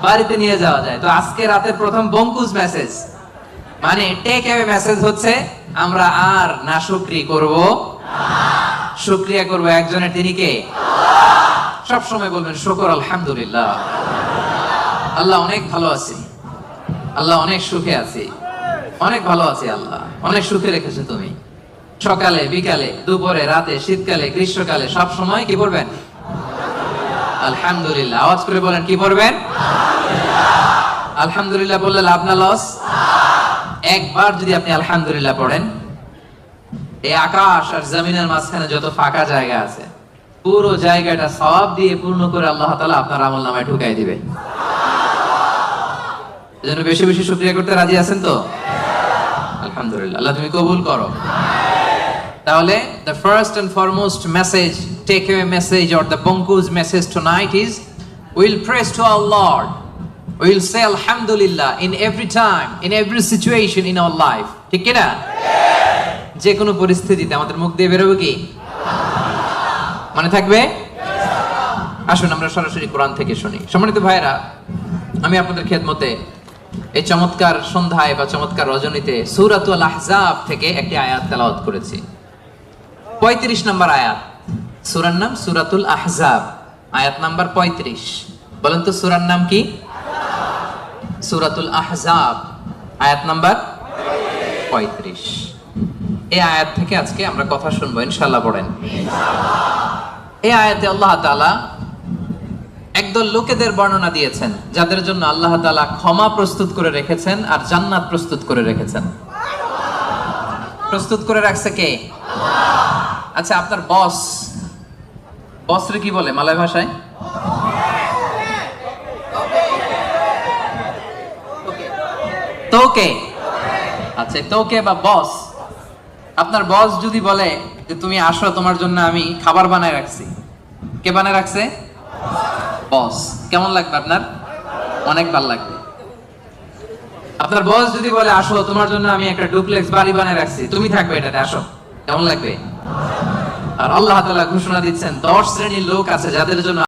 বাড়িতে নিয়ে যাওয়া যায়। তো আজকে রাতের প্রথম বঙ্কুজ মেসেজ মানে টেক অ্যাওয়ে মেসেজ হচ্ছে আমরা আর নাশুকরি করব না, শুকরিয়া করব একজনের, তিনি কে? সব সময় বলবেন শুকর আলহামদুলিল্লাহ, আল্লাহ অনেক ভালো আছে, আল্লাহ অনেক সুখে আছে, অনেক ভালো আছি আল্লাহ, অনেক সুখে রেখেছো তুমি। সকালে, বিকালে, দুপুরে, রাতে, শীতকালে, গ্রীষ্মকালে সব সময় কি পড়বেন? আলহামদুলিল্লাহ। আওয়াজ করে বলেন, কি পড়বেন? আলহামদুলিল্লাহ বললে লাভ না লস? একবার যদি আপনি আলহামদুলিল্লাহ পড়েন, এই আকাশ আর জমিনের মাঝখানে যত ফাঁকা জায়গা আছে পুরো জায়গাটা সওয়াব দিয়ে পূর্ণ করে আল্লাহ তাআলা আপনার আমলনামায় ঢুকাই দিবে। এজন্য বেশি বেশি শুকরিয়া করতে রাজি আছেন তো? আলহামদুলিল্লাহ। আল্লাহ তুমি কবুল করো। তাহলে the first and foremost message, takeaway message or the Bonku's message tonight is we'll praise to our Lord. We'll say alhamdulillah in every time, in every situation in our life. ঠিক কি না? যে কোনো পরিস্থিতিতে আমাদের মুখ দিয়ে বেরোবে কি? মনে থাকবে? আসুন আমরা সরাসরি কোরআন থেকে শুনি। সম্মানিত ভাইরা, আমি আপনাদের খেদমতে এই চমৎকার সন্ধ্যায় বা চমৎকার রজনীতে সূরাতুল আহজাব থেকে একটি আয়াত তেলাওয়াত করেছি। 35 নম্বর আয়াত। সূরার নাম সূরাতুল আহজাব, আয়াত নাম্বার 35। বলেন তো সূরার নাম কি? সূরাতুল আহজাব, আয়াত নাম্বার 35। এই আয়াত থেকে আজকে আমরা কথা শুনবো ইনশাআল্লাহ। পড়েন। এই আয়াতে আল্লাহ তাআলা একদল লোকেদের বর্ণনা দিয়েছেন যাদের জন্য আল্লাহ তাআলা ক্ষমা প্রস্তুত করে রেখেছেন আর জান্নাত প্রস্তুত করে রেখেছেন। প্রস্তুত করে রাখছে কে? আচ্ছা, আপনার বসরে কি বলে মালয় ভাষায়? তোকে। আচ্ছা, তোকে বা বস। আপনার বস যদি বলে যে তুমি আসো, তোমার জন্য আমি খাবার বানায় রাখছি, কে বানায় রাখছে? বস। কেমন লাগবে আপনার? অনেক ভালো লাগবে। আপনার বস যদি বলে আসো, তোমার জন্য আমি একটা ডুপ্লেক্স বাড়ি বানায় রাখছি, তুমি থাকবে এটাতে, আসো, কেমন লাগবে? আর আল্লাহ তাআলা ঘোষণা দিচ্ছেন 10 শ্রেণীর লোক আছে যাদের জন্য